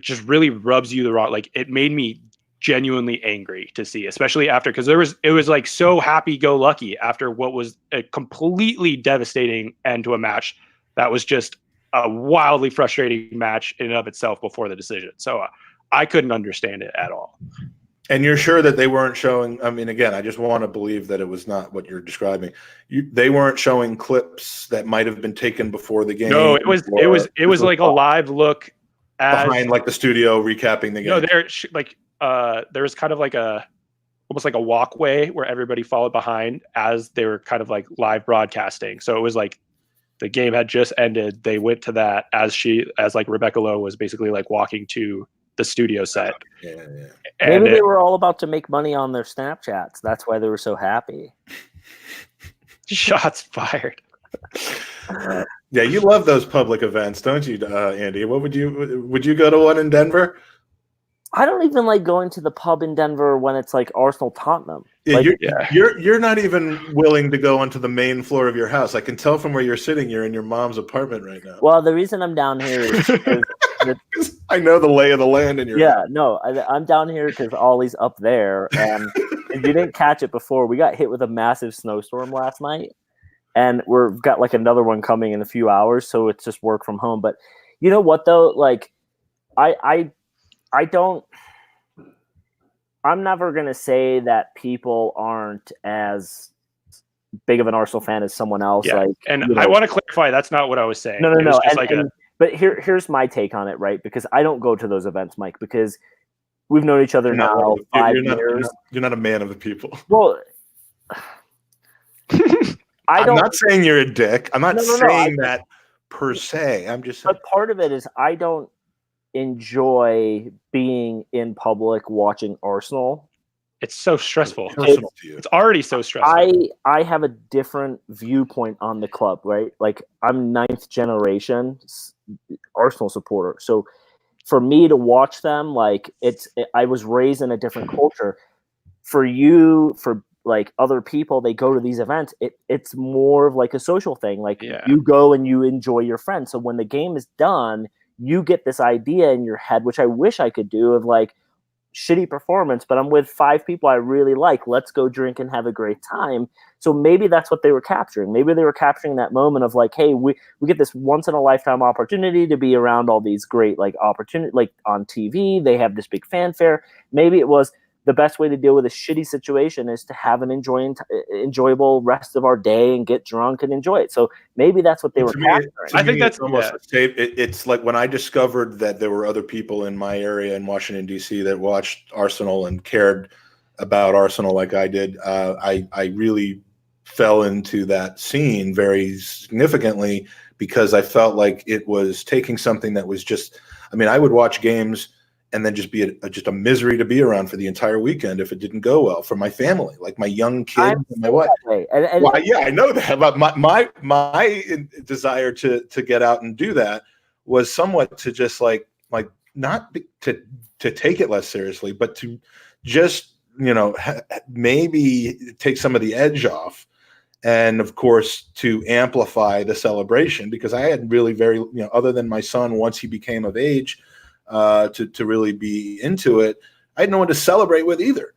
just really rubs you the wrong. Like it made me genuinely angry to see, especially after, because it was like so happy-go-lucky after what was a completely devastating end to a match that was just a wildly frustrating match in and of itself before the decision. So I couldn't understand it at all. And you're sure that they weren't showing? I mean, again, I just want to believe that it was not what you're describing. They weren't showing clips that might have been taken before the game. No, it was like a live look behind like the studio recapping the game. No, there was kind of like almost like a walkway where everybody followed behind as they were kind of like live broadcasting. So it was like the game had just ended. They went to that as like Rebecca Lowe was basically like walking to the studio set. Yeah. Maybe they were all about to make money on their Snapchats. That's why they were so happy. Shots fired. Yeah, you love those public events, don't you, Andy? Would you go to one in Denver? I don't even like going to the pub in Denver when it's like Arsenal Tottenham. Yeah, you're not even willing to go onto the main floor of your house. I can tell from where you're sitting. You're in your mom's apartment right now. Well, the reason I'm down here is I know the lay of the land in your house. No, I'm down here because Ollie's up there, and if you didn't catch it before, we got hit with a massive snowstorm last night, and we've got like another one coming in a few hours, so it's just work from home. But you know what though, like I don't. I'm never going to say that people aren't as big of an Arsenal fan as someone else. Yeah. Like, And you know, I want to clarify, that's not what I was saying. no. It was just But here's my take on it, right? Because I don't go to those events, Mike, because we've known each other You're not one now of the- 5 you're not- years. You're not a man of the people. Well, I'm not saying you're a dick. I'm not No, saying that per se. I'm just saying. But part of it is I don't enjoy being in public watching Arsenal. it's so stressful. Personal to you. It's already so stressful. I have a different viewpoint on the club, right? Like, I'm 9th generation Arsenal supporter. So for me to watch them, like, I was raised in a different culture. For you, for like other people, they go to these events. It's more of like a social thing. Like, you go and you enjoy your friends. So when the game is done, you get this idea in your head, which I wish I could do, of like, shitty performance, but I'm with 5 people I really like. Let's go drink and have a great time. So maybe that's what they were capturing. Maybe they were capturing that moment of like, hey, we get this once in a lifetime opportunity to be around all these great like opportunity, like on TV. They have this big fanfare. Maybe it was the best way to deal with a shitty situation is to have an enjoyable rest of our day and get drunk and enjoy it. So maybe that's what they were capturing. I think that's almost safe. It's like when I discovered that there were other people in my area in Washington, D.C. that watched Arsenal and cared about Arsenal like I did. I really fell into that scene very significantly because I felt like it was taking something that was just, I mean, I would watch games and then just be just a misery to be around for the entire weekend if it didn't go well for my family, like my young kids and my wife. Yeah, I know that. But my desire to get out and do that was somewhat to just like not to take it less seriously, but to just maybe take some of the edge off, and of course to amplify the celebration because I had really very other than my son once he became of age. To really be into it, I had no one to celebrate with either,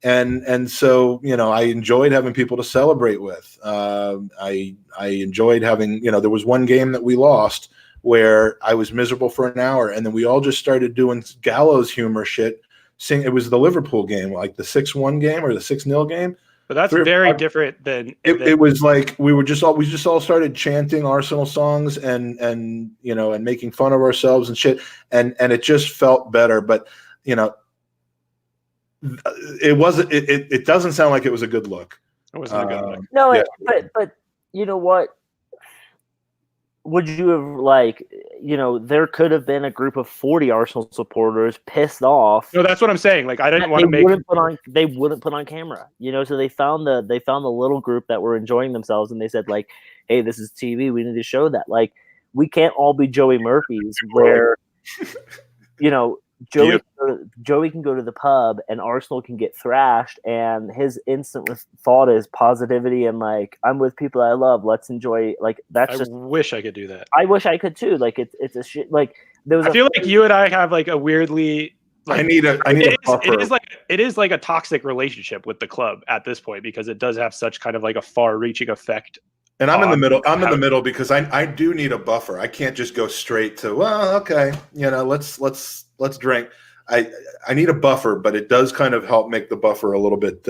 and so I enjoyed having people to celebrate with. I enjoyed having there was one game that we lost where I was miserable for an hour, and then we all just started doing gallows humor shit. It was the Liverpool game, like the 6-1 game or the 6-0 game. But that's very different than it was like we just all started chanting Arsenal songs and making fun of ourselves and shit, and it just felt better. But it wasn't. It doesn't sound like it was a good look. It wasn't a good look. No, but you know what? Would you have there could have been a group of 40 Arsenal supporters pissed off. No, that's what I'm saying. Like I didn't want to make. They wouldn't put on camera. So they found the little group that were enjoying themselves, and they said like, "Hey, this is TV. We need to show that. Like, we can't all be Joey Murphys where, Joey can go to the pub and Arsenal can get thrashed, and his instant thought is positivity and like I'm with people I love. Let's enjoy. Like that's I wish I could do that. I wish I could too. Like it's a shit. Like there was. I feel like you and I have like a weirdly. Like, I need a buffer. It is like a toxic relationship with the club at this point because it does have such kind of like a far-reaching effect. And I'm in the middle. I'm in the middle because I do need a buffer. I can't just go straight to okay, let's drink. I need a buffer, but it does kind of help make the buffer a little bit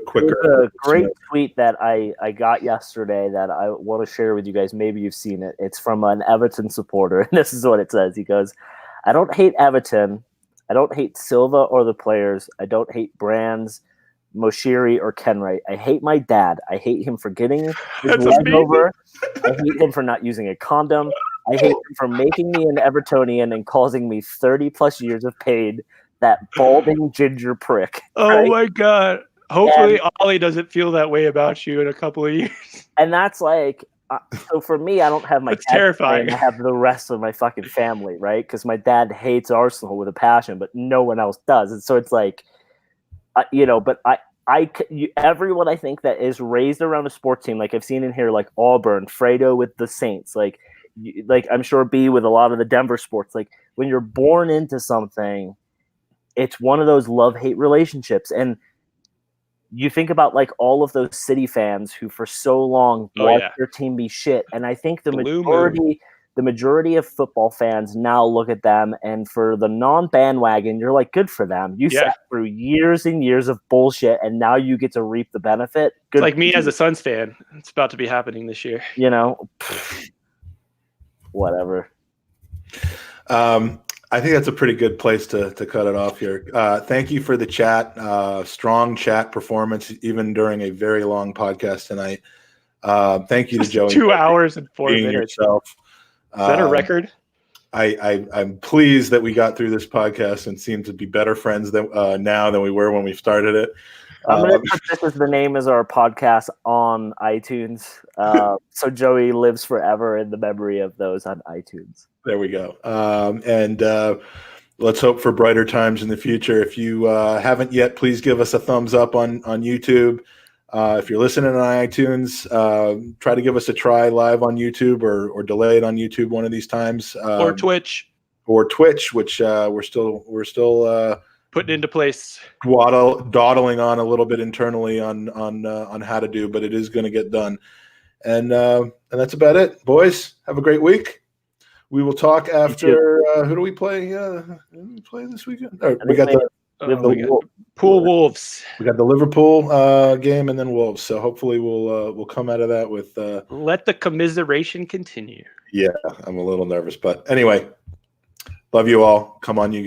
quicker. There's a great tweet that I got yesterday that I want to share with you guys. Maybe you've seen it. It's from an Everton supporter, and this is what it says. He goes, "I don't hate Everton. I don't hate Silva or the players. I don't hate Brands, Moshiri, or Kenwright. I hate my dad. I hate him for getting his leg over. I hate him for not using a condom. I hate him for making me an Evertonian and causing me 30-plus years of pain. That balding ginger prick." Oh, right? My God. Hopefully Ollie doesn't feel that way about you in a couple of years. And that's like, so for me, I don't have my dad terrifying. I have the rest of my fucking family, right? Because my dad hates Arsenal with a passion, but no one else does. And so it's like, but everyone I think that is raised around a sports team, like I've seen in here, like Auburn, Fredo with the Saints, like I'm sure B with a lot of the Denver sports, like when you're born into something, it's one of those love-hate relationships. And you think about like all of those City fans who for so long watched their team be shit. And I think the the majority of football fans now look at them, and for the non-bandwagon, you're like, good for them. You sat through years and years of bullshit, and now you get to reap the benefit. Good. It's like me as a Suns fan. It's about to be happening this year. You know, whatever. I think that's a pretty good place to cut it off here. Thank you for the chat. Strong chat performance, even during a very long podcast tonight. Thank you to Joey. 2 hours and 4 minutes. Yourself. Is that a record? I'm pleased that we got through this podcast and seem to be better friends now than we were when we started it. I'm going to put this as the name as our podcast on iTunes. So Joey lives forever in the memory of those on iTunes. There we go. And let's hope for brighter times in the future. If you haven't yet, please give us a thumbs up on YouTube. If you're listening on iTunes, try to give us a try live on YouTube or delay it on YouTube one of these times. Or Twitch, which we're still putting into place, dawdling on a little bit internally on how to do, but it is going to get done. And that's about it, boys. Have a great week. We will talk after. Who do we play? Who do we play this weekend? We got the Pool Wolves. We got the Liverpool game and then Wolves. So hopefully we'll come out of that with. Let the commiseration continue. Yeah, I'm a little nervous, but anyway, love you all. Come on, you guys.